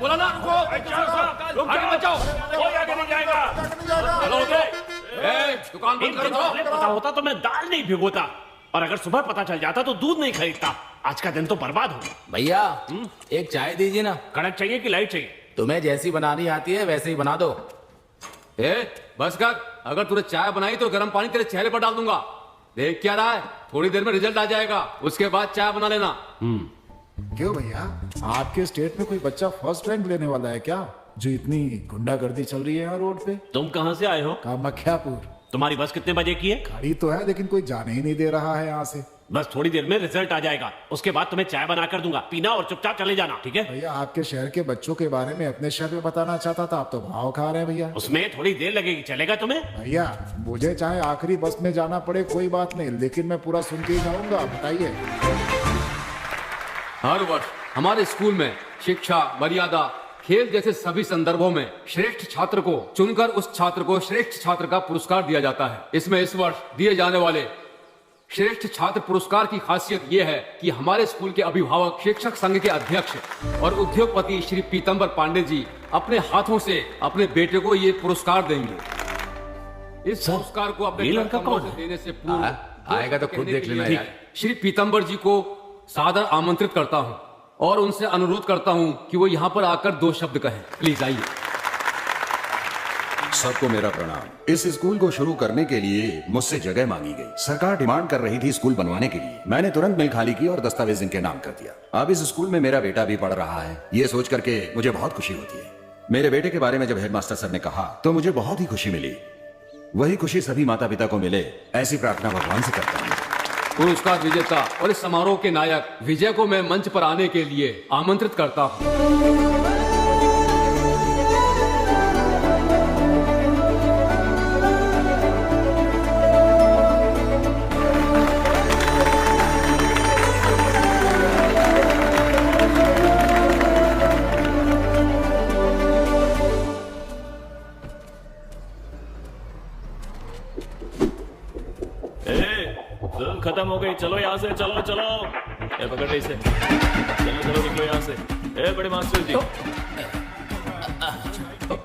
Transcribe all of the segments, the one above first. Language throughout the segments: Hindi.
बोला ना रुको, आगे मत जाओ, कोई आगे नहीं जाएगा। चलो दुकान बंद कर दो। पता होता तो मैं दाल नहीं भिगोता, और अगर सुबह पता चल जाता तो दूध नहीं खरीदता। आज का दिन तो बर्बाद हो गया। भैया एक चाय दीजिए ना। कड़क चाहिए कि लाइट चाहिए? तुम्हें जैसी बनानी आती है वैसे ही बना दो। बस कर, अगर तूने चाय बनाई तो गर्म पानी तेरे चेहरे पर डाल दूंगा। देख क्या रहा है, थोड़ी देर में रिजल्ट आ जाएगा, उसके बाद चाय बना लेना। क्यों भैया, आपके स्टेट में कोई बच्चा फर्स्ट रैंक लेने वाला है क्या? जो इतनी गुंडागर्दी चल रही है यहाँ रोड पे। तुम कहाँ से आए हो? कामाख्यापुर। तुम्हारी बस कितने बजे की है? गाड़ी तो है लेकिन कोई जाने ही नहीं दे रहा है यहाँ से। बस थोड़ी देर में रिजल्ट आ जाएगा, उसके बाद तुम्हें चाय बना कर दूंगा, पीना और चुपचाप चले जाना, ठीक है? भैया आपके शहर के बच्चों के बारे में अपने शहर में बताना चाहता था, आप तो भाव खा रहे हैं भैया। उसमें थोड़ी देर लगेगी, चलेगा तुम्हें? भैया मुझे चाहे आखिरी बस में जाना पड़े कोई बात नहीं, लेकिन मैं पूरा सुन के ही जाऊंगा। बताइए। हर वर्ष हमारे स्कूल में शिक्षा, मर्यादा, खेल जैसे सभी संदर्भों में श्रेष्ठ छात्र को चुनकर उस छात्र को श्रेष्ठ छात्र का पुरस्कार दिया जाता है। इसमें इस वर्ष दिए जाने वाले श्रेष्ठ छात्र पुरस्कार की खासियत यह है कि हमारे स्कूल के अभिभावक, शिक्षक संघ के अध्यक्ष और उद्योगपति श्री पीतम्बर पांडे जी अपने हाथों से अपने बेटे को ये पुरस्कार देंगे। इस पुरस्कार को अपने लड़का कौन है? देने से पूर्व आएगा तो खुद देख लेना यार। श्री पीतम्बर जी को सादर आमंत्रित करता हूँ और उनसे अनुरोध करता हूँ कि वो यहाँ पर आकर 2 शब्द कहें। प्लीज आइए। सबको मेरा प्रणाम। इस स्कूल को शुरू करने के लिए मुझसे जगह मांगी गई। सरकार डिमांड कर रही थी स्कूल बनवाने के लिए। मैंने तुरंत मिल खाली की और दस्तावेज इनके नाम कर दिया। अब इस स्कूल में मेरा बेटा भी पढ़ रहा है। ये सोच करके मुझे बहुत खुशी होती है। मेरे बेटे के बारे में जब हेडमास्टर सर ने कहा तो मुझे बहुत ही खुशी मिली। वही खुशी सभी माता पिता को मिले, ऐसी प्रार्थना भगवान से करता हूँ। पुरस्कार विजेता और इस समारोह के नायक विजय को मैं मंच पर आने के लिए आमंत्रित करता हूँ। खत्म हो गई, चलो यहाँ से, चलो चलो। ए पकड़ रही इसे, चलो चलो निकलो यहाँ से। ए बड़े मास्टर जी,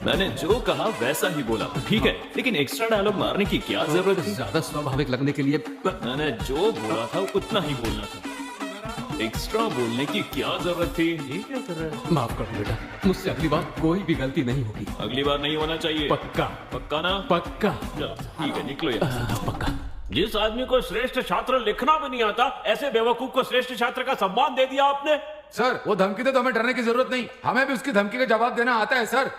मैंने जो कहा वैसा ही बोला, ठीक है? लेकिन एक्स्ट्रा डायलॉग मारने की क्या जरूरत थी? ज्यादा स्वाभाविक लगने के लिए मैंने जो बोला था उतना ही बोलना था, एक्स्ट्रा बोलने की क्या जरूरत थी? ये क्या कर रहा है? माफ कर दो बेटा, मुझसे अगली बार कोई भी गलती नहीं होगी। अगली बार नहीं होना चाहिए। पक्का? पक्का ना? पक्का। चलो ठीक है, निकलो यहाँ से। पक्का। जिस आदमी को श्रेष्ठ छात्र लिखना भी नहीं आता, ऐसे बेवकूफ को श्रेष्ठ छात्र का सम्मान दे दिया आपने। सर वो धमकी दे तो हमें डरने की जरूरत नहीं, हमें भी उसकी धमकी का जवाब देना आता है सर।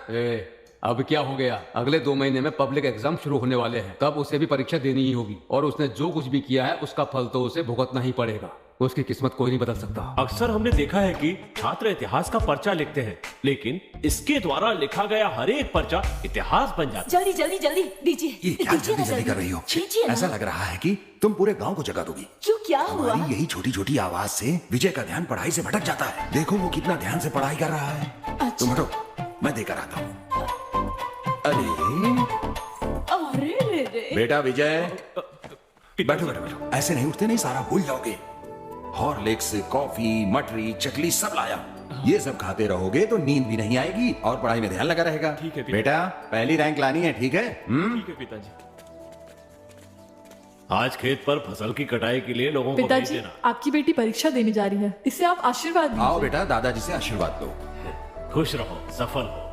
अब क्या हो गया, अगले 2 महीने में पब्लिक एग्जाम शुरू होने वाले हैं, तब उसे भी परीक्षा देनी ही होगी और उसने जो कुछ भी किया है उसका फल तो उसे भुगतना ही पड़ेगा। उसकी किस्मत कोई नहीं बदल सकता। अक्सर हमने देखा है कि छात्र इतिहास का पर्चा लिखते हैं, लेकिन इसके द्वारा लिखा गया हर एक पर्चा इतिहास बन जाता है। जल्दी जल्दी जल्दी दीजिए। ये क्या जल्दी जल्दी कर रही हो? ऐसा लग रहा है कि तुम पूरे गांव को जगा दोगी। क्यों, क्या हुआ? हमारी यही छोटी छोटी आवाज से विजय का ध्यान पढ़ाई से भटक जाता है। देखो वो कितना ध्यान से पढ़ाई कर रहा है। अच्छा। तुम हटो, मैं देकर आता हूँ। अरे रे। बेटा विजय, बैठो बैठो बैठो। ऐसे नहीं उठते, नहीं सारा भूल जाओगे। हॉर्लिक्स, कॉफी, मटरी, चकली सब लाया। ये सब खाते रहोगे तो नींद भी नहीं आएगी और पढ़ाई में ध्यान लगा रहेगा। ठीक है बेटा, पहली रैंक लानी है, ठीक है? ठीक है पिताजी। आज खेत पर फसल की कटाई के लिए लोगों को भेज पिताजी, देना। आपकी बेटी परीक्षा देने जा रही है, इससे आप आशीर्वाद दीजिए। आओ बेटा, दादाजी से आशीर्वाद लो। खुश रहो, सफल हो।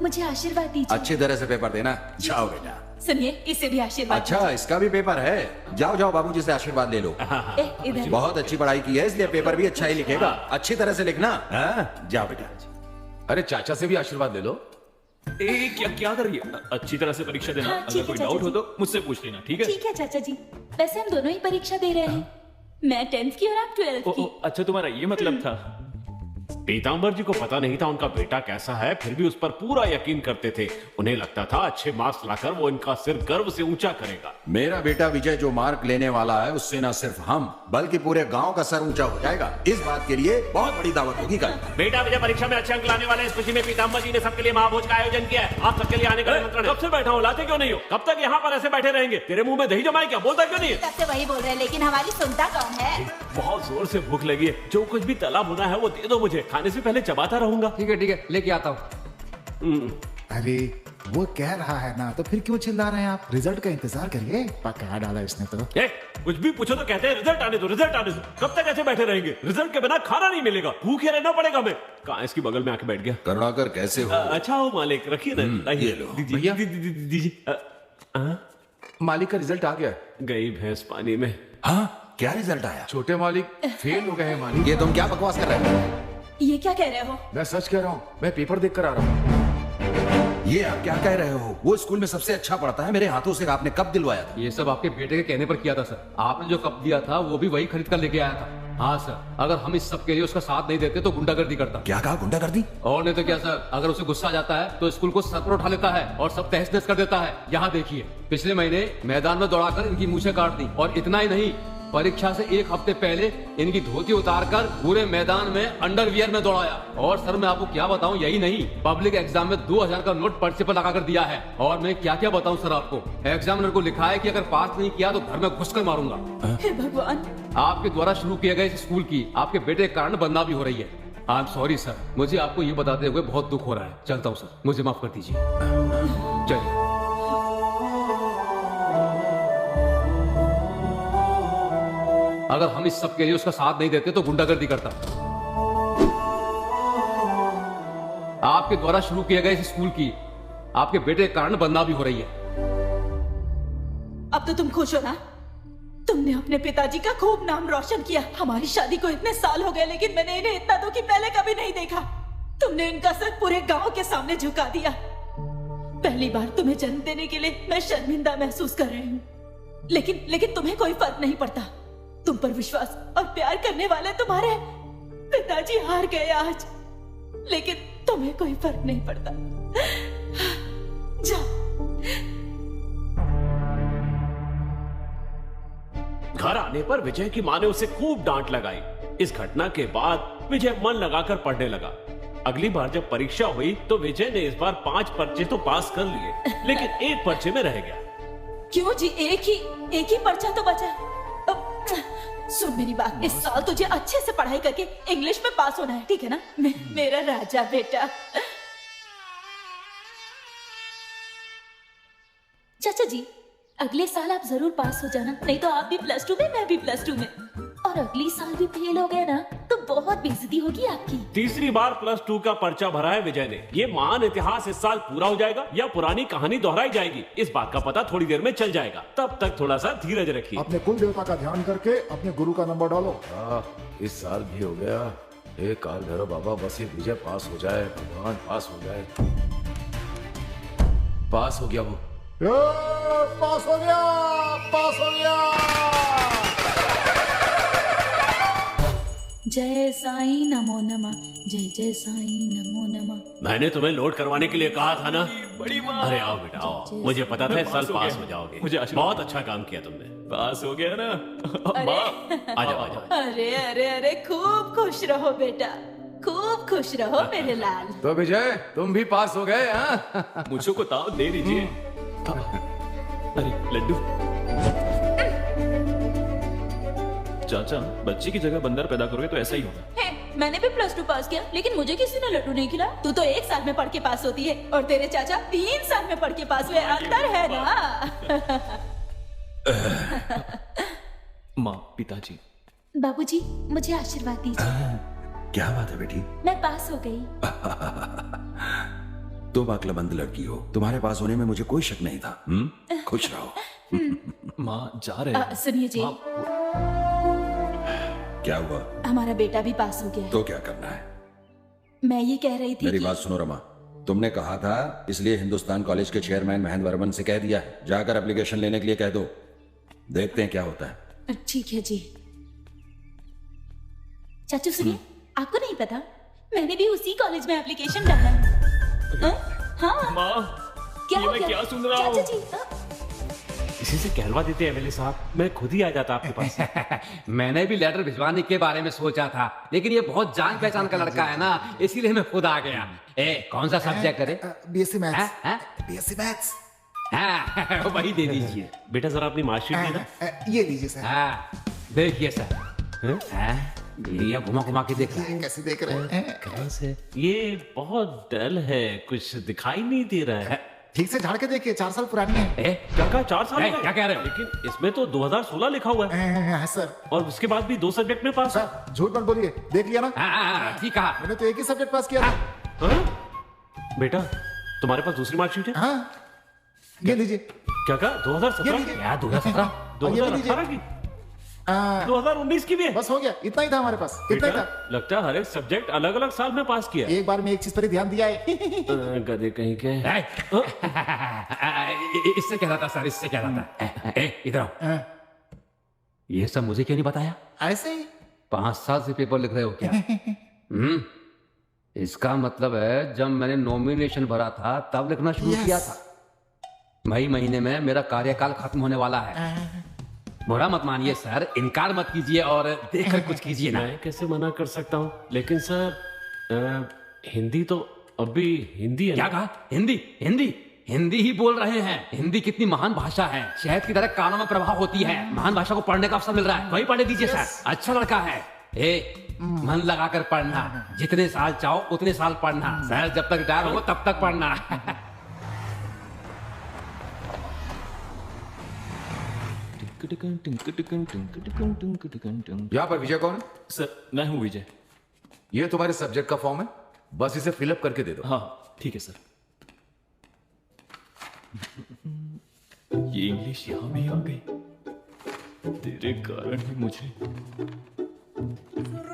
मुझे आशीर्वाद दीजिए। अच्छी तरह से पेपर देना। जाओ बेटा। सुनिए, इसे भी आशीर्वाद। अच्छा, इसका भी पेपर है? जाओ जाओ, बाबूजी से आशीर्वाद ले लो। इधर। बहुत अच्छी पढ़ाई की है, इसलिए पेपर भी अच्छा ही लिखेगा। अच्छी तरह से लिखना। हाँ? जाओ बेटा। अरे चाचा से भी आशीर्वाद ले लो। क्या क्या कर रही है? अच्छी तरह से परीक्षा देना। हाँ, अगर ठीक है कोई चाचा डाउट हो जी। तो मुझसे पूछ लेना, ठीक है? ठीक है चाचा जी, वैसे हम दोनों ही परीक्षा दे रहे हैं। मैं 10th की और आप 12th की। अच्छा, तुम्हारा ये मतलब था। पीताम्बर जी को पता नहीं था उनका बेटा कैसा है, फिर भी उस पर पूरा यकीन करते थे। उन्हें लगता था अच्छे मार्क्स लाकर वो इनका सिर गर्व से ऊंचा करेगा। मेरा बेटा विजय जो मार्क लेने वाला है, उससे न सिर्फ हम बल्कि पूरे गांव का सर ऊंचा हो जाएगा। इस बात के लिए बहुत बड़ी दावत होगी कल। बेटा विजय परीक्षा में अच्छे अंक लाने वाले, इस खुशी में पीताम्बर जी ने सबके लिए महाभोज का आयोजन किया है। आप सबके लिए आने का निमंत्रण है। कब से बैठा हूँ, लाते क्यों नहीं हो? कब तक यहाँ पर ऐसे बैठे रहेंगे? तेरे मुंह में दही जमाए क्या? बोलता क्यों नहीं है? तब से वही बोल रहे हैं, लेकिन हमारी सुनता कौन है? बहुत जोर से भूख लगी है। जो कुछ भी तला भुना है वो दे दो मुझे, खाने से पहले चबाता रहूंगा। ठीक है लेके आता हूँ। अरे वो कह रहा है ना, तो फिर क्यों चिल्ला रहे हैं आप? रिजल्ट का इंतजार करिए, पका डाला इसने तो। कुछ भी पूछो तो कहते हैं रिजल्ट आने दो, रिजल्ट आने दो। कब तक ऐसे बैठे रहेंगे? रिजल्ट के बिना खाना नहीं मिलेगा, भूखे रहना पड़ेगा। मैं कहाँ इसकी बगल में आके बैठ गया। करुणाकर कैसे हो? अच्छा हो मालिक, रखिए ना। ये लो। दीजिए दीजिए। मालिक का रिजल्ट आ गया। गई भैंस पानी में। हाँ, क्या रिजल्ट आया? छोटे मालिक फेल हो गए हैं मालिक। ये तुम क्या बकवास कर रहे हो? ये क्या कह रहे हो? मैं सच कह रहा हूँ, मैं पेपर देख कर आ रहा हूँ। ये आप क्या कह रहे हो? वो स्कूल में सबसे अच्छा पढ़ता है, मेरे हाथों से आपने कब दिलवाया था? ये सब आपके बेटे के कहने पर किया था सर। आपने जो कप दिया था वो भी वही खरीद कर लेके आया था। हाँ सर, अगर हम इस सब के लिए उसका साथ नहीं देते तो गुंडागर्दी करता। क्या कहा? गुंडागर्दी? और नहीं तो क्या सर, अगर उसे गुस्सा आ जाता है तो स्कूल को सर पर उठा लेता है और सब तहस नहस कर देता है। यहाँ देखिए, पिछले महीने मैदान में दौड़ाकर इनकी मूछें काट दी। और इतना ही नहीं, परीक्षा से एक हफ्ते पहले इनकी धोती उतारकर पूरे मैदान में अंडरवियर में दौड़ाया। और सर मैं आपको क्या बताऊं, यही नहीं, पब्लिक एग्जाम में 2000 का नोट पर्चे पर लगाकर दिया है। और मैं क्या क्या बताऊं सर आपको, एग्जामिनर को लिखा है कि अगर पास नहीं किया तो घर में घुसकर मारूंगा। हे भगवान। आपके द्वारा शुरू किए गए इस स्कूल की आपके बेटे के कारण बदनामी हो रही है। आई एम सॉरी सर, मुझे आपको ये बताते हुए बहुत दुख हो रहा है। चलता हूँ सर, मुझे माफ कर दीजिए। चलिए। अगर हम इस सब के लिए उसका साथ नहीं देते तो गुंडागर्दी करता। आपके द्वारा शुरू किए गए इस स्कूल की आपके बेटे के कारण बदनामी हो रही है। अब तो तुम खुश हो ना? तुमने अपने पिताजी का खूब नाम रोशन किया। हमारी शादी को इतने साल हो गए, लेकिन मैंने इन्हें इतना दुखी पहले कभी नहीं देखा। तुमने इनका सर पूरे गांव के सामने झुका दिया। पहली बार तुम्हें जन्म देने के लिए मैं शर्मिंदा महसूस कर रही हूँ, लेकिन तुम्हें कोई फर्क नहीं पड़ता। तुम पर विश्वास और प्यार करने वाले तुम्हारे पिताजी हार गए आज, लेकिन तुम्हें कोई फर्क नहीं पड़ता। जाओ। घर आने पर विजय की माँ ने उसे खूब डांट लगाई। इस घटना के बाद विजय मन लगाकर पढ़ने लगा। अगली बार जब परीक्षा हुई तो विजय ने इस बार 5 पर्चे तो पास कर लिए, लेकिन एक पर्चे में रह गया। क्यों जी? एक ही पर्चा तो बचा है। सुन मेरी बात, इस साल तुझे अच्छे से पढ़ाई करके इंग्लिश में पास होना है, ठीक है ना? मेरा राजा बेटा। चाचा जी, अगले साल आप जरूर पास हो जाना, नहीं तो आप भी +2 में, मैं भी +2 में। और अगली साल भी फेल हो गए ना तो बहुत बेइज्जती होगी आपकी। तीसरी बार +2 का पर्चा भरा है विजय ने। ये महान इतिहास इस साल पूरा हो जाएगा या पुरानी कहानी दोहराई जाएगी, इस बात का पता थोड़ी देर में चल जाएगा। तब तक थोड़ा सा धीरज रखिए। अपने कुल देवता का ध्यान करके अपने गुरु का नंबर डालो। इस साल भी हो गया। एक काल भैरव बाबा, बस ये विजय पास हो जाए, भगवान पास हो जाए। पास हो गया वो। पास हो गया, पास हो गया। जय साईं नमो नमः, जय जय साईं नमो नमः। मैंने तुम्हें लोड करवाने के लिए कहा था ना। अरे आओ बेटा आओ, मुझे पता था इस साल पास हो जाओगे। मुझे बहुत अच्छा काम किया तुमने। पास हो गया ना। आ जाओ आ जाओ। अरे अरे अरे, खूब खुश रहो बेटा, खूब खुश रहो मेरे लाल। तो विजय, तुम भी पास हो गए? हाँ, मुझको को ताव दे दीजिए। अरे लड्डू। चाचा, बच्ची की जगह बंदर पैदा करोगे तो ऐसा ही होगा। मैंने भी +2 पास किया, लेकिन मुझे किसी ने लड्डू नहीं खिलाया। तू तो 1 साल में पढ़ के पास होती है और तेरे चाचा 3 साल में पढ़ के पास हुए। अंतर है ना? माँ, पिताजी। बाबूजी, मुझे आशीर्वाद दीजिए। क्या बात है बेटी? मैं पास हो गई। तुम अक्लमंद लड़की हो, तुम्हारे पास होने में मुझे कोई शक नहीं था। खुश रहो। माँ जा रहे हैं। सुनिए जी, क्या हुआ? हमारा बेटा भी पास हो गया है। तो क्या करना है? मैं ये कह रही थी मेरी कि... बात सुनो रमा, तुमने कहा था इसलिए हिंदुस्तान कॉलेज के चेयरमैन महेंद्र वर्मन से कह दिया है, जाकर एप्लीकेशन लेने के लिए कह दो। देखते हैं क्या होता है। ठीक है जी। चाचू सुनिए, आपको नहीं पता, मैंने भी उसी कॉलेज में एप्लीकेशन डाला है। हाँ। माँ, क्या ये हो मैं गया? क्या सुन रहा हूँ? चाचा जी, इसी से कहलवा देते एमएलए साहब, मैं खुद ही आ जाता आपके पास। मैंने भी लेटर भिजवाने के बारे में सोचा था, लेकिन ये बहुत जान पहचान का लड़का है ना, इसीलिए मैं खुद आ गया। कौन सा सब्जेक्ट करे? BSc maths. हाँ? BSc maths. वही दे दीजिए। बेटा जरा अपनी मार्कशीट देना। ये लीजिए सर। हाँ, देखिए सर, ये घुमा घुमा के देख रहा है। कैसे देख रहे हैं? कहाँ से? ये बहुत डल है, कुछ दिखाई नहीं दे रहा है। ठीक से झाड़ के देखिए, 4 साल पुरानी है। क्या कहा? 4 साल का? क्या कह रहे हो? लेकिन इसमें तो 2016 लिखा हुआ है सर और उसके बाद भी 2 सब्जेक्ट में पास है। सर झूठ मत बोलिए, देख लिया ना, ठीक कहा। मैंने तो एक ही सब्जेक्ट पास किया था। हाँ? बेटा तुम्हारे पास दूसरी मार्कशीट है? हाँ ये लीजिए। क्या कहा? 2017? क्या 2017? 2018 की? 2019 की भी है? बस हो गया, इतना ही था हमारे पास, इतना ही बेटा, था। लगता है हर एक सब्जेक्ट अलग अलग साल में पास किया है। एक बार में एक चीज पर ही ध्यान दिया है। गधे कहीं के। इससे कह रहा था सर, इससे कह रहा था। इधर आओ। ये सब मुझे क्यों नहीं बताया? ऐसे ही 5 साल से पेपर लिख रहे हो क्या? इसका मतलब है जब मैंने नॉमिनेशन भरा था तब लिखना शुरू किया था। मई महीने में मेरा कार्यकाल खत्म होने वाला है। बुरा मत मानिए सर, इनकार मत कीजिए और देखकर कुछ कीजिए ना। मैं कैसे मना कर सकता हूँ? लेकिन सर हिंदी तो अभी हिंदी है। क्या कहा? हिंदी? हिंदी हिंदी ही बोल रहे हैं। हिंदी कितनी महान भाषा है, शहद की तरह कानों में प्रभाव होती है। महान भाषा को पढ़ने का अवसर मिल रहा है, वही पढ़ने दीजिए सर। अच्छा लड़का है। मन लगाकर पढ़ना, जितने साल चाहो उतने साल पढ़ना सर, जब तक रिटायर हो तब तक पढ़ना। यहाँ पर विजय कौन है? सर मैं हूँ विजय। ये तुम्हारे सब्जेक्ट का फॉर्म है, बस इसे फिलअप करके दे दो। हाँ ठीक है सर। ये इंग्लिश यहाँ भी आ गई, तेरे कारण ही मुझे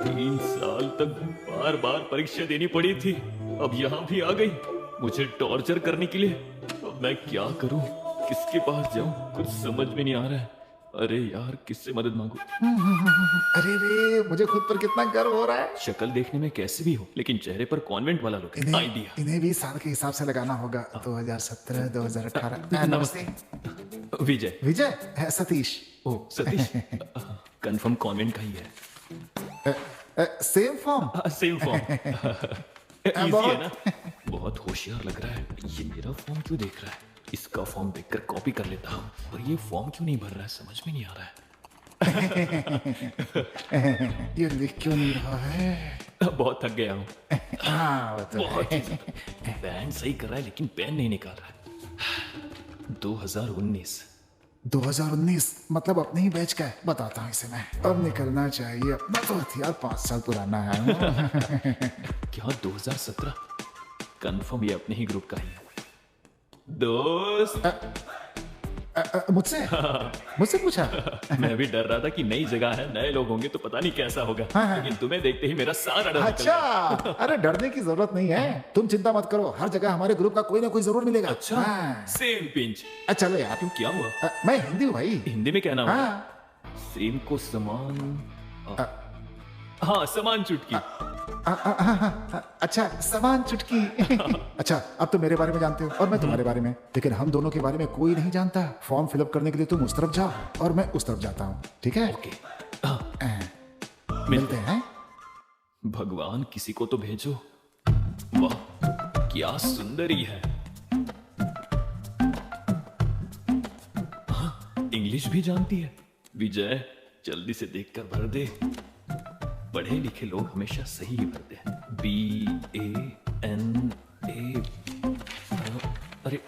3 साल तक बार बार परीक्षा देनी पड़ी थी, अब यहाँ भी आ गई मुझे टॉर्चर करने के लिए। अब मैं क्या करूं, किसके पास जाऊं, कुछ समझ में नहीं आ रहा है। अरे यार किससे मदद मांगू? अरे रे, मुझे खुद पर कितना गर्व हो रहा है। शक्ल देखने में कैसे भी हो, लेकिन चेहरे पर कॉन्वेंट वाला लुक है। आइडिया। इन्हें भी साल के हिसाब से लगाना होगा। 2017 2018। नमस्ते विजय। विजय, सतीश। ओ सतीश। कंफर्म कॉन्वेंट का ही है। Same form. Same form. Easy है ना? बहुत होशियार लग रहा है। ये मेरा फॉर्म क्यों देख रहा है? इसका फॉर्म देखकर कॉपी कर लेता हूँ। और ये फॉर्म क्यों नहीं भर रहा है, समझ में नहीं आ रहा है। ये लिख क्यों नहीं रहा है? बहुत थक गया हूँ। तो बहुत ही ज्यादा। पेन सही कर रहा है लेकिन पेन नहीं निकाल रहा है। 2019 मतलब अपने ही बैच का है। बताता हूँ इसे मैं। अब निकलना चाहिए अपना तो हथियार 5 साल पुराना है। क्या 2017? कंफर्म ये अपने ही ग्रुप का ही है। दोस्त। मुझसे पूछा? मैं भी डर रहा था कि नई जगह है, नए लोग होंगे तो पता नहीं कैसा होगा। लेकिन तुम्हें देखते ही मेरा सारा डर निकल अच्छा, गया। अरे डरने की जरूरत नहीं है, तुम चिंता मत करो, हर जगह हमारे ग्रुप का कोई ना कोई जरूर मिलेगा। अच्छा, सेम पिंच। चलो यार। क्यों, क्या हुआ? मैं हिंदी हूँ भाई। हिंदी में क्या नाम? हाँ। सेम को समान। हाँ, समान चुटकी। अच्छा, समान चुटकी। अच्छा, अब तो मेरे बारे में जानते हो और मैं तुम्हारे बारे में, लेकिन हम दोनों के बारे में कोई नहीं जानता। फॉर्म फिलअप करने के लिए तुम उस तरफ जाओ और मैं उस तरफ जाता हूँ, ठीक है? ओके। मिलते हैं। भगवान किसी को तो भेजो। वाह, क्या सुंदरी है। इंग्लिश भी जानती है। विजय, जल्दी से देखकर भर दे। पढ़े लिखे लोग हमेशा सही ही भरते हैं। BANA। अरे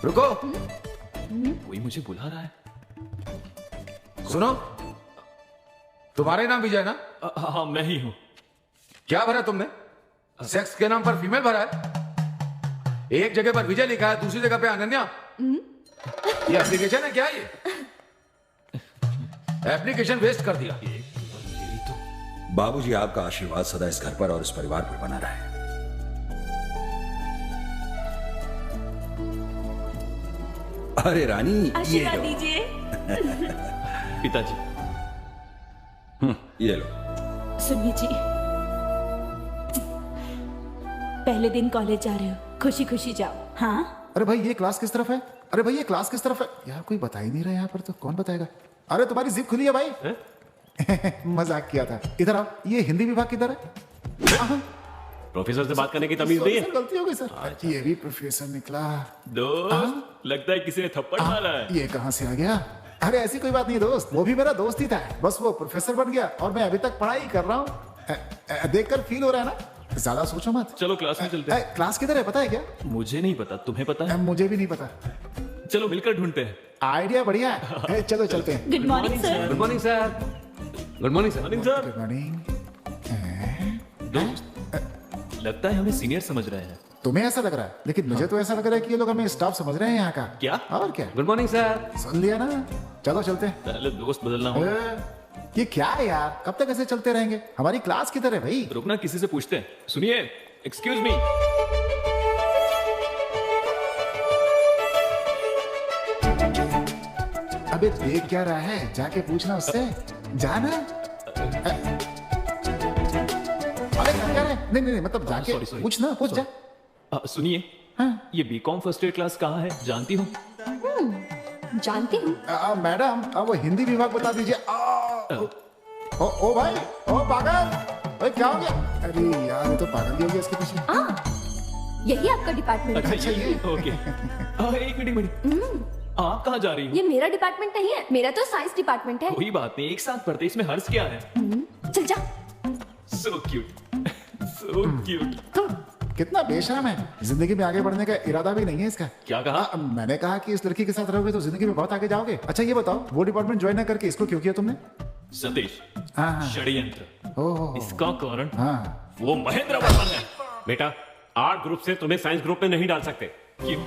रुको, कोई मुझे बुला रहा है। सुनो, तुम्हारे नाम विजय ना? हाँ, मैं ही हूं। क्या भरा तुमने? सेक्स के नाम पर फीमेल भरा है। एक जगह पर विजय लिखा है, दूसरी जगह पे अनन्या। ये एप्लीकेशन है क्या? ये एप्लीकेशन वेस्ट कर दिया। बाबूजी, आपका आशीर्वाद सदा इस घर पर और इस परिवार पर बना रहे। अरे रानी, ये आशीर्वाद लो। दीजिए। पिताजी, ये लो। सुनिए जी, पहले दिन कॉलेज जा रहे हो, खुशी खुशी जाओ। हाँ, अरे भाई ये क्लास किस तरफ है? अरे भाई ये क्लास किस तरफ है? यार कोई बता ही नहीं रहा यहाँ पर, तो कौन बताएगा? अरे तुम्हारी जिप खुली है भाई। मजाक किया था। इधर आओ, ये हिंदी विभाग किधर है? प्रोफेसर से बात करने की तमीज नहीं है। सर, गलती हो गई सर। ये भी प्रोफेसर निकला। दोस्त लगता है किसी ने थप्पड़ मारा है। ये कहाँ से आ गया? अरे ऐसी कोई बात नहीं दोस्त, वो भी मेरा दोस्त ही था, बस वो प्रोफेसर बन गया और मैं अभी तक पढ़ाई कर रहा हूँ। देखकर फील हो रहा है ना? ज्यादा सोचो मत। चलो क्लास में चलते हैं। क्लास किधर है पता है क्या? मुझे नहीं पता, तुम्हें पता है? मुझे भी नहीं पता। चलो मिलकर ढूंढते हैं। आइडिया बढ़िया है। चलो चलते हैं। Good morning sir. Good morning sir. Good morning sir. Morning sir. Good morning. दोस्त लगता है हमें सीनियर समझ रहे हैं। तुम्हें ऐसा लग रहा है, लेकिन मुझे तो ऐसा लग रहा है कि ये लोग हमें स्टाफ समझ रहे हैं यहाँ का। क्या? और क्या? Good morning sir. सुन लिया ना? चलो चलते हैं। पहले दोस्त बदलना होगा। ये क्या है यार, कब तक ऐसे चलते रहेंगे? हमारी क्लास किधर है भाई? रुकना, किसी से पूछते हैं। सुनिए, एक्सक्यूज मी। अबे देख क्या रहा है? जाके पूछना उससे। जाना। अरे क्या रहा है? नहीं मतलब जाके sorry. पूछना, पूछ जा। सुनिए, हाँ। ये बीकॉम फर्स्ट ईयर क्लास कहाँ है, जानती हो? जानती हूँ। मैडम, वो हिंदी विभाग बता दीजिए। ओ भाई, ओ पागल, भाई क्या हो गया? अरे यार ये तो पागल ही हो गया इसके पीछे। यही आपका डिपार्टमेंट है। अच्छा ये ओके। एक मिनट। आप कहाँ जा रही हो? ये मेरा डिपार्टमेंट नहीं है, मेरा तो साइंस डिपार्टमेंट है। कोई बात नहीं, एक साथ पढ़ते, इसमें हर्ष क्या है? चल जा। So cute, so cute. कितना बेशरम है। जिंदगी में आगे बढ़ने का इरादा भी नहीं है इसका। क्या कहा? मैंने कहा कि इस लड़की के साथ रहोगे तो जिंदगी में बहुत आगे जाओगे। अच्छा ये बताओ, वो डिपार्टमेंट ज्वाइन ना करके इसको क्यों किया तुमने? सतीश, हाँ। षड्यंत्र। ओह। इसका कारण हाँ। वो महेंद्र वर्मन है। बेटा, आर्ट ग्रुप से तुम्हें साइंस ग्रुप में नहीं डाल सकते। क्यों?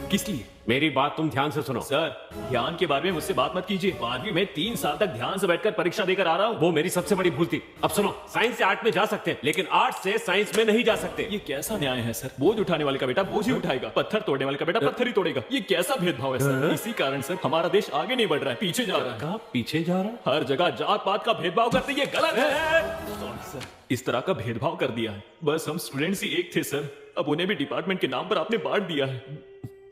किस लिए? मेरी बात तुम ध्यान से सुनो। सर, ध्यान के बारे में मुझसे बात मत कीजिए। 12वीं में 3 साल तक ध्यान से बैठकर परीक्षा देकर आ रहा हूँ। वो मेरी सबसे बड़ी भूल थी। अब सुनो, साइंस से आर्ट में जा सकते हैं, लेकिन आर्ट से साइंस में नहीं जा सकते। ये कैसा न्याय है सर? बोझ उठाने वाले का बेटा बोझ ही उठाएगा, पत्थर तोड़ने वाले का बेटा पत्थर ही तोड़ेगा। ये कैसा भेदभाव है सर? इसी कारण सर हमारा देश आगे नहीं बढ़ रहा है, पीछे जा रहा है। कहाँ पीछे जा रहा है? हर जगह जात पात का भेदभाव करते, ये गलत है। सॉरी सर, इस तरह का भेदभाव कर दिया है। बस हम स्टूडेंट्स ही एक थे सर, अब उन्हें भी डिपार्टमेंट के नाम पर आपने बांट दिया है।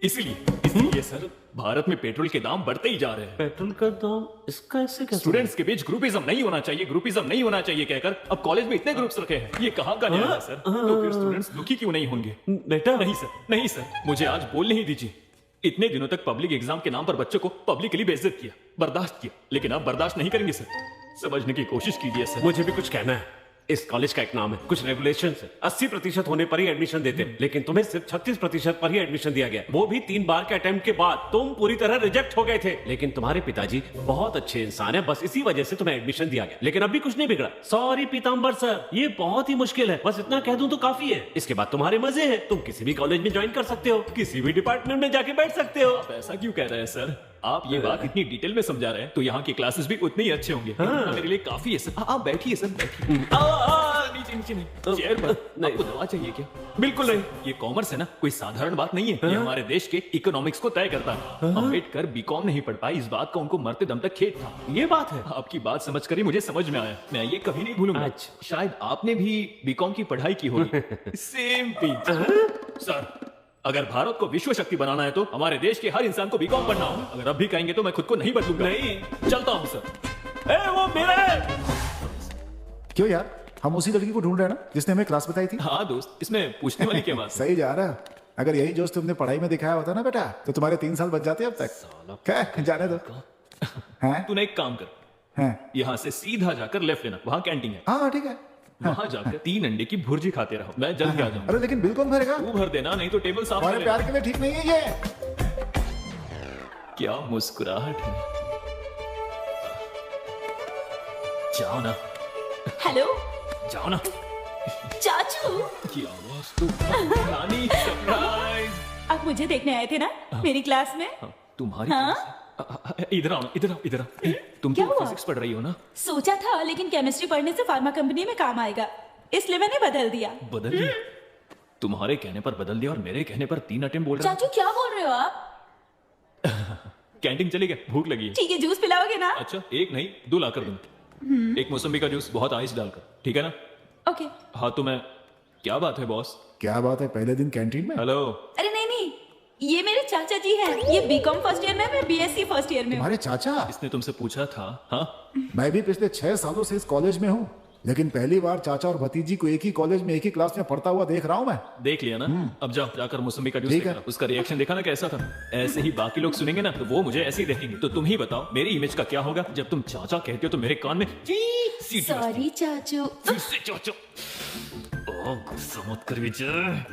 इसलिए सर भारत में पेट्रोल के दाम बढ़ते ही जा रहे हैं। पेट्रोल का दाम इसका ऐसे कैसे? स्टूडेंट्स के बीच ग्रुपिज्म नहीं होना चाहिए, ग्रुपिज्म नहीं होना चाहिए कहकर अब कॉलेज में इतने ग्रुप्स रखे हैं। ये कहाँ का न्याय है सर? तो फिर स्टूडेंट्स दुखी क्यों नहीं होंगे? बेटा नहीं सर, मुझे आज बोलने ही दीजिए। इतने दिनों तक पब्लिक एग्जाम के नाम पर बच्चों को पब्लिकली बेइज्जत किया, बर्दाश्त किया, लेकिन अब बर्दाश्त नहीं करेंगे सर। समझने की कोशिश कीजिए सर। मुझे भी कुछ कहना है। इस कॉलेज का एक नाम है, कुछ रेगुलेशन है। 80% होने पर ही एडमिशन देते हैं, लेकिन तुम्हें सिर्फ 36% पर ही एडमिशन दिया गया, वो भी 3 बार के अटेम्प्ट के बाद। तुम पूरी तरह रिजेक्ट हो गए थे, लेकिन तुम्हारे पिताजी बहुत अच्छे इंसान है, बस इसी वजह से तुम्हें एडमिशन दिया गया। लेकिन अभी कुछ नहीं बिगड़ा। सॉरी पीताम्बर सर, ये बहुत ही मुश्किल है, बस इतना कह दूं तो काफी है। इसके बाद तुम्हारे मजे हैं, तुम किसी भी कॉलेज में ज्वाइन कर सकते हो, किसी भी डिपार्टमेंट में जाके बैठ सकते हो। आप ऐसा क्यों कह रहे हैं सर? आप ये बात इतनी डिटेल में समझा रहे हैं तो यहाँ की क्लासेस भी उतने ही अच्छे होंगे। मेरे लिए काफी है सर। आप बैठिए सर, बैठिए। नीचे नहीं, चेयर पर। आपको दवा चाहिए क्या? बिल्कुल नहीं, ये कॉमर्स है ना, कोई साधारण बात नहीं है। ये हमारे देश के इकोनॉमिक्स को तय करता है। अम्बेडकर बीकॉम नहीं पढ़ पाए, इस बात का उनको मरते दम तक खेद था। ये बात है, आपकी बात समझकर ही मुझे समझ में आया। मैं ये कभी नहीं भूलूंगा। शायद आपने भी बीकॉम की पढ़ाई की होगी। Same pinch sir. अगर भारत को विश्व शक्ति बनाना है तो हमारे देश के हर इंसान को बीकॉम पढ़ना होगा। अगर अब भी कहेंगे तो मैं खुद को नहीं बदलूंगा। नहीं, चलता हूँ सर। वो मेरा है। क्यों यार, हम उसी लड़की को ढूंढ रहे हैं ना जिसने हमें क्लास बताई थी। हाँ दोस्त, इसमें पूछने वाली क्या बात? सही जा रहा है। अगर यही जोश तुमने पढ़ाई में दिखाया होता ना बेटा, तो तुम्हारे 3 साल बच जाते अब तक। क्या जाने दो। हैं? तूने एक काम कर, हैं? यहाँ से सीधा जाकर लेफ्ट लेना, वहाँ कैंटीन है। हाँ ठीक है। वहाँ जाकर 3 अंडे की भुर्जी खाते रहो, मैं जल्दी आ जाऊंगा। अरे लेकिन बिल कौन भरेगा? तू भर देना, नहीं तो टेबल साफ हमारे कर प्यार लेना। के लिए ठीक नहीं है ये। क्या मुस्कुराहट है। जाओ ना, हेलो जाओ ना। चाचू, की आवाज तो रानी सरप्राइज। आप मुझे देखने आए थे ना मेरी क्लास में? तुम्हारी हाँ? इधर आओ, इधर आओ, इधर आओ। तुम क्या तो हुआ? फिजिक्स पढ़ रही हो ना? सोचा था, लेकिन केमिस्ट्री पढ़ने से फार्मा कंपनी में काम आएगा, इसलिए मैंने बदल दिया। बदल दिया? तुम्हारे कहने पर बदल दिया और मेरे कहने पर 3 अटेम्प्ट बोल रहे हो। चाचू क्या बोल रहे हो आप? कैंटीन चली गए, भूख लगी है। ठीक है, जूस पिलाओगे ना? अच्छा, एक नहीं 2 लाकर दूं। एक मौसम्बी का जूस, बहुत आइस डालकर, ठीक है ना? ओके। हाँ तो मैं, क्या बात है बॉस? क्या बात है, पहले दिन कैंटीन में? हेलो। अरे नहीं नहीं, ये मेरे चाचा जी हैं। ये बीकॉम फर्स्ट ईयर में, मैं बीएससी फर्स्ट ईयर में हूँ। तुम्हारे चाचा? इसने तुमसे पूछा था? हाँ, मैं भी पिछले 6 सालों से इस कॉलेज में हूँ, लेकिन पहली बार चाचा और भतीजी को एक ही कॉलेज में एक ही क्लास में पढ़ता हुआ देख रहा हूँ मैं। देख लिया ना? अब जाओ, जाकर मौसम्बी का जूस ठीक लेकर है। आओ। उसका रिएक्शन देखा ना कैसा था? ऐसे ही बाकी लोग सुनेंगे ना तो वो मुझे ऐसे ही देखेंगे। तो तुम ही बताओ मेरी इमेज का क्या होगा जब तुम चाचा कहते हो तो मेरे कान में सीटी बजती है। सॉरी चाचू। फिर से चाचा। ओह, गुस्सा मत कर विजय।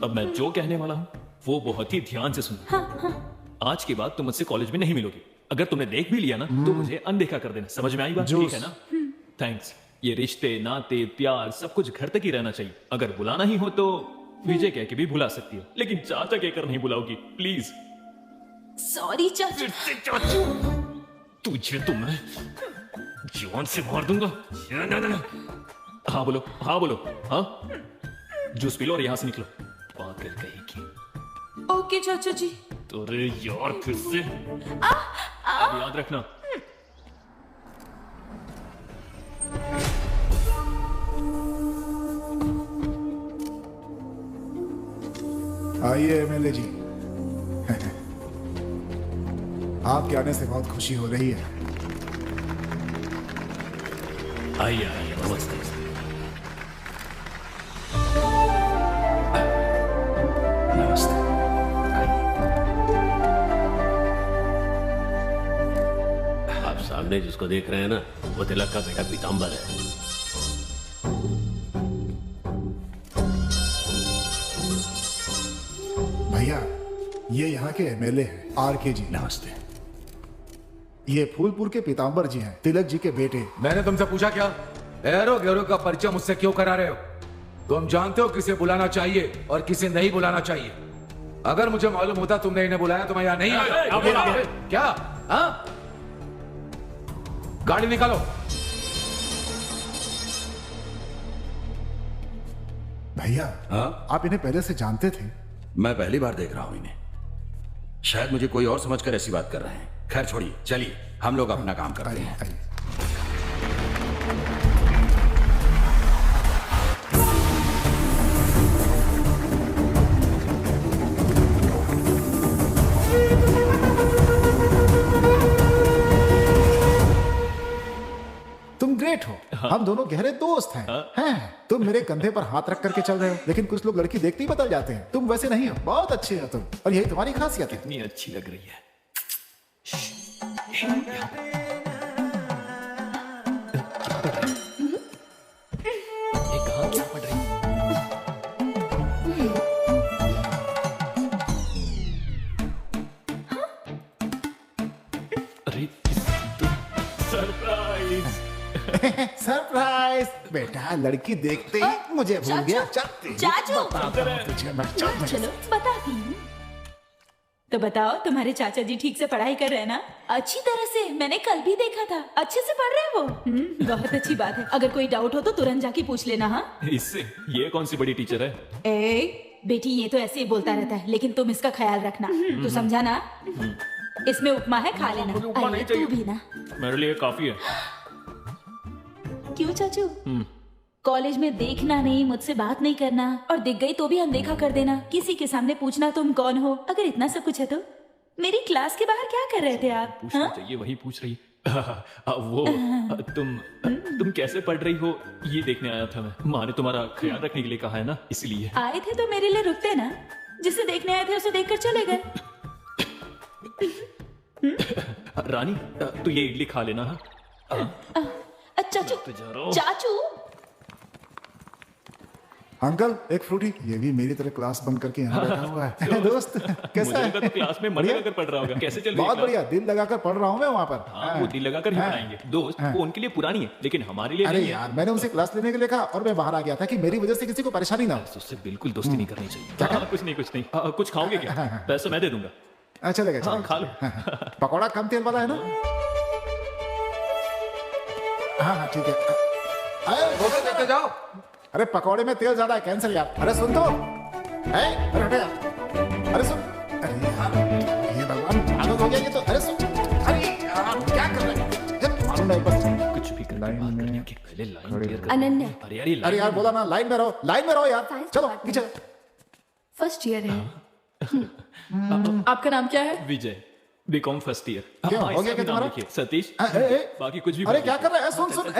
अब मैं जो कहने वाला हूँ वो बहुत ही ध्यान से सुनो। आज के बाद तुम मुझसे कॉलेज में नहीं मिलोगी। अगर तुमने देख भी लिया ना तो मुझे अनदेखा कर देना। समझ में आई बात? ठीक है ना? थैंक्स। ये रिश्ते, नाते, प्यार सब कुछ घर तक ही रहना चाहिए। अगर बुलाना ही हो तो विजय कह के भी बुला सकती हो, लेकिन चाचा कहकर नहीं बुलाओगी, प्लीज। सॉरी चाचू। फिर से चाचू। तुझे तो मैं जान से मार दूंगा। हाँ बोलो, हाँ बोलो। हाँ, जूस पी लो और यहाँ से निकलो। पागल कहेगी। ओके चाचू जी। अरे यार, फिर से। अब याद रखना। आइए एमएलए जी। आपके आने से बहुत खुशी हो रही है। आइए आइए, नमस्ते। नमस्ते। आप सामने जिसको देख रहे हैं ना, वो तिलक का बेटा पीताम्बर है। भैया, ये यहाँ के एमएलए हैं, आरके जी। नमस्ते। ये फूलपुर के पीताम्बर जी हैं, तिलक जी के बेटे। मैंने तुमसे पूछा क्या? एरो गैरो का परिचय मुझसे क्यों करा रहे हो? तुम जानते हो किसे बुलाना चाहिए और किसे नहीं बुलाना चाहिए। अगर मुझे मालूम होता तुमने इन्हें बुलाया तो मैं यहाँ नहीं आता। क्या? हाँ? गाड़ी निकालो। भैया, हाँ? आप इन्हें पहले से जानते थे? मैं पहली बार देख रहा हूं इन्हें। शायद मुझे कोई और समझकर ऐसी बात कर रहे हैं। खैर छोड़िए, चलिए हम लोग अपना काम करते हैं। आइए। तुम ग्रेट हो। हम दोनों गहरे दोस्त हैं। हैं? तुम मेरे कंधे पर हाथ रख करके चल रहे हो, लेकिन कुछ लोग लड़की देखते ही बदल जाते हैं। तुम वैसे नहीं हो, बहुत अच्छे हो तुम, और यही तुम्हारी खासियत है। इतनी अच्छी लग रही है। ये कहाँ क्या पढ़ रही है? अरे सरप्राइज। सरप्राइज। बेटा, लड़की देखते ही मुझे भूल गया। चाचू। तुझे मैं चलो बताती हूँ। तो बताओ, तुम्हारे चाचा जी ठीक से पढ़ाई कर रहे हैं ना? अच्छी तरह से। मैंने कल भी देखा था, अच्छे से पढ़ रहे हैं वो। बहुत अच्छी बात है। अगर कोई डाउट हो तो तुरंत जाके पूछ लेना। हाँ, इससे ये कौन सी बड़ी टीचर है? ए बेटी, ये तो ऐसे ही बोलता रहता है, लेकिन तुम इसका ख्याल रखना। तू समझा ना? इसमें उपमा है, खा लेना। मुझे उपमा अरे, नहीं तू चाहिए। भी ना। मेरे लिए काफी है। क्यों चाचू? कॉलेज में देखना नहीं, मुझसे बात नहीं करना, और दिख गई तो भी अनदेखा कर देना, किसी के सामने पूछना तुम कौन हो। अगर इतना सब कुछ है तो मेरी क्लास के बाहर क्या कर रहे थे आप? पूछना हाँ? चाहिए, वही पूछ रही। वो तुम कैसे पढ़ रही हो ये देखने आया था मैं। माँ ने तुम्हारा ख्याल रखने के लिए कहा है ना, इसलिए। आए थे तो मेरे लिए रुकते ना। जिसे देखने आए थे उसे देखकर चले गए। रानी, तू ये इडली खा लेना। हाँ? चाचू, तो जा रहा हूँ। चाचू। अंकल, एक फ्रूटी। ये भी मेरी तरह क्लास बंद करके यहाँ बैठा हुआ है। दोस्त, कैसा मुझे है? लगा तो क्लास में मन बढ़िया? लगाकर पढ़ रहा होगा। कैसे चल रही है बहुत क्लास? बढ़िया, दिल लगाकर पढ़ रहा हूँ मैं वहाँ पर। हाँ, वो दिल लगाकर ही पढ़ाएंगे। दोस्त, वो उनके लिए पुरानी है, लेकिन हमारे लिए अरे नहीं है। यार, मैंने उनसे क्लास लेने के लिए कहा और मैं बाहर आ गया था कि मेरी वजह से किसी को परेशानी ना हो। उससे बिल्कुल दोस्ती नहीं करनी चाहिए। कुछ नहीं कुछ नहीं। कुछ खाओगे क्या? पैसा मैं दे दूंगा। चलेगा हाँ, खा लो। पकौड़ा कम तेल वाला है ना? हाँ ठीक है। फोटो देखते जाओ। अरे पकौड़े में तेल ज्यादा है, कैंसर यार। अरे सुन तो, अरे हटे यार। अरे सुन, अरे यार, ये भगवान पागल हो गया ये तो। अरे सुन, अरे यार क्या कर रहे हैं? मालूम नहीं बस। कुछ भी करके बात करने के पहले लाइन क्लियर कर। अनन्या अरे यार ये अरे यार बोला ना लाइन में रहो, लाइन में रहो यार। चलो पीछे। फर्स्ट ईयर है। आपका नाम क्या है? विजय, बीकॉम फर्स्ट ईयर। क्या हो गया क्या तुम्हारा? सतीश, बाकी कुछ भी अरे क्या कर रहा है? सुन सुन।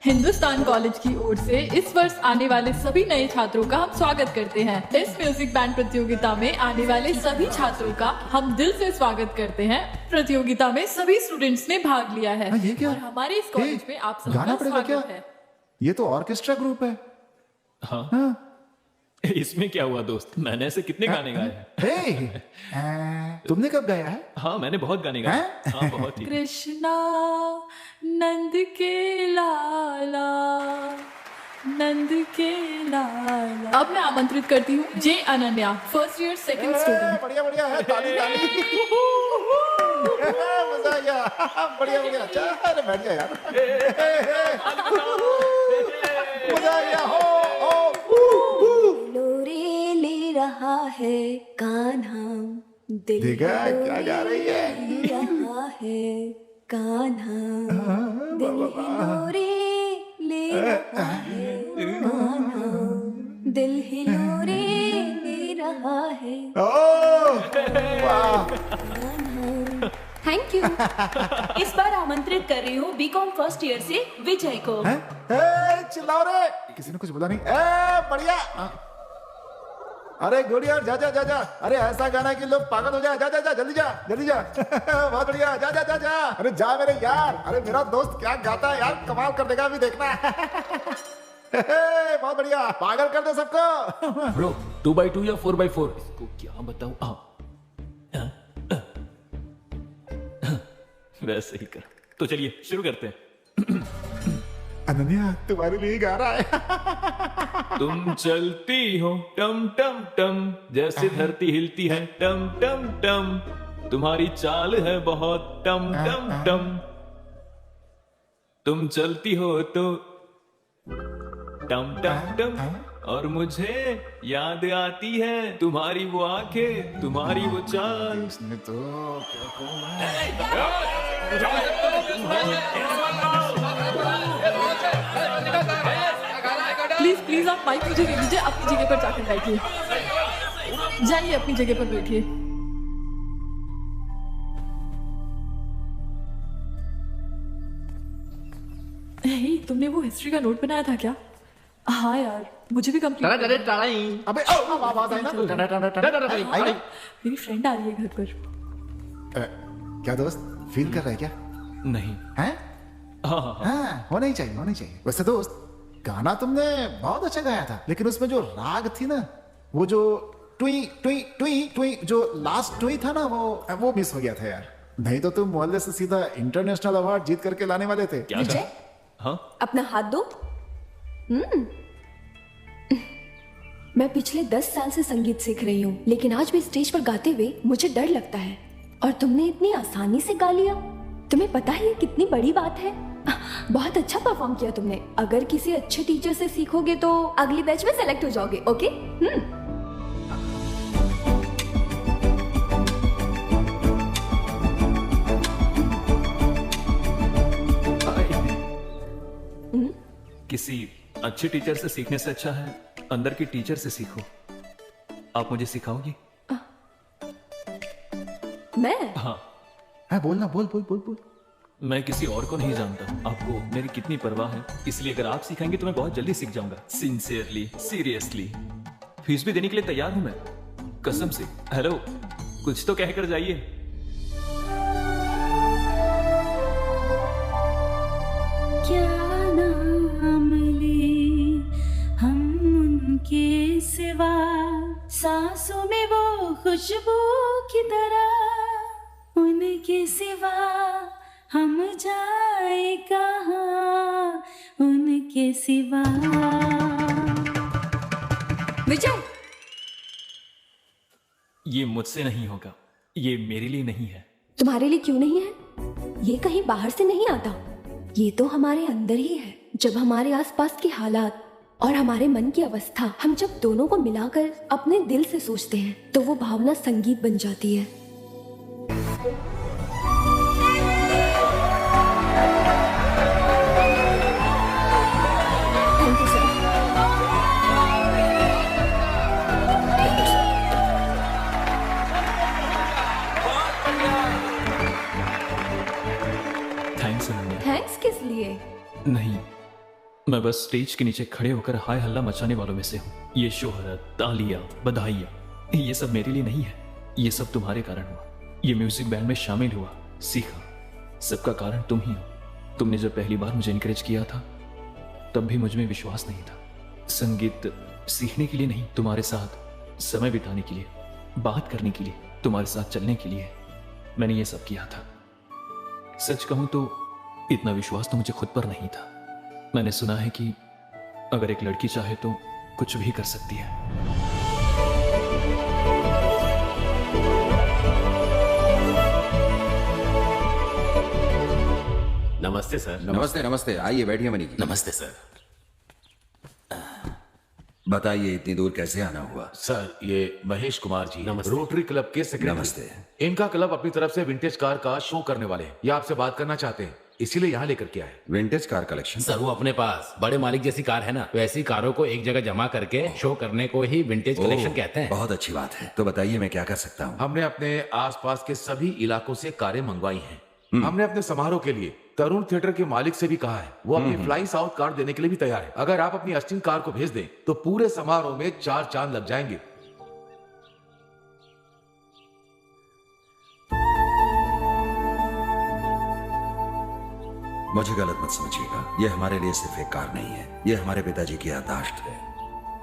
हिंदुस्तान कॉलेज की ओर से इस वर्ष आने वाले सभी नए छात्रों का हम स्वागत करते हैं। इस म्यूजिक बैंड प्रतियोगिता में आने वाले सभी छात्रों का हम दिल से स्वागत करते हैं। प्रतियोगिता में सभी स्टूडेंट्स ने भाग लिया है ये क्या? और हमारे इस कॉलेज में आप सबका गाना पड़ेगा क्या? स्वागत है। ये तो ऑर्केस्ट्रा ग्रुप है। हाँ। इसमें क्या हुआ दोस्त, मैंने ऐसे कितने गाने गाए हैं। तुमने कब गाया है? हाँ मैंने बहुत गाने गाए। हाँ बहुत ही। कृष्णा नंद के लाला, नंद के लाला। अब मैं आमंत्रित करती हूँ J Ananya, first year second student. बढ़िया बढ़िया है, ताली ताली। मजा आ गया। बढ़िया बढ़िया। अरे बैठ जा यार। मजा आ गया। हो लोरे ले रहा है कान्हा, दिल देखा क्या गा रही है? ले रहा है कान्हा, दिल हिलोरे ले रहा है कान्हा, दिल हिलोरे ले रहा है कान्हा। Thank you. इस बार आमंत्रित कर रही हूँ बीकॉम फर्स्ट ईयर से विजय को। चिल्लाओ रे, किसी ने कुछ बोला नहीं। बढ़िया। अरे गुड यार, जा जा जा जा। अरे ऐसा गाना कि लोग पागल हो जाए। जा जा जा, जल्दी जा जल्दी जा। बहुत बढ़िया। जा जा जा जा। अरे जा मेरे यार। अरे मेरा दोस्त क्या गाता है यार, कमाल कर देगा, अभी देखना। बहुत बढ़िया, पागल कर दे सबको। ब्रो 2x2 या 4x4 इसको क्या बताऊं। वैसे ही कर। तो चलिए शुरू करते हैं। अनन्या तुम्हारे लिए गा रहा है। तुम चलती हो टम टम टम, जैसे धरती हिलती है टम टम टम, तुम्हारी चाल है बहुत टम टम टम, तुम चलती हो तो टम टम टम, और मुझे याद आती है तुम्हारी वो आंखें, तुम्हारी वो चाल। इसने तो प्लीज प्लीज आप माइक मुझे दे दीजिए, अपनी जगह पर जाकर बैठिए। जाइए अपनी जगह पर बैठिए। हे, तुमने वो हिस्ट्री का नोट बनाया था क्या? हाँ यार, मुझे भी कंप्लीट। अबे आवाज आई ना। आई ना? मेरी फ्रेंड आ रही है घर पर। क्या दोस्त, फील कर रहा है क्या? नहीं। हैं? हाँ, होना ही चाहिए, होना ही चाहिए। वैसे दोस्त, गाना तुमने बहुत अच्छा गाया था, लेकिन उसमें जो राग थी ना, वो जो टुई टुई टुई टुई, जो लास्ट टुई था ना, वो मिस हो गया था यार। नहीं तो तुम मोहल्ले से सीधा इंटरनेशनल अवार्ड जीत करके लाने वाले थे। क्या विजय, हाँ? अपना हाथ दो। मैं पिछले 10 साल से संगीत सीख रही हूँ, लेकिन आज भी स्टेज पर गाते हुए मुझे डर लगता है, और तुमने इतनी आसानी से गा लिया। तुम्हें पता है ये कितनी बड़ी बात है? बहुत अच्छा परफॉर्म किया तुमने। अगर किसी अच्छे टीचर से सीखोगे तो अगली बैच में सेलेक्ट हो जाओगे। ओके? किसी अच्छे टीचर से सीखने से अच्छा है अंदर की टीचर से सीखो। आप मुझे सिखाओगी? मैं? हाँ। बोलना, बोल बोल बोल बोल। मैं किसी और को नहीं जानता, आपको मेरी कितनी परवाह है, इसलिए अगर आप सिखाएंगे तो मैं बहुत जल्दी सीख जाऊंगा। सिंसियरली, सीरियसली, फीस भी देने के लिए तैयार हूं मैं, कसम से। हेलो, कुछ तो कहकर जाइए। क्या नाम ले हम उनके सिवा, सांसों में वो खुशबू की तरह, उनके सिवा हम जाए कहाँ, उनके सिवा। विजय, ये मुझसे नहीं होगा। ये मेरे लिए नहीं है। तुम्हारे लिए क्यों नहीं है? ये कहीं बाहर से नहीं आता, ये तो हमारे अंदर ही है। जब हमारे आसपास के हालात और हमारे मन की अवस्था, हम जब दोनों को मिलाकर अपने दिल से सोचते हैं तो वो भावना संगीत बन जाती है। Thank you sir. Thanks Ananya. Thanks किस लिए? नहीं, मैं बस स्टेज के नीचे खड़े होकर हाय हल्ला मचाने वालों में से हूँ। ये शोहरत, तालियां, बधाइयां, ये सब मेरे लिए नहीं है। ये सब तुम्हारे कारण हुआ। ये म्यूजिक बैंड में शामिल हुआ, सीखा, सबका कारण तुम ही हो। तुमने जब पहली बार मुझे इनकरेज किया था तब भी मुझ में विश्वास नहीं था। संगीत सीखने के लिए नहीं, तुम्हारे साथ समय बिताने के लिए, बात करने के लिए, तुम्हारे साथ चलने के लिए मैंने ये सब किया था। सच कहूं तो इतना विश्वास तो मुझे खुद पर नहीं था। मैंने सुना है कि अगर एक लड़की चाहे तो कुछ भी कर सकती है। नमस्ते सर। नमस्ते नमस्ते, आइए बैठिए मनी जी। नमस्ते सर। बताइए इतनी दूर कैसे आना हुआ? सर, ये महेश कुमार जी नमस्ते। रोटरी क्लब के सेक्रेटरी। नमस्ते। इनका क्लब अपनी तरफ से विंटेज कार का शो करने वाले हैं। ये आपसे बात करना चाहते हैं, इसीलिए यहाँ लेकर के आए। Vintage car collection? सर, वो अपने पास बड़े मालिक जैसी कार है ना, वैसी कारों को एक जगह जमा करके शो करने को ही विंटेज कलेक्शन कहते हैं। बहुत अच्छी बात है। तो बताइए मैं क्या कर सकता हूँ? हमने अपने आसपास के सभी इलाकों से कारें मंगवाई हैं। हमने अपने समारोह के लिए तरुण थिएटर के मालिक से भी कहा है, वो अपनी फ्लाई साउथ कार देने के लिए भी तैयार है। अगर आप अपनी अस्टिन कार को भेज दें तो पूरे समारोह में 4 चांद लग जाएंगे। मुझे गलत मत समझिएगा, ये हमारे लिए सिर्फ एक कार नहीं है, ये हमारे पिताजी की याददाश्त है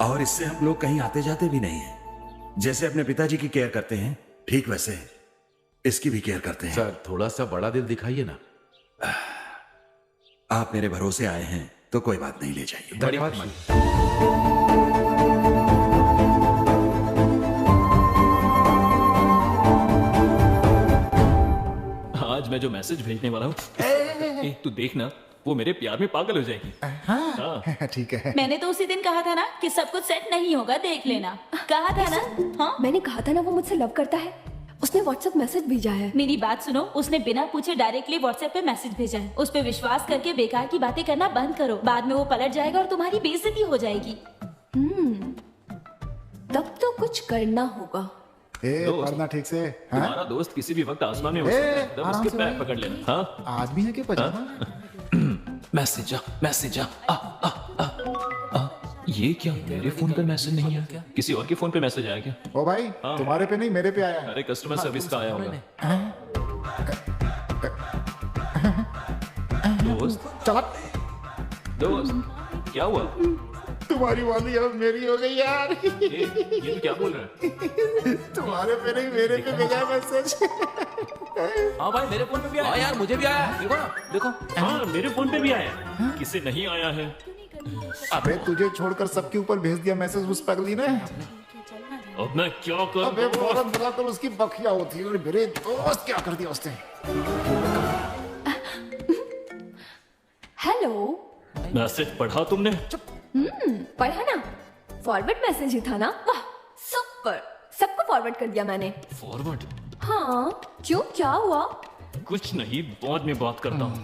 और इससे हम लोग कहीं आते जाते भी नहीं हैं। जैसे अपने पिताजी की केयर करते हैं ठीक वैसे इसकी भी केयर करते हैं। सर, थोड़ा सा बड़ा दिल दिखाइए ना। आप मेरे भरोसे आए हैं तो कोई बात नहीं, ले जाइए। धन्यवाद। आज मैं जो मैसेज भेजने वाला हूँ, तू देखना, वो मेरे प्यार में पागल हो जाएगी। हाँ ठीक है। मैंने तो उसी दिन कहा था ना कि सब कुछ सेट नहीं होगा, देख लेना। कहा था ना? हाँ, मैंने कहा था ना वो मुझसे लव करता है। उसने व्हाट्सएप मैसेज भेजा है। मेरी बात सुनो, उसने बिना पूछे डायरेक्टली व्हाट्सएप पे मैसेज भेजा है। उस पे विश्वास करके बेकार की बातें करना बंद करो, बाद में वो पलट जाएगा और तुम्हारी बेइज्जती हो जाएगी। तब तो कुछ करना होगा। पढ़ना ठीक से। तुम्हारा दोस्त किसी भी वक्त आसमान में हो सकता है, तब उसके पैर पकड़ लेना। हाँ, आदमी है कि पजामा? मैसेज ये क्या मेरे फोन पे मैसेज नहीं आया क्या? किसी और के फोन पे मैसेज आया क्या? ओ भाई, तुम्हारे पे नहीं मेरे पे आया है। अरे कस्टमर सर्विस का आया होगा। दोस्त क्या हुआ? तुम्हारी वाली अब मेरी हो गई यार। ये क्या बोल रहा है? तुम्हारे पे नहीं मेरे पे भेजा मैसेज। हाँ भाई, मेरे फोन पे भी आया। यार मुझे भी आया, देखो ना, देखो। हाँ, मेरे फोन पे भी आया। किसे नहीं आया है? अबे तुझे छोड़कर सबके ऊपर भेज दिया मैसेज उस पगली ने। अब मैं क्या करूं? अबे फौरन बुलाकर उसकी बखिया होती है। और मेरे दोस्त क्या कर दिया उसने? हेलो, मैसेज पढ़ा तुमने? पढ़ा ना, फॉरवर्ड मैसेज ही था ना। वाह, सुपर, सबको फॉरवर्ड कर दिया मैंने। फॉरवर्ड? हाँ, क्यों, क्या हुआ? कुछ नहीं, बाद में बात करता हूँ।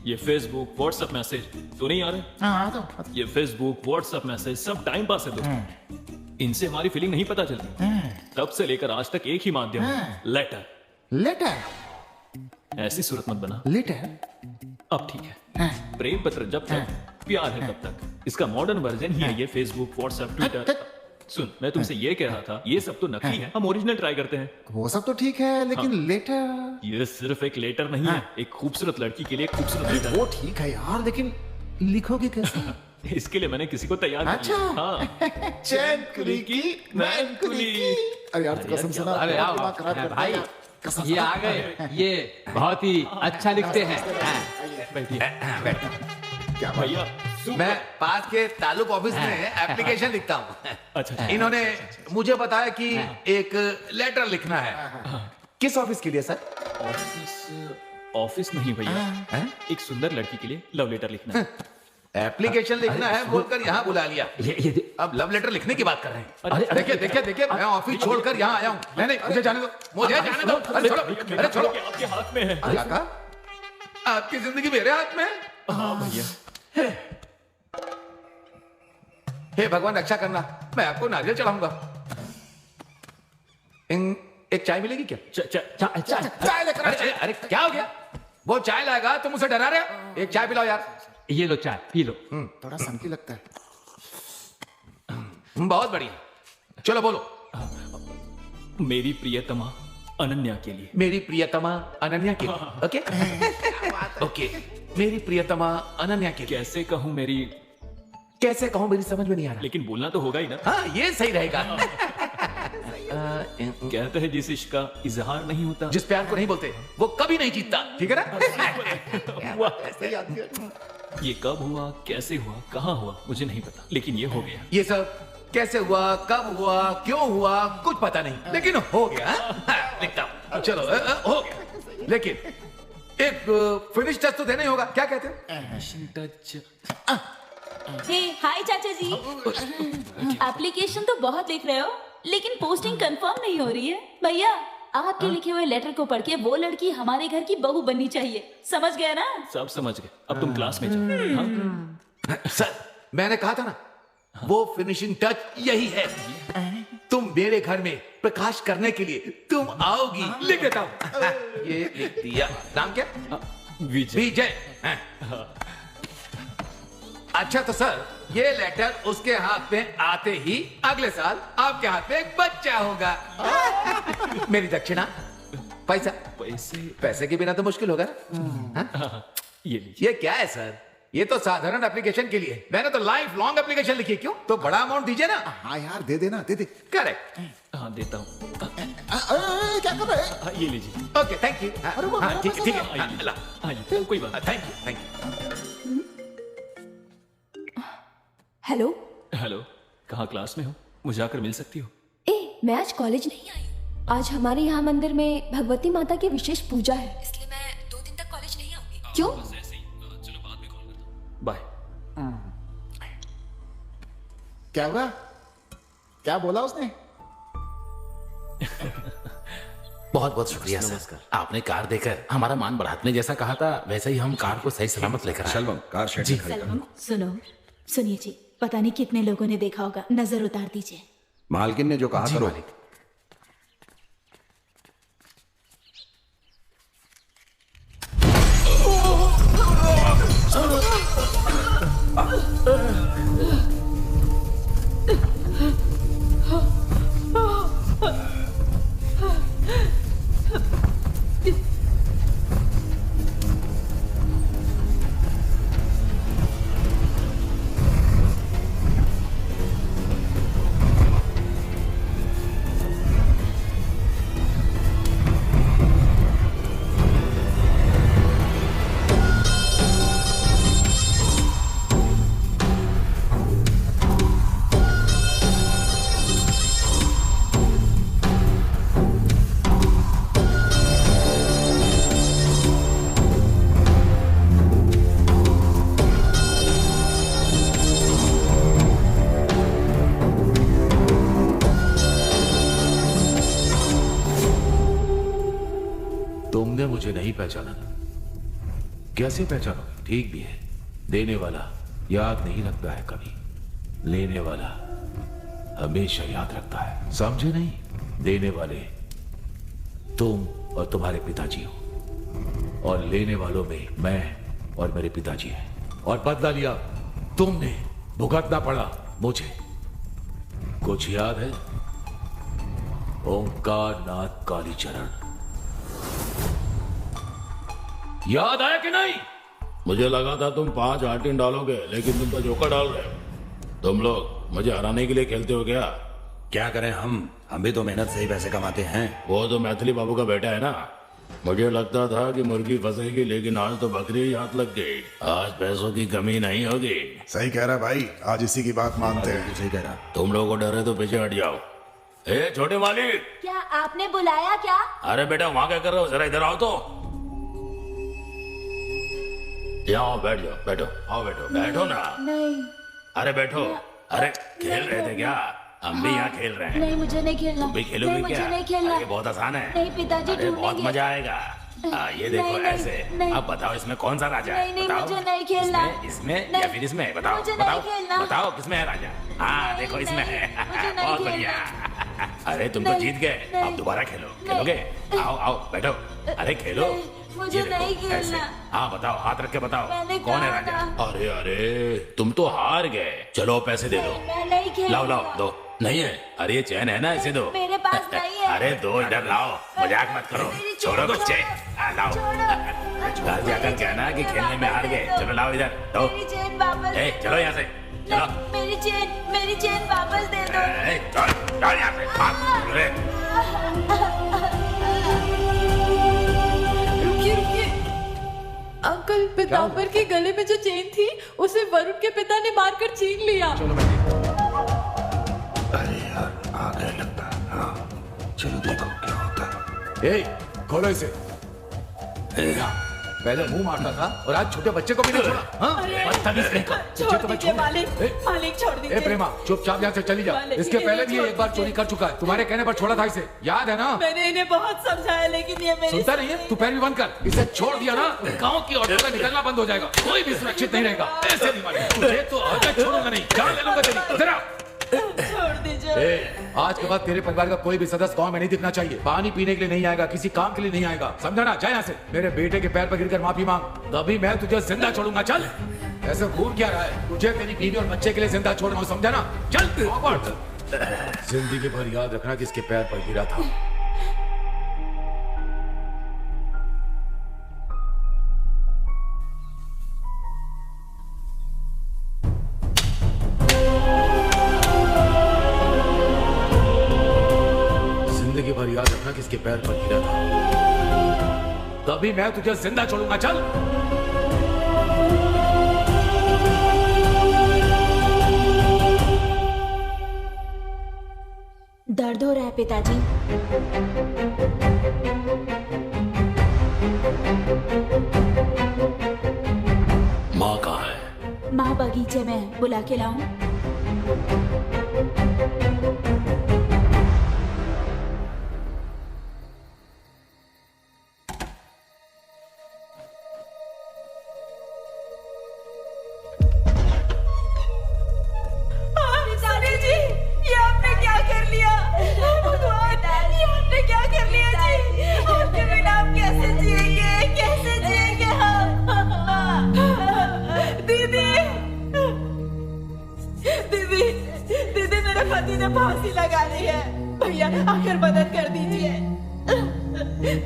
ये फेसबुक व्हाट्सएप मैसेज तो नहीं आ रहे? हाँ तो ये फेसबुक व्हाट्सएप मैसेज सब टाइम पास है दोस्तों। इनसे हमारी फीलिंग नहीं पता चलती। तब से लेकर आज तक एक ही माध्यम है, लेटर। लेटर? ऐसी सूरत मत बना। लेटर? अब ठीक है। प्रेम पत्र जब तक, प्यार है तब तक। इसका मॉडर्न वर्जन ही है ये फेसबुक व्हाट्सएप ट्विटर। सुन, मैं तुमसे ये कह रहा था, ये सब तो नकली है, हम ओरिजिनल ट्राई करते हैं। वो सब तो ठीक है, लेकिन लेटर? ये सिर्फ एक लेटर नहीं है, एक खूबसूरत लड़की के लिए एक खूबसूरत लेटर। वो ठीक है यार, लेकिन लिखोगे कैसे? इसके लिए मैंने किसी को तैयार किया। अच्छा। हाँ। चैन कुली की मैन कुली। अरे यार कसम से ना, अरे आओ भाई, ये आ गए। ये बहुत ही अच्छा लिखते हैं। क्या भैया मैं पास के तालुक ऑफिस में एप्लीकेशन लिखता हूँ। अच्छा इन्होंने मुझे बताया कि एक लेटर लिखना है। किस ऑफिस के लिए सर? ऑफिस नहीं भैया, एक सुंदर लड़की के लिए लव लेटर लिखना है। एप्लीकेशन लिखना है बोलकर यहाँ बुला लिया। अब लव लेटर लिखने की बात कर रहे हैं। अरे देखिए देखिए देखिए, मैं ऑफिस छोड़कर यहाँ आया हूँ। नहीं मुझे जाने दो, मुझे जाने दो। अरे छोड़ो, अरे छोड़ो। आपके हाथ में है। काका, आपकी जिंदगी मेरे हाथ में है। हाँ भैया। हे भगवान रक्षा करना, मैं आपको नारियल चढ़ाऊंगा। एक चाय मिलेगी क्या? चाय लेकर। अरे क्या हो गया? वो चाय लाएगा तुम उसे डरा रहे हो? एक चाय पिलाओ यार। ये लो चाय पी लो। थोड़ा सनकी लगता है। बहुत बढ़िया, चलो बोलो। मेरी प्रियतमा अनन्या के लिए। मेरी प्रियतमा अनन्या के लिए। ओके ओके, मेरी प्रियतमा अनन्या के लिए। कैसे कहूँ मेरी, कैसे कहूँ मेरी समझ में नहीं आ रहा। लेकिन बोलना तो होगा ही ना। हाँ ये सही रहेगा। कहते हैं जिस इश्क का इजहार नहीं होता, जिस प्यार को नहीं बोलते वो कभी नहीं जीतता। ठीक है ना? ये कब हुआ, कैसे हुआ, कहाँ हुआ, मुझे नहीं पता, लेकिन ये हो गया। ये सब कैसे हुआ, कब हुआ, क्यों हुआ, कुछ पता नहीं, लेकिन हो गया। लिखता हूँ, चलो हो गया। लेकिन एक फिनिश टच तो देना ही होगा। क्या कहते हैं? हाय चाचा जी, एप्लीकेशन तो बहुत लिख रहे हो, लेकिन पोस्टिंग कंफर्म नहीं हो रही है। भैया आपके लिखे हुए लेटर को पढ़ के वो लड़की हमारे घर की बहू बननी चाहिए, समझ गए ना? सब समझ गए, अब तुम क्लास में जाओ। हाँ? सर मैंने कहा था ना, वो फिनिशिंग टच यही है। तुम मेरे घर में प्रकाश करने के लिए तुम आओगी। लिख देता हूँ। ये लिख दिया। नाम क्या? विजय। विजय। अच्छा तो सर ये लेटर उसके हाथ में आते ही अगले साल आपके हाथ में एक बच्चा होगा। मेरी दक्षिणा, पैसा। पैसे के बिना तो मुश्किल होगा ना। ये लीजिए। ये क्या है सर? ये तो साधारण एप्लीकेशन के लिए, मैंने तो लाइफ लॉन्ग एप्लीकेशन लिखी। क्यों? तो बड़ा अमाउंट दीजिए ना। हाँ यार दे देना, दे दे। करेक्ट। हाँ देता हूँ। क्या कर रहे हैं? ये लीजिए। Okay thank you. हाँ ठीक है ठीक है। कोई बात। Thank you thank you. Hello hello, कहाँ क्लास में हो? मुझे आकर मिल सकती हो? मैं आज कॉलेज नहीं आई हूँ। आज हमारे यहाँ मंदिर में भगवती माता की विशेष पूजा है, इसलिए मैं 2 दिन तक कॉलेज नहीं आऊंगी। क्यों? बस ऐसे ही। चलो बाद में कॉल करता हूँ। बाय। क्या हुआ? क्या बोला उसने? बहुत बहुत शुक्रिया सर। आपने कार देकर हमारा मान बढ़ाने जैसा कहा था, वैसे ही हम कार को सही सलामत लेकर आए। सलमान कार शेड जी। सुनो, सुनिए जी, पता नहीं कितने लोगों ने देखा होगा, नजर उतार दीजिए। मालकिन ने जो कहा जी करो। मालिक। तुमने मुझे नहीं पहचाना? कैसे पहचानोगे? ठीक भी है। देने वाला याद नहीं रखता है कभी, लेने वाला हमेशा याद रखता है। समझे नहीं? देने वाले तुम और तुम्हारे पिताजी हो, और लेने वालों में मैं और मेरे पिताजी हैं। और बदला लिया तुमने, भुगतना पड़ा मुझे। कुछ याद है? ओंकार नाथ कालीचरण याद आया कि नहीं? मुझे लगा था तुम 5 आर्टिन डालोगे, लेकिन तुम तो जोकर डाल रहे हो। तुम लोग मुझे हराने के लिए खेलते हो क्या? क्या करें हम भी तो मेहनत से ही पैसे कमाते हैं। वो तो मैथिली बाबू का बेटा है ना, मुझे लगता था कि मुर्गी फंसेगी, लेकिन आज तो बकरी ही हाथ लग गई। आज पैसों की कमी नहीं होगी। सही कह रहा भाई, आज इसी की बात मानते हैं। सही कह रहा। तुम लोगों को डर है तो पीछे हट जाओ। ए छोटे मालिक, क्या आपने बुलाया क्या? अरे बेटा वहां क्या कर रहे हो, जरा इधर आओ तो। यहाँ बैठ जाओ, बैठो, आओ बैठो, बैठो ना। नहीं अरे बैठो। अरे खेल रहे थे क्या? हम भी यहाँ खेल रहे हैं। नहीं, मुझे नहीं खेलना। तुम भी खेलोगे नहीं, क्या? मुझे नहीं खेलना। अरे बहुत आसान है। नहीं पिताजी, अरे बहुत ढूंढेंगे। मजा आएगा। ये देखो नहीं, ऐसे। नहीं। अब बताओ इसमें कौन सा राजा है? नहीं, नहीं, बताओ। मुझे नहीं खेलना। इसमें नहीं, या फिर इसमें? बताओ मुझे नहीं बताओ खेलना। बताओ किसमें है राजा? हाँ नहीं, देखो इसमें नहीं, है। मुझे नहीं बहुत खेलना। बढ़िया। अरे तुम तो नहीं, जीत गए। नहीं, अब दोबारा खेलो। नहीं। खेलोगे? आओ आओ बैठो। अरे खेलो। मुझे ये देखो, नहीं खेलना। ऐसे। हाँ बताओ, हाथ रख के बताओ मैंने कौन है कहा राजा? ना। अरे अरे तुम तो हार गए। चलो पैसे दे दो। मैं नहीं खेलना। लाओ लाओ दो। नहीं है? अरे ये चैन है ना, इसे दो। मेरे पास नहीं है। अरे दो, इधर लाओ। मजाक मत करो। मेरी छोड़ो चैन बच्चे। लाओ। घर जाकर कहना कि खेलने में हार गए। चलो लाओ इधर दो। मेरी चेन वापस ए, दे चलो दो। यहाँ से। चलो। नहीं, मेरी चेन वापस दे दो। ए, चल यहाँ से। भाग। अरे, रुकिए रुकिए अंकल, पीताम्बर के गले में जो चेन थी उसे वरुण के पिता ने मारकर छीन लिया। अरे यार आ गया लगता है। हाँ चलो देखो क्या होता है। ए, खोलो इसे। पहले मुंह मारता था और आज छोटे बच्चे को भी नहीं छोड़ा। हाँ? बदतमीज कहीं का। छोड़ तुझे तो मैं दीजिए छोड़ूंगा। मालिक, ए, मालिक छोड़ ए दीजिए। प्रेमा चुपचाप यहाँ से चली जा। मालिक, इसके पहले भी ये छोड़ एक बार दीजिए। चोरी कर चुका है। तुम्हारे कहने पर छोड़ा था इसे, याद है ना? मैंने इन्हें बहुत समझाया लेकिन ये मेरी सुनता नहीं है? तू पैर भी बंद कर। इसे छोड़ दिया ना, गांव की औरतों का निकलना बंद हो जाएगा। कोई भी सुरक्षित नहीं रहेगा। ऐसे नहीं मानेगा। तुझे तो आज मैं छोड़ूंगा नहीं, जान ले लूंगा तेरी। जरा छोड़ दीजिए। ए, आज के बाद तेरे परिवार का कोई भी सदस्य गांव में नहीं दिखना चाहिए। पानी पीने के लिए नहीं आएगा, किसी काम के लिए नहीं आएगा, समझा ना? जा यहाँ से। मेरे बेटे के पैर पर गिरकर माफी मांग, तभी मैं तुझे जिंदा छोड़ूंगा। चल। ऐसे घूर क्या रहा है? तुझे तेरी बीवी और बच्चे के लिए जिंदा छोड़ रहा हूँ, समझा ना? चल फॉरवर्ड। जिंदगी भर याद रखना कि इसके पैर पर गिरा था। जिंदगी भर याद रखना कि इसके पैर पर गिरा था, तभी मैं तुझे जिंदा छोड़ूंगा। चल। दर्द हो रहा है पिताजी? माँ कहाँ है? माँ बगीचे में, बुला के लाऊं? पिताजी जी, ये आपने क्या कर लिया? भगवान, ये आपने क्या कर लिया जी? आपके बिना हम कैसे जिएंगे? कैसे जिएंगे हम? दीदी, दीदी, दीदी, मेरे पति ने फांसी लगा ली है। भैया आकर मदद कर दीजिए।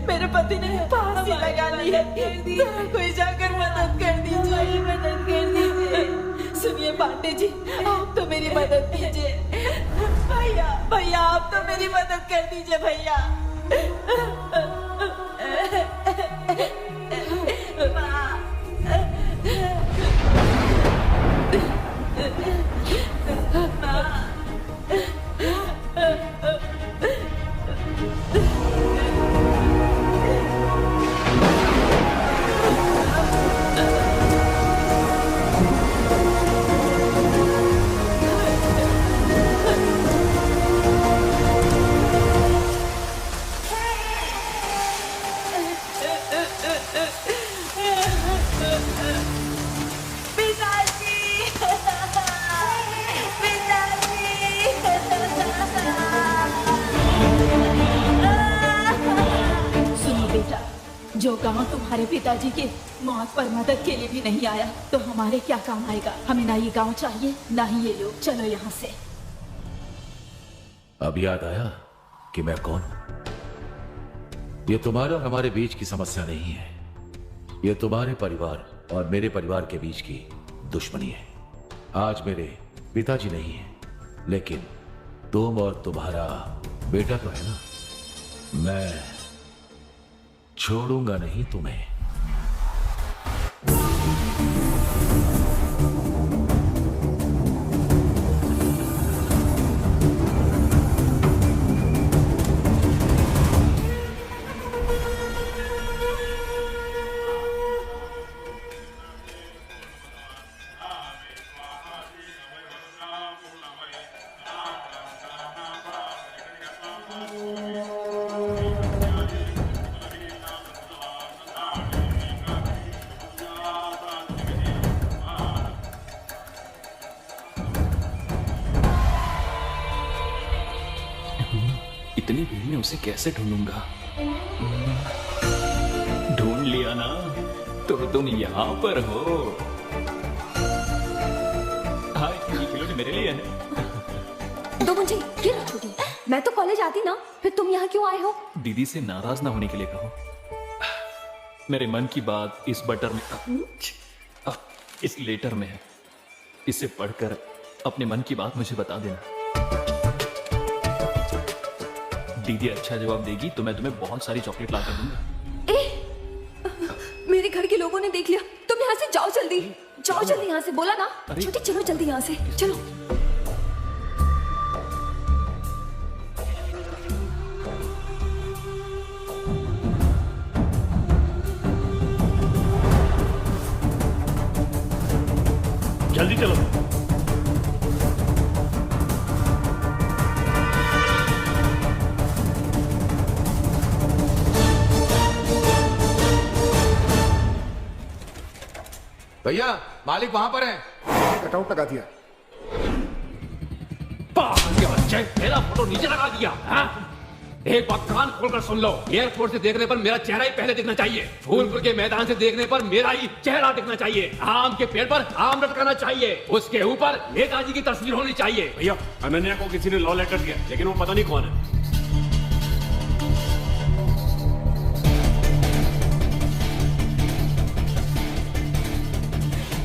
मेरे पति ने फांसी लगा ली है। जरा कोई जाकर मदद कर दीजिए। मदद कर दीजिए। सुनिए पांडे जी, आप तो मेरी मदद कीजिए। भैया, भैया आप तो मेरी मदद कर दीजिए भैया। सुनो बेटा, जो गांव तुम्हारे पिताजी के मौत पर मदद के लिए भी नहीं आया तो हमारे क्या काम आएगा? हमें ना ये गांव चाहिए ना ही ये लोग। चलो यहाँ से। अब याद आया कि मैं कौन हूं। ये तुम्हारे और हमारे बीच की समस्या नहीं है, ये तुम्हारे परिवार और मेरे परिवार के बीच की दुश्मनी है। आज मेरे पिताजी नहीं है, लेकिन तुम और तुम्हारा बेटा तो है ना। मैं छोड़ूंगा नहीं तुम्हें। इतनी भीड़ में उसे कैसे ढूंढूंगा? ढूंढ लिया ना, तो तुम यहाँ पर हो। हाय, ये खिलौने मेरे लिए है। तो मुझे ये ना छोटी, मैं तो कॉलेज आती ना, फिर तुम यहाँ क्यों आए हो? दीदी से नाराज ना होने के लिए कहो। मेरे मन की बात इस बटर में, इस लेटर में है। इसे पढ़कर अपने मन की बात मुझे बता देना। दीदी अच्छा जवाब देगी तो मैं तुम्हें बहुत सारी चॉकलेट ला कर दूंगा। मेरे घर के लोगों ने देख लिया, तुम यहाँ से जाओ जल्दी, जाओ जल्दी यहाँ से, बोला ना। छोटी चलो जल्दी यहाँ से, चलो। जल्दी चलो। भैया मालिक वहां पर है। कटआउट लगा दिया। के बच्चे, मेरा फोटो नीचे लगा दिया। हाँ? एक बात कान खोलकर सुन लो, एयरपोर्ट से देखने पर मेरा चेहरा ही पहले दिखना चाहिए। फूलपुर के मैदान से देखने पर मेरा ही चेहरा दिखना चाहिए। आम के पेड़ पर आम लटकाना चाहिए, उसके ऊपर नेताजी की तस्वीर होनी चाहिए। भैया अनन्या को किसी ने लव लेटर दिया, लेकिन वो पता नहीं कौन है।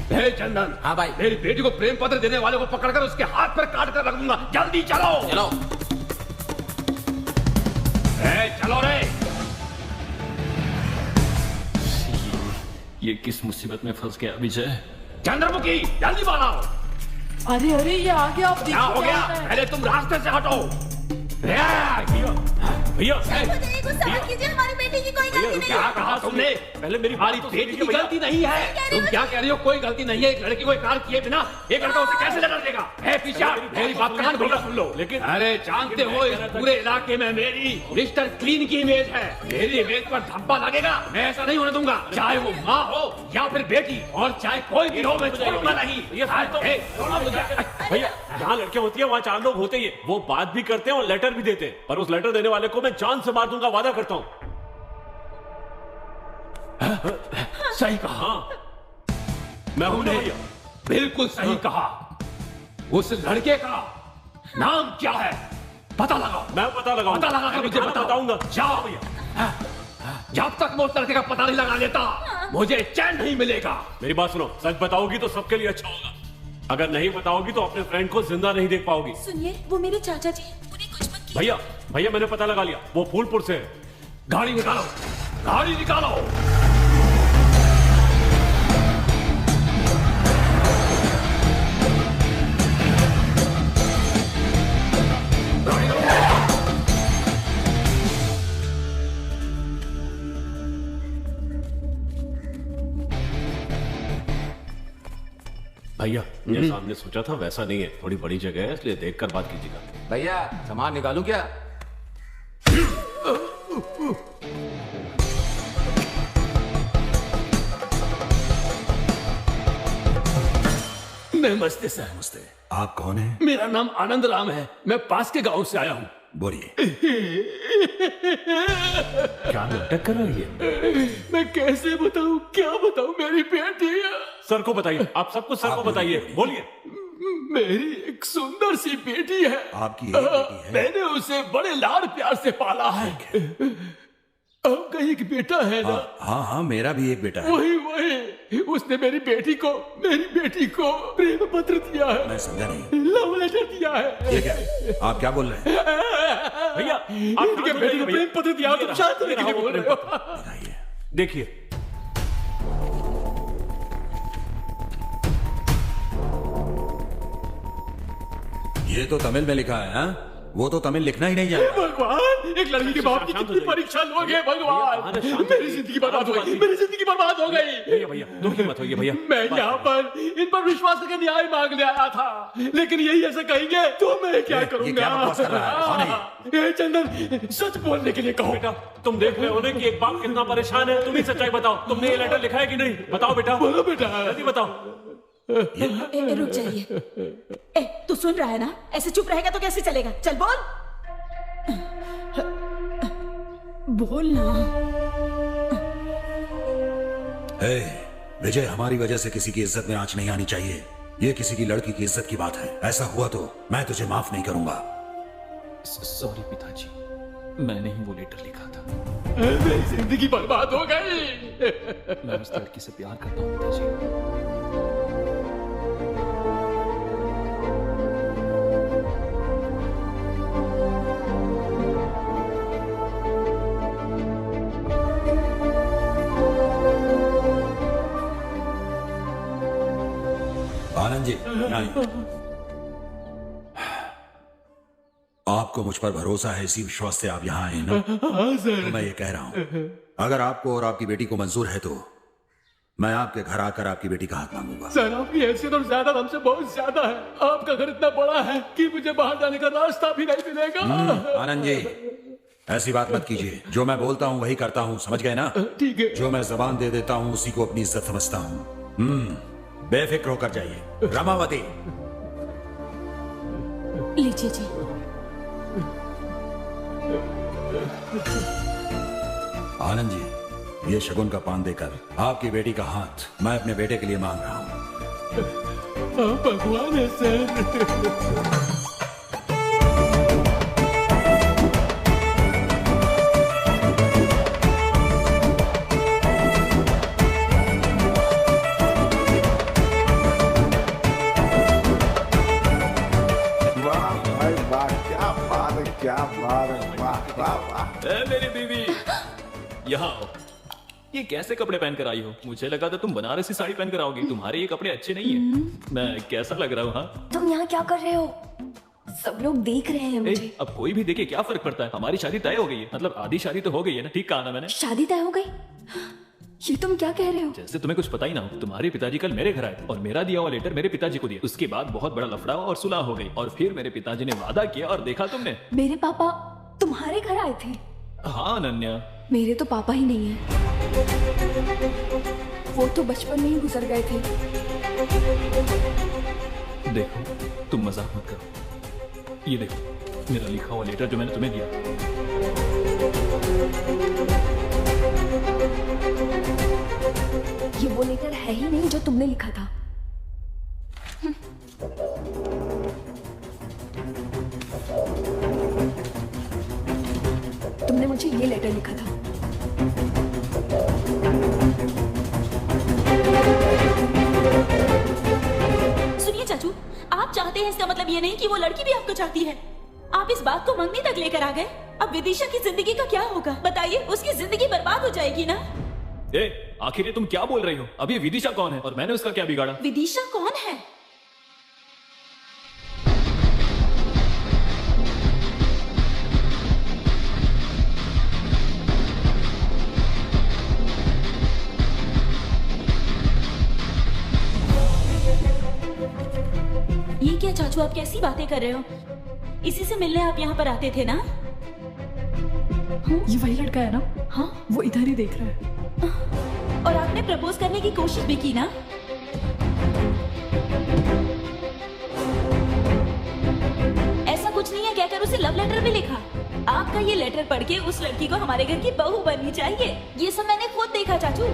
हे चंदन। हाँ भाई। मेरी बेटी को प्रेम पत्र देने वाले को पकड़कर उसके हाथ पर काट कर रख दूंगा। जल्दी चलो। चलो। चलो रे। ये किस मुसीबत में फंस गया विजय? चंद्रमुखी जल्दी बनाओ। अरे अरे ये आ गया, आप क्या हो गया? पहले तुम रास्ते से हटो। भैया हमारी बेटी की कोई गलती नहीं। क्या कहा तुमने? पहले मेरी हमारी बेटी की गलती नहीं है। तुम क्या कह रही हो? कोई गलती नहीं है। एक लड़की को इकरार किए बिना एक लड़का उसे कैसे लेटर देगा? है पीछा, मेरी बात कान खोलकर सुन लो। लेकिन अरे जानते हो इस पूरे इलाके में मेरी मिस्टर क्लीन की इमेज है। मेरी इमेज पर धब्बा लगेगा, मैं ऐसा नहीं होने दूंगा। चाहे वो माँ हो या फिर बेटी, और चाहे कोई भी हो, मैं छोड़ूंगा नहीं। भैया जहाँ लड़कियां होती है वहाँ 4 लोग होते ही है। वो बात भी करते हैं और लेटर भी देते हैं, पर उस लेटर देने वाले को मैं जान से मार दूंगा, वादा करता हूँ। सही कहा। मैं हूं भैया। बिल्कुल सही कहा। उस लड़के का नाम क्या है? पता लगाओ। मैं पता लगाऊंगा। पता लगा कर मुझे बताऊंगा। जाओ भैया। जब तक मैं उस लड़के का पता नहीं लगा लेता, मुझे चैन नहीं मिलेगा। मेरी बात सुनो, सच बताओगी तो सबके लिए अच्छा होगा। अगर नहीं बताओगी तो अपने फ्रेंड को जिंदा नहीं देख पाओगी। सुनिए, वो मेरे चाचा जी, उन्हें कुछ मत कीजिए। भैया भैया मैंने पता लगा लिया, वो फूलपुर से है। गाड़ी निकालो, गाड़ी निकालो। भैया जैसा हमने सोचा था वैसा नहीं है, थोड़ी बड़ी जगह है, इसलिए देखकर बात कीजिएगा। भैया सामान निकालूं क्या? नमस्ते सर। नमस्ते। आप कौन हैं? मेरा नाम आनंद राम है, मैं पास के गांव से आया हूँ। बोलिए। क्या नाटक कर रही है? मैं कैसे बताऊं, क्या बताऊं? मेरी बेटी है। सर को बताइए, आप सब कुछ सर को बताइए, बोलिए। मेरी एक सुंदर सी बेटी है। आपकी एक बेटी है? मैंने उसे बड़े लाड प्यार से पाला है। आपका एक बेटा है ना? हाँ हाँ, मेरा भी एक बेटा है। वही उसने मेरी बेटी को प्रेम पत्र दिया है। मैं समझा नहीं। लव लेटर दिया है। ये क्या? आप क्या बोल रहे हैं? भैया आपकी बेटी को प्रेम पत्र दिया, तुम शायद बोल रहे हो। बताइए। देखिए, ये तो तमिल में लिखा है, हाँ? वो तो तमिल लिखना ही नहीं जानता। भगवान, एक लड़की के बाप की कितनी परीक्षा लोगे भगवान। मेरी जिंदगी बर्बाद हो गई, मेरी जिंदगी बर्बाद हो गई। भैया भैया दुखी मत होइए भैया। मैं यहाँ पर इन पर विश्वास करके न्याय मांगने आया था, लेकिन यही ऐसे कहेंगे तो मैं क्या करूँगा? ये क्या बकवास कर रहा है? कौन है ये? ये चंदन, सच बोलने के लिए कहो। बेटा, तुम देख रहे हो ना कि एक बाप कितना परेशान है। तुम ही सच्चाई बताओ, तुमने ये लेटर लिखा है कि नहीं? बताओ बेटा। बोलो बेटा, जल्दी बताओ। रुक जाइए। तू सुन रहा है ना? ऐसे चुप रहेगा तो कैसे चलेगा? चल बोल, बोल ना। विजय, हमारी वजह से किसी की इज्जत में आंच नहीं आनी चाहिए। ये किसी की लड़की की इज्जत की बात है। ऐसा हुआ तो मैं तुझे माफ नहीं करूंगा। सॉरी पिताजी, मैंने ही वो लेटर लिखा था। मेरी जिंदगी बर्बाद हो गई। मैं उस लड़की से प्यार करता हूँ पिताजी। आनंद जी, आपको मुझ पर भरोसा है, इसी विश्वास से आप यहाँ आए ना? हाँ सर। तो मैं ये कह रहा हूँ, अगर आपको और आपकी बेटी को मंजूर है तो मैं आपके घर आकर आपकी बेटी का हाथ मांगूंगा। सर, आपकी हैसियत और ज्यादा हमसे बहुत ज्यादा है। आपका घर इतना बड़ा है कि मुझे बाहर जाने का रास्ता भी नहीं मिलेगा। आनंद जी, ऐसी बात मत कीजिए। जो मैं बोलता हूँ वही करता हूँ, समझ गए ना? ठीक है। जो मैं जबान दे देता हूँ उसी को अपनी इज्जत समझता हूँ। बेफिक्र होकर जाइए। रमावती, लीजिए जी। आनंद जी, ये शगुन का पान देकर आपकी बेटी का हाथ मैं अपने बेटे के लिए मांग रहा हूँ। भगवान है सर। मेरी बीवी, यहाँ आओ। ये कैसे कपड़े पहन कर आई हो? मुझे लगा था तुम बनारसी साड़ी पहन कर आओगी। तुम्हारे ये कपड़े अच्छे नहीं है। मैं कैसा लग रहा हूँ? हाँ, तुम यहाँ क्या कर रहे हो? सब लोग देख रहे हैं मुझे। अब कोई भी देखे क्या फर्क पड़ता है? हमारी शादी तय हो गई है। मतलब आधी शादी तो हो गई है ना? ठीक कहा ना मैंने? शादी तय हो गई? ये तुम क्या कह रहे हो? जैसे तुम्हें कुछ पता ही ना हो। तुम्हारे पिताजी कल मेरे घर आए और मेरा दिया हुआ लेटर मेरे पिताजी को दिया। उसके बाद बहुत बड़ा लफड़ा और सुलह हो गई और फिर मेरे पिताजी ने वादा किया और देखा तुमने। मेरे पापा तुम्हारे घर आए थे? हाँ अनन्या, मेरे तो पापा ही नहीं है। वो तो बचपन में ही गुजर गए थे। देखो, तुम मजाक मत करो। ये देखो मेरा लिखा हुआ लेटर जो मैंने तुम्हें दिया। ये वो लेटर है ही नहीं जो तुमने लिखा था। तुमने मुझे ये लेटर लिखा था। सुनिए चाचू, आप चाहते हैं इसका मतलब ये नहीं कि वो लड़की भी आपको चाहती है। आप इस बात को मंगनी तक लेकर आ गए। अब विदिशा की जिंदगी का क्या होगा बताइए? उसकी जिंदगी बर्बाद हो जाएगी ना? आखिर ये तुम क्या बोल रही हो? अब ये विदिशा कौन है और मैंने उसका क्या बिगाड़ा? विदिशा कौन है? ये क्या चाचू, आप कैसी बातें कर रहे हो? इसी से मिलने आप यहाँ पर आते थे ना? ये वही लड़का है ना? हाँ, वो इधर ही देख रहा है। और आपने प्रपोज करने की कोशिश भी की ना? ऐसा कुछ नहीं है, कहकर उसे लव लेटर भी लिखा। आपका ये लेटर पढ़ के उस लड़की को हमारे घर की बहू बननी चाहिए। ये सब मैंने खुद देखा चाचू।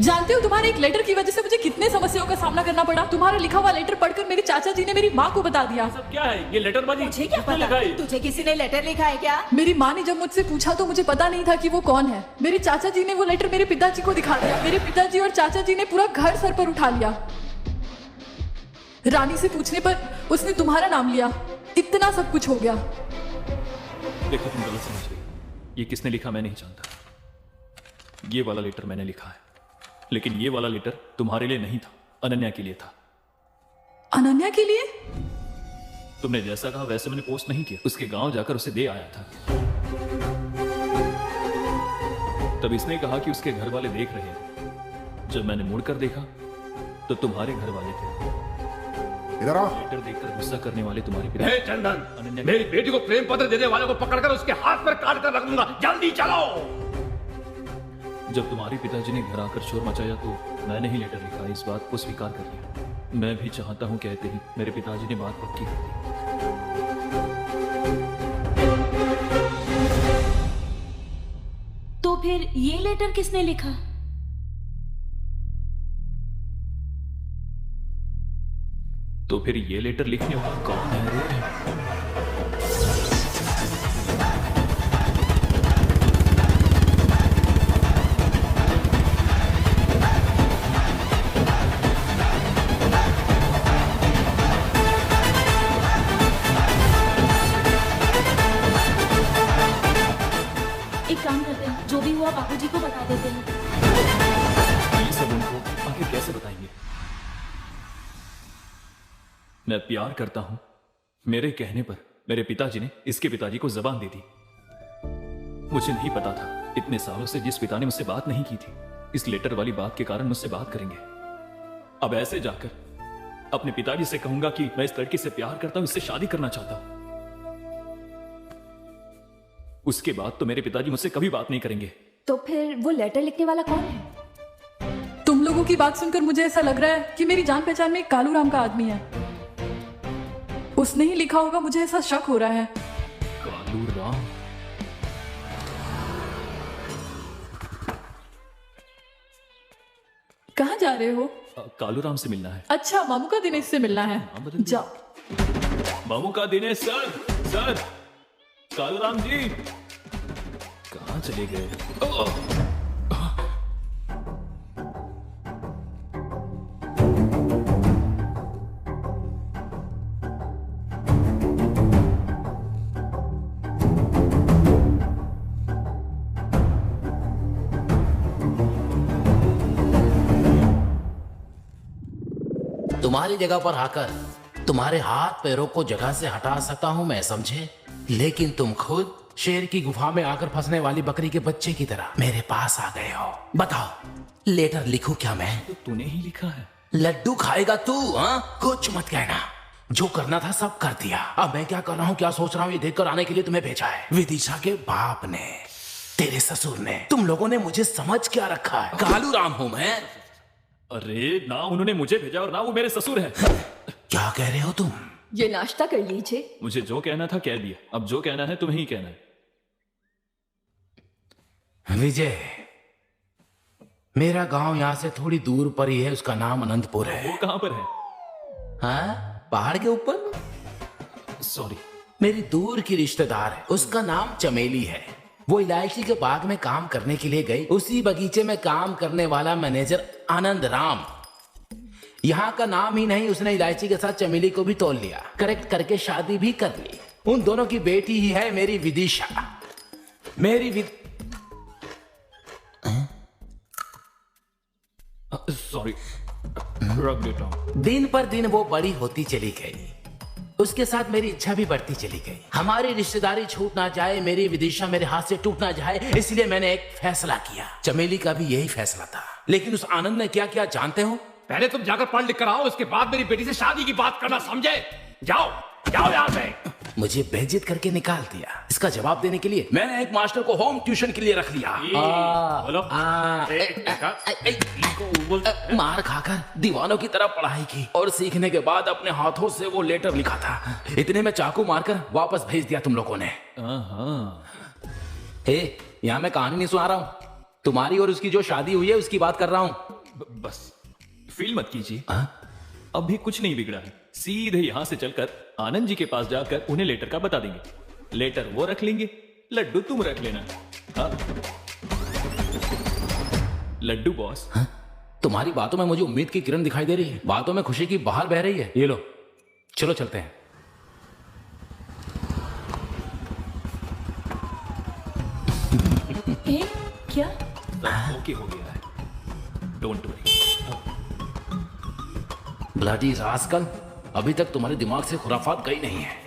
जानते हो तुम्हारे एक लेटर की वजह से मुझे कितने समस्याओं का सामना करना पड़ा। तुम्हारा लिखा हुआ लेटर पढ़कर मेरे चाचा जी ने मेरी माँ को बता दिया। सब क्या है ये लेटर बाजी? मुझे क्या पता? तुझे किसी ने लेटर लिखा है क्या? मेरी माँ ने जब मुझसे पूछा तो मुझे पता नहीं था कि वो कौन है। मेरे चाचा जी ने वो लेटर मेरे पिताजी को दिखा दिया। मेरे पिताजी और चाचा जी ने पूरा घर सर पर उठा लिया। रानी से पूछने पर उसने तुम्हारा नाम लिया। इतना सब कुछ हो गया। देखो तुम गलत समझ रही हो। ये किसने लिखा मैं नहीं जानता। ये वाला लेटर मैंने लिखा है, लेकिन ये वाला लेटर तुम्हारे लिए नहीं था, अनन्या के लिए था। अनन्या के लिए? तुमने जैसा कहा वैसे मैंने पोस्ट नहीं किया, उसके गांव जाकर उसे दे आया था। तब इसने कहा कि उसके घर वाले देख रहे हैं। जब मैंने मुड़कर देखा तो तुम्हारे घर वाले थे। इधर आओ। लेटर देखकर गुस्सा करने वाले तुम्हारे पिता। हे चंदन, मेरी बेटी को प्रेम पत्र देने वाले को पकड़कर उसके हाथ पर काट कर रख दूंगा, जल्दी चलो। जब तुम्हारे पिताजी ने घर आकर शोर मचाया तो मैंने ही लेटर लिखा, इस बात को स्वीकार कर लिया। मैं भी चाहता हूं कहते ही मेरे पिताजी ने बात पक्की कर दी। तो फिर ये लेटर किसने लिखा? तो फिर ये लेटर लिखने वाला कौन है रे? एक काम करते हैं, जो भी हुआ बापूजी को बता देते हैं। ये सब उनको आखिर कैसे बताएंगे? मैं प्यार करता हूं, मेरे कहने पर मेरे पिताजी ने इसके पिताजी को जबान दे दी। मुझे नहीं पता था इतने सालों से जिस पिता ने मुझसे बात नहीं की थी, इस लेटर वाली बात के कारण मुझसे बात करेंगे। अब ऐसे जाकर अपने पिताजी से कहूंगा कि मैं इस लड़की से प्यार करता हूं, इससे शादी करना चाहता हूं। उसके बाद तो मेरे पिताजी मुझसे कभी बात नहीं करेंगे। तो फिर वो लेटर लिखने वाला कौन है? तुम लोगों की बात सुनकर मुझे ऐसा लग रहा है कि मेरी जान पहचान में एक कालू राम का आदमी है। उसने ही लिखा होगा, मुझे ऐसा शक हो रहा है। कालू राम? कहाँ जा रहे हो? कालू राम से मिलना है। अच्छा, मामू का दिनेश से मिलना है। जाओ। मामू का दिनेश सर, सर कालू राम जी कहाँ चले गए? तुम्हारी जगह पर आकर तुम्हारे हाथ पैरों को जगह से हटा सकता हूं मैं, समझे? लेकिन तुम खुद शेर की गुफा में आकर फंसने वाली बकरी के बच्चे की तरह मेरे पास आ गए हो। बताओ, लेटर लिखूं क्या मैं? तो तूने ही लिखा है। लड्डू खाएगा तू? हाँ, कुछ मत कहना, जो करना था सब कर दिया। अब मैं क्या कर रहा हूँ, क्या सोच रहा हूँ, ये देखकर आने के लिए तुम्हें भेजा है। विदिशा के बाप ने, तेरे ससुर ने, तुम लोगों ने मुझे समझ क्या रखा है? कालू राम हूं मैं। अरे ना उन्होंने मुझे भेजा और ना वो मेरे ससुर हैं। क्या कह रहे हो तुम? ये नाश्ता कर लीजिए। मुझे जो कहना था कह दिया, अब जो कहना है तुम्हें ही कहना है। विजय, मेरा गांव यहाँ से थोड़ी दूर पर ही है, उसका नाम अनंतपुर है। वो कहाँ पर है? हाँ, पहाड़ के ऊपर। सॉरी। मेरी दूर की रिश्तेदार है, उसका नाम चमेली है। वो इलायची के बाग में काम करने के लिए गई। उसी बगीचे में काम करने वाला मैनेजर आनंद राम, यहाँ का नाम ही नहीं, उसने इलायची के साथ चमेली को भी तोल लिया, करेक्ट करके शादी भी कर ली। उन दोनों की बेटी ही है मेरी विदिशा। मेरी सॉरी, रख देता हूं। दिन पर दिन वो बड़ी होती चली गई, उसके साथ मेरी इच्छा भी बढ़ती चली गई। हमारी रिश्तेदारी छूट ना जाए, मेरी विदिशा मेरे हाथ से टूट ना जाए, इसलिए मैंने एक फैसला किया। चमेली का भी यही फैसला था, लेकिन उस आनंद ने क्या किया जानते हो? पहले तुम जाकर पढ़ लिख कर आओ, उसके बाद मेरी बेटी से शादी की बात करना, समझे? जाओ जाओ यहाँ से। मुझे बेइज्जत करके निकाल दिया। इसका जवाब देने के लिए मैंने एक मास्टर को होम ट्यूशन के लिए रख लिया। मार खाकर दीवानों की तरह पढ़ाई की और सीखने के बाद अपने हाथों से वो लेटर लिखा था। इतने में चाकू मारकर वापस भेज दिया तुम लोगों ने। यहाँ मैं कहानी नहीं सुना रहा हूँ, तुम्हारी और उसकी जो शादी हुई है उसकी बात कर रहा हूँ। बस फील मत कीजिए, अभी कुछ नहीं बिगड़ा है। सीधे यहां से चलकर आनंद जी के पास जाकर उन्हें लेटर का बता देंगे। लेटर वो रख लेंगे, लड्डू तुम रख लेना। हाँ? लड्डू बॉस। तुम्हारी बातों में मुझे उम्मीद की किरण दिखाई दे रही है, बातों में खुशी की बहार बह रही है। ये लो, चलो चलते हैं। क्या? सब ओके हो गया है, डोंट वरी। ब्लडी रास्कल, अभी तक तुम्हारे दिमाग से खुराफात गई नहीं है।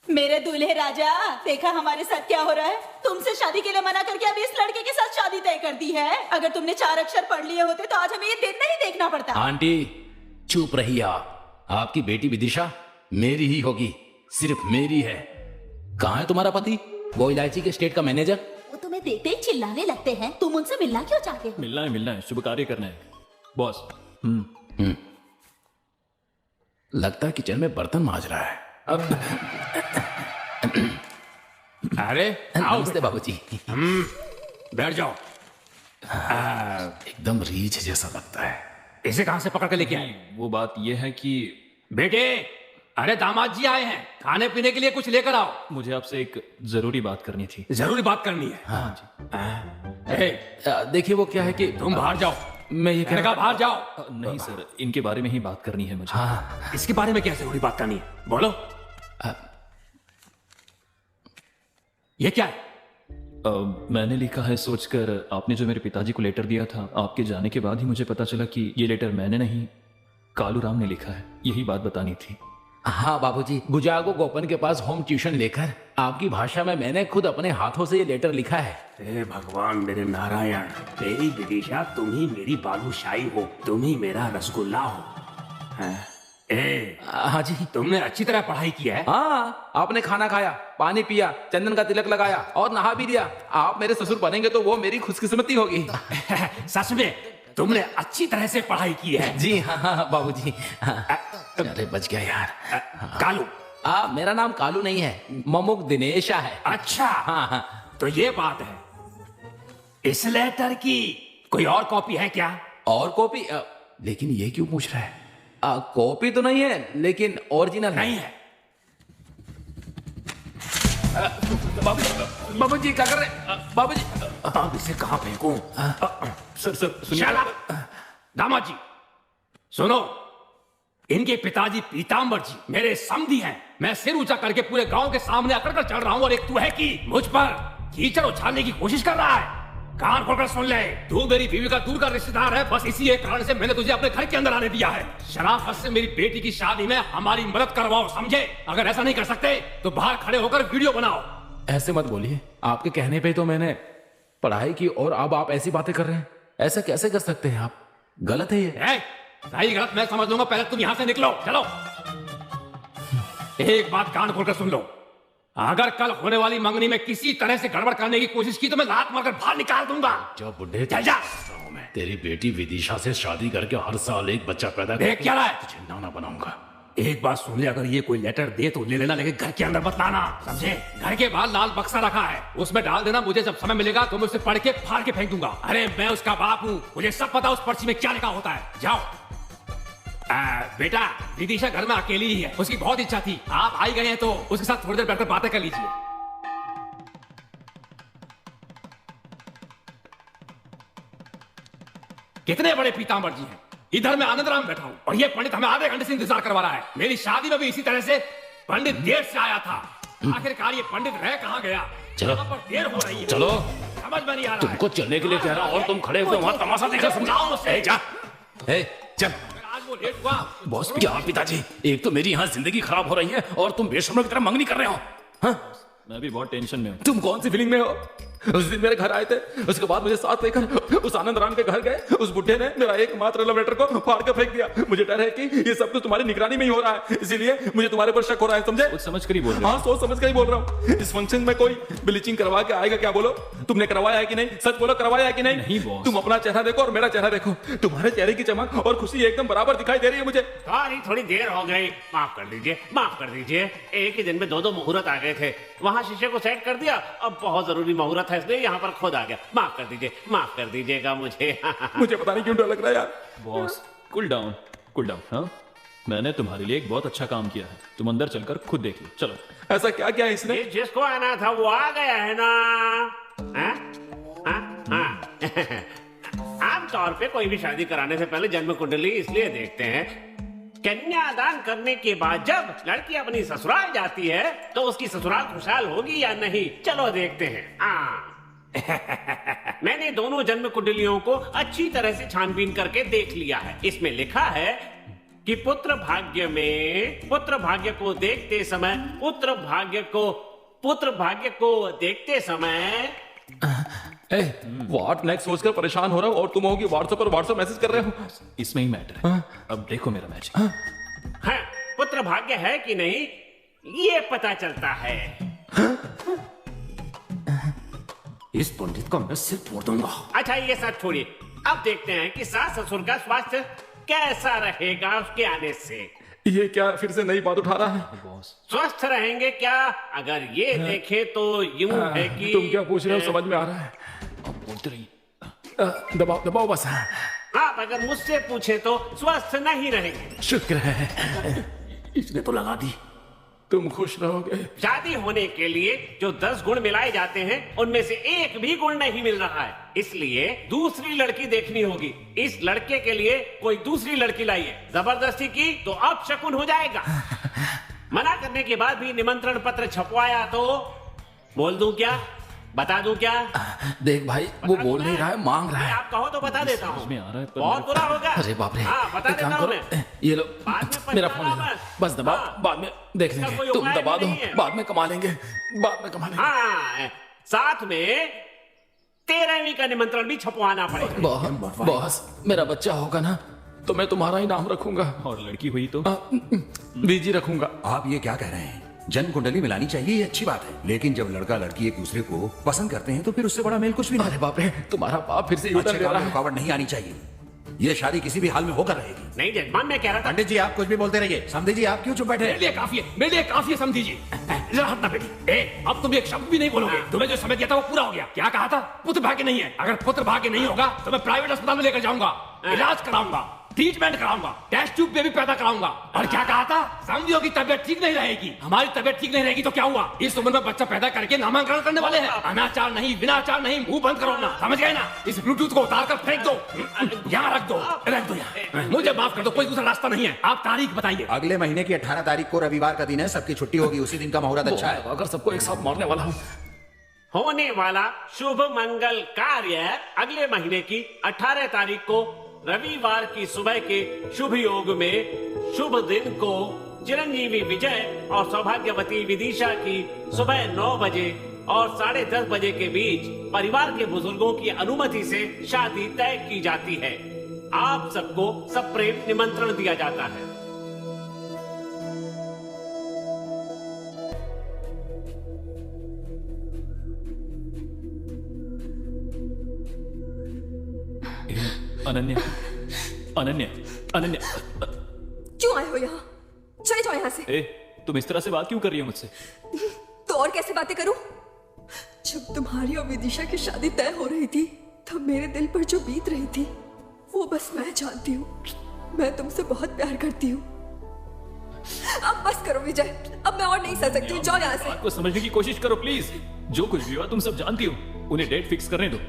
मेरे दूल्हे राजा, देखा हमारे साथ क्या हो रहा है। तुमसे शादी के लिए मना करके अभी इस लड़के के साथ शादी तय कर दी है। अगर तुमने 4 अक्षर पढ़ लिए होते तो आज हमें ये दिन नहीं देखना पड़ता। आंटी चुप रहिए आप। आपकी बेटी विदिशा मेरी ही होगी, सिर्फ मेरी है। कहाँ है तुम्हारा पति, वो इलायची के स्टेट का मैनेजर? वो तुम्हें देखते ही चिल्लाने लगते हैं। तुम उनसे मिलना क्यों चाहते हो? मिलना है, शुभ कार्य करना है बॉस। लगता है किचन में बर्तन मांज रहा है। अरे नमस्ते बाबूजी। बैठ जाओ। एकदम रीछ जैसा लगता है। इसे कहां से पकड़ के लेके आए? वो बात ये है कि बेटे, अरे दामाद जी आए हैं, खाने पीने के लिए कुछ लेकर आओ। मुझे आपसे एक जरूरी बात करनी थी। जरूरी बात करनी है? हाँ जी। देखिए वो क्या है कि तुम बाहर जाओ। मैं ये कहा बाहर जाओ। नहीं सर, इनके बारे में ही बात करनी है मुझे। हाँ। इसके बारे में क्या जरूरी बात करनी है, बोलो। ये क्या है? मैंने लिखा है सोचकर, आपने जो मेरे पिताजी को लेटर दिया था, आपके जाने के बाद ही मुझे पता चला कि ये लेटर मैंने नहीं, कालू राम ने लिखा है। यही बात बतानी थी। हाँ बाबूजी, गुजागो गोपन के पास होम ट्यूशन लेकर आपकी भाषा में मैंने खुद अपने हाथों से ये लेटर लिखा है। हे भगवान मेरे नारायण, तेरी विदिशा, तुम ही मेरी बालूशाही हो, तुम ही मेरा रसगुल्ला हो। हाँ जी। तुमने अच्छी तरह पढ़ाई की है? हाँ, आपने खाना खाया, पानी पिया, चंदन का तिलक लगाया और नहा भी दिया। आप मेरे ससुर बनेंगे तो वो मेरी खुशकिस्मती होगी। सच में तुमने अच्छी तरह से पढ़ाई की है? जी हाँ बाबूजी। अरे बच गया यार। कालू? मेरा नाम कालू नहीं है, ममुक दिनेशा है। अच्छा। हाँ। तो ये बात है। इस लेटर की कोई और कॉपी है क्या? और कॉपी? लेकिन ये क्यों पूछ रहा है? कॉपी तो नहीं है, लेकिन ओरिजिनल नहीं है। बाबूजी क्या कर रहे? बाबूजी अब इसे कहां फेंकूं? सर सुनिए। दामाद जी सुनो, इनके पिताजी पीताम्बर जी मेरे समधी हैं। मैं सिर ऊंचा करके पूरे गांव के सामने अकड़ कर चढ़ रहा हूं और एक तू है कि मुझ पर कीचड़ उछालने की कोशिश कर रहा है। कान खोलकर सुन ले, तू मेरी बीवी का दूर का रिश्तेदार है। बस इसी एक कारण से मैंने तुझे अपने घर के अंदर आने दिया है। शराफत से मेरी बेटी की शादी में हमारी मदद करवाओ, समझे? अगर ऐसा नहीं कर सकते तो बाहर खड़े होकर वीडियो बनाओ। ऐसे मत बोलिए, आपके कहने पे तो मैंने पढ़ाई की और अब आप ऐसी बातें कर रहे हैं। ऐसा कैसे कर सकते हैं आप? गलत है ये। सही गलत मैं समझ लूंगा, पहले तुम यहां से निकलो। चलो। एक बात कान खोलकर सुन लो, अगर कल होने वाली मंगनी में किसी तरह से गड़बड़ करने की कोशिश की तो मैं लात मारकर बाहर निकाल दूंगा। जो बुढ़े चल जा। तेरी बेटी विदिशा से शादी करके हर साल एक बच्चा पैदा देख क्या रहा है? तुझे नाना बनाऊंगा। एक बात सुन ले, अगर ये कोई लेटर दे तो ले लेना, लेकिन घर के अंदर मत लाना, समझे? घर के बाहर लाल बक्सा रखा है, उसमें डाल देना। मुझे जब समय मिलेगा तो मैं उसे पढ़ के फाड़ के फेंक दूंगा। अरे मैं उसका बाप हूँ, मुझे सब पता उस पर्ची में क्या लिखा होता है। जाओ। बेटा, विदिशा घर में अकेली ही है, उसकी बहुत इच्छा थी। आप आई गए हैं तो उसके साथ थोड़ी देर बैठकर बातें कर लीजिए। कितने बड़े पीताम्बर जी हैं। इधर मैं आनंदराम बैठा हूँ और ये पंडित हमें आधे घंटे से इंतजार करवा रहा है। मेरी शादी में भी इसी तरह से पंडित देर से आया था। आखिरकार ये पंडित रह कहाँ गया? चलो। यहाँ पर देर हो रही है। चलो। समझ में नहीं आ रहा है। तुमको चलने के लिए कह रहा हूं और तुम खड़े हुए वहां तमाशा देखा। समझाओ उसे। जा। चल। आज वो लेट हुआ। बॉस क्या पिताजी, एक तो मेरी यहाँ जिंदगी खराब हो रही है और तुम बेशर्मों की तरह मंगनी कर रहे हो। हाँ? मैं भी बहुत टेंशन में हूँ। तुम कौन सी फीलिंग में हो? उस दिन मेरे घर आए थे, उसके बाद मुझे साथ लेकर उस आनंद राम के घर गए। उस बुढ़े ने मेरा एकमात्र लव लेटर को फाड़ कर फेंक दिया। मुझे डर है कि ये सब कुछ तुम्हारी निगरानी में ही हो रहा है, इसीलिए मुझे तुम्हारे पर शक हो रहा है, समझे? सोच समझ कर ही बोल रहे हो। हाँ, सोच समझ कर ही बोल रहा हूँ। इस फंक्शन में कोई ब्लीचिंग करवा के आएगा क्या? बोलो, तुमने करवाया है कि नहीं? सच बोलो, करवाया है कि नहीं? नहीं बॉस। तुम अपना चेहरा देखो और मेरा चेहरा देखो, तुम्हारे चेहरे की चमक और खुशी एकदम बराबर दिखाई दे रही है मुझे। सॉरी, थोड़ी देर हो गई, माफ कर दीजिए, माफ कर दीजिए। एक ही दिन में दो मुहूर्त आ गए थे, वहाँ शीशे को सेट कर दिया। अब बहुत जरूरी मुहूर्त है इसलिए यहाँ पर खुद आ गया। माफ कर दीजिए, माफ कर दीजिएगा मुझे। मुझे पता नहीं क्यों डर लग रहा है यार। Boss cool down, cool down. हाँ, मैंने तुम्हारे लिए एक बहुत अच्छा काम किया है, तुम अंदर चलकर खुद देख लो। चलो। ऐसा क्या किया इसने? जिसको आना था वो आ गया है ना? आमतौर पे कोई भी शादी कराने से पहले जन्म कुंडली इसलिए देखते हैं, कन्यादान करने के बाद जब लड़की अपनी ससुराल जाती है तो उसकी ससुराल खुशहाल होगी या नहीं। चलो देखते हैं। मैंने दोनों जन्म कुंडलियों को अच्छी तरह से छानबीन करके देख लिया है। इसमें लिखा है कि पुत्र भाग्य को देखते समय देखते समय व्हाट नेक्स्ट सोचकर परेशान हो रहा हूँ और तुम होगी व्हाट्सएप मैसेज कर रहे हो। इसमें ही मैटर है। अब देखो मेरा मैच। हाँ, पुत्र भाग्य है कि नहीं ये पता चलता है। इस पंडित का मैं सिर फोड़ दूंगा। अच्छा ये सब छोड़िए, अब देखते हैं कि सास ससुर का स्वास्थ्य कैसा रहेगा उसके आने से। ये क्या फिर से नई बात उठा रहा है? स्वस्थ रहेंगे क्या? अगर ये देखे तो यूं है कि तुम क्या पूछ रहे हो समझ में आ रहा है। अब बोलते रहिए। दबाओ दबाओ बस। आप अगर मुझसे पूछे तो स्वस्थ नहीं रहेंगे। शुक्र है इसने तो लगा दी। तुम खुश रहोगे। शादी होने के लिए जो 10 गुण मिलाए जाते हैं उनमें से एक भी गुण नहीं मिल रहा है, इसलिए दूसरी लड़की देखनी होगी। इस लड़के के लिए कोई दूसरी लड़की लाइए। जबरदस्ती की तो अब शकुन हो जाएगा। मना करने के बाद भी निमंत्रण पत्र छपवाया तो बोल दूं क्या, बता दूं क्या? देख भाई वो बोल नहीं रहा है, मांग रहा है। आप कहो तो बता देता हूँ। बहुत बुरा होगा। अरे बाप रे। हाँ, बता देता हूँ मैं। ये लो बाद में मेरा पछताना फोन ले लो। मत। बस दबाओ, हाँ। बाद में देख इसका लेंगे। कोई तुम उपाय दबा दो, नहीं है। बाद में कमा लेंगे। हाँ, साथ में 13वीं का निमंत्रण भी छपवाना पड़ेगा। बॉस मेरा बच्चा होगा ना तो मैं तुम्हारा ही नाम रखूंगा, और लड़की हुई तो बीजी रखूंगा। आप ये क्या कह रहे हैं? जन्म कुंडली मिलानी चाहिए, ये अच्छी बात है, लेकिन जब लड़का लड़की एक दूसरे को पसंद करते हैं तो फिर उससे बड़ा मेल कुछ भी नहीं। अरे बाप रे, तुम्हारा बाप फिर से अच्छे काम में रुकावट नहीं आनी चाहिए। ये शादी किसी भी हाल में होकर रहेगी। नहीं जजमान, मैं कह रहा था। पंडित जी आप कुछ भी बोलते रहिए। समझी जी आप क्यों चुप बैठे? मेरे लिए काफी है समझी जी। जरा हाथ ना बेटी। अब तुम एक शब्द भी नहीं बोलोगे। तुम्हें जो समय दिया था वो पूरा हो गया। क्या कहा था? पुत्र भाग्य नहीं है। अगर पुत्र भाग्य नहीं होगा तो मैं प्राइवेट अस्पताल में लेकर जाऊंगा, इलाज कराऊंगा, ट्रीटमेंट कराऊंगा, टेस्ट ट्यूब बेबी पैदा कराऊंगा। और क्या कहा था? समझियो की तबियत ठीक नहीं रहेगी। हमारी तबियत ठीक नहीं रहेगी तो क्या हुआ? इस उम्र में बच्चा पैदा करके नामांकन करने वाले हैं। अनाचार नहीं, विनाचार नहीं, मुंह बंद करो ना, समझ गए ना? इस ब्लूटूथ को उतार कर फेंक दो, यहाँ रख दो यहाँ। मुझे माफ कर दो, कोई दूसरा रास्ता नहीं है। आप तारीख बताइए। अगले महीने की 18 तारीख को रविवार का दिन है, सबकी छुट्टी होगी, उसी दिन का मुहूर्त अच्छा है। अगर सबको एक साथ मारने वाला हूँ। होने वाला शुभ मंगल कार्य अगले महीने की 18 तारीख को रविवार की सुबह के शुभ योग में शुभ दिन को चिरंजीवी विजय और सौभाग्यवती विदिशा की सुबह 9 बजे और 10:30 बजे के बीच परिवार के बुजुर्गों की अनुमति से शादी तय की जाती है। आप सबको सप्रेम निमंत्रण दिया जाता है। अनन्या, अनन्या, अनन्या, क्यों आए हो यहाँ? चले जाओ यहाँ से। ए, तुम इस तरह से बात क्यों कर रही हो मुझसे? तो और कैसे बातें करूं? जब तुम्हारी और विदिशा की शादी तय हो रही थी तब मेरे दिल पर जो बीत रही थी वो बस मैं जानती हूँ। मैं तुमसे बहुत प्यार करती हूँ। अब बस करो विजय, अब मैं और नहीं सह सकती हूँ। जाओ यहाँ से। बात को समझने की कोशिश करो प्लीज। जो कुछ भी हुआ तुम सब जानती हो। उन्हें डेट फिक्स करने दो,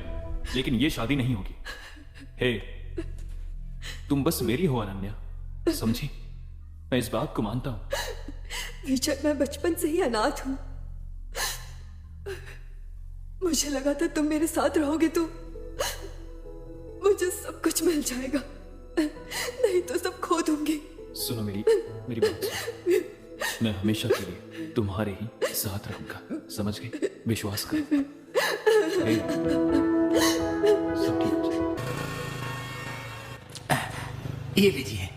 लेकिन ये शादी नहीं होगी। हे, तुम बस मेरी हो अनन्या, समझी? मैं इस बात को मानता हूं। विजय, मैं बचपन से ही अनाथ हूं। मुझे लगा था तुम मेरे साथ रहोगे तो मुझे सब कुछ मिल जाएगा, नहीं तो सब खो दूंगी। सुनो मेरी बात सुनो। मैं हमेशा के लिए तुम्हारे ही साथ रहूंगा, समझ गई? विश्वास करो। हे, सब ठीक हो जाएगा। ये लीजिए।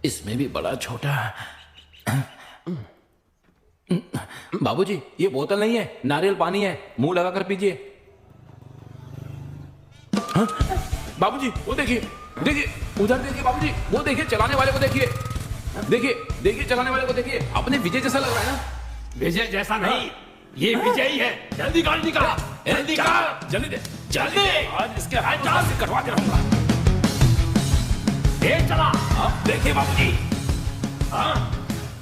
इसमें भी बड़ा छोटा। बाबूजी, ये बोतल नहीं है, नारियल पानी है, मुंह लगाकर पीजिए। हाँ? बाबूजी वो देखिए, देखिए उधर देखिए बाबूजी, वो देखिए चलाने वाले को देखिए, देखिए चलाने वाले को देखिए। अपने विजय जैसा लग रहा है ना? विजय जैसा नहीं, ये विजय ही है। जल्दी गाड़ी निकाल, जल्दी निकाल, जल्दी। आज इसके हाथ से कटवा के रहूंगा। तेज चला। देखिए बाबूजी,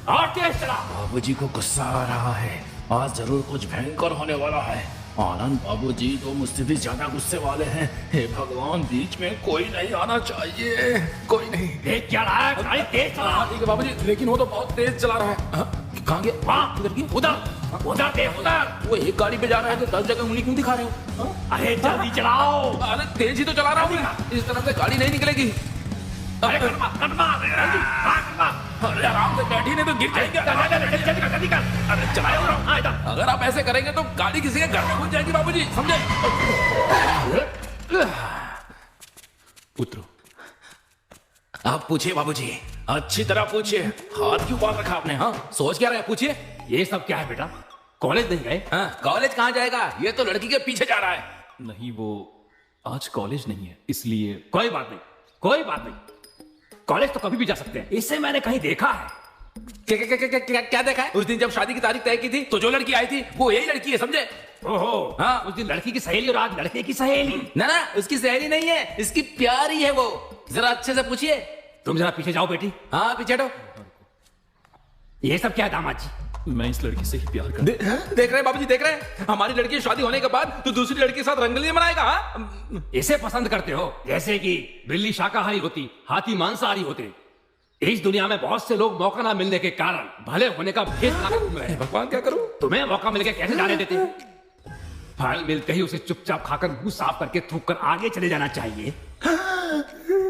और तेज चला। बाबूजी को गुस्सा आ रहा है, आज जरूर कुछ भयंकर होने वाला है। आनंद बाबूजी तो मुझसे भी ज्यादा गुस्से वाले हैं। हे भगवान, बीच में कोई नहीं आना चाहिए, कोई नहीं। तेज चला, गाड़ी तेज चला। ठीक है बाबूजी, लेकिन वो तो बहुत तेज चला रहा है। कहाँ गया? वहाँ, उधर। उधर देख उधर। वो एक गाड़ी पे जा रहा है तो 10 जगह उंगली क्यों दिखा रहे हो? अरे जल्दी चलाओ। अरे तेज ही तो चला रहा हूँ। इस तरफ से गाड़ी नहीं निकलेगी। अरे अरे आराम से बैठी नहीं तो गिर जाएंगे। अरे चलाओ। अगर आप ऐसे करेंगे तो गाड़ी किसी के घर में घुस जाएगी बाबूजी, समझे? उतरो। आप पूछिए बाबूजी, अच्छी तरह पूछिए। हाथ क्यों बांध रखा आपने? हाँ, सोच क्या रहे हैं? पूछिए। ये सब क्या है बेटा? कॉलेज नहीं गए? हाँ, कॉलेज कहाँ जाएगा? ये तो लड़की के पीछे जा रहा है। नहीं, वो आज कॉलेज नहीं है इसलिए। कोई बात नहीं, कोई बात नहीं। कॉलेज तो कभी भी जा सकते हैं। इससे मैंने कहीं देखा है। क्या देखा है? उस दिन जब शादी की तारीख तय की थी तो जो लड़की आई थी वो यही लड़की है, समझे? ओहो, हाँ, उस दिन लड़की की सहेली और आज लड़के की सहेली। ना ना, उसकी सहेली नहीं है, इसकी प्यारी है वो। जरा अच्छे से पूछिए। तुम जरा पीछे जाओ बेटी। हाँ, पीछे हटो। ये सब क्या है दामाद जी? मैं इस लड़की से ही प्यार करता देख रहे हैं बाबूजी, देख रहे हैं? हमारी लड़की की शादी होने के बाद तो दूसरी लड़की के साथ रंगली मनाएगा। हाँ? इसे पसंद करते हो जैसे कि बिल्ली शाकाहारी होती, हाथी मांसाहारी होते। इस दुनिया में बहुत से लोग मौका ना मिलने के कारण भले होने का भेद ना कर। भगवान क्या करूं? तुम्हें मौका मिल के कैसे जाने देते? फल मिलते ही उसे चुपचाप खाकर मुंह साफ करके थूक कर आगे चले जाना चाहिए।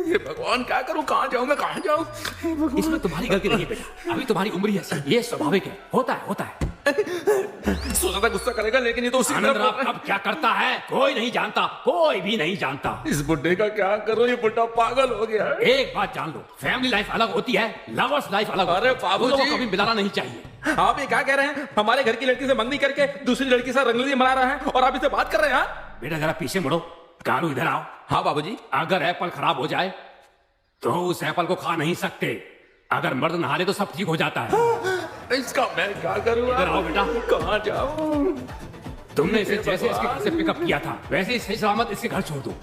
ये भगवान क्या करूं? कहां जाऊं मैं? कहां जाऊं? इसमें तुम्हारी गलती नहीं है बेटा, अभी तुम्हारी उम्र ही है, ये स्वाभाविक है, होता है, होता है। सोचा था गुस्सा करेगा, लेकिन ये तो उसी आनंद राव अब क्या करता है कोई नहीं जानता, कोई भी नहीं जानता। इस बुड्ढे का क्या करूं? ये बुड्ढा पागल हो गया है। एक बात जान लो, फैमिली लाइफ अलग होती है, लवर्स लाइफ अलग। अरे बाबूजी, कभी मिलाना नहीं चाहिए। आप ये क्या कह रहे हैं? हमारे घर की लड़की से मंगनी करके दूसरी लड़की से रंगली मना रहा है और आप इससे बात कर रहे हैं? हाँ? बेटा जरा पीछे मुड़ो, कानू इधर आओ। हाँ बाबूजी। अगर एप्पल खराब हो जाए तो उस एप्पल को खा नहीं सकते। अगर मर्द नहा ले तो सब ठीक हो जाता है। इसका मैं क्या करूं? इधर आओ बेटा। कहाँ जाऊं? तुमने इसे जैसे इसके घर से पिकअप किया था वैसे ही सही सलामत इसके घर छोड़ दो।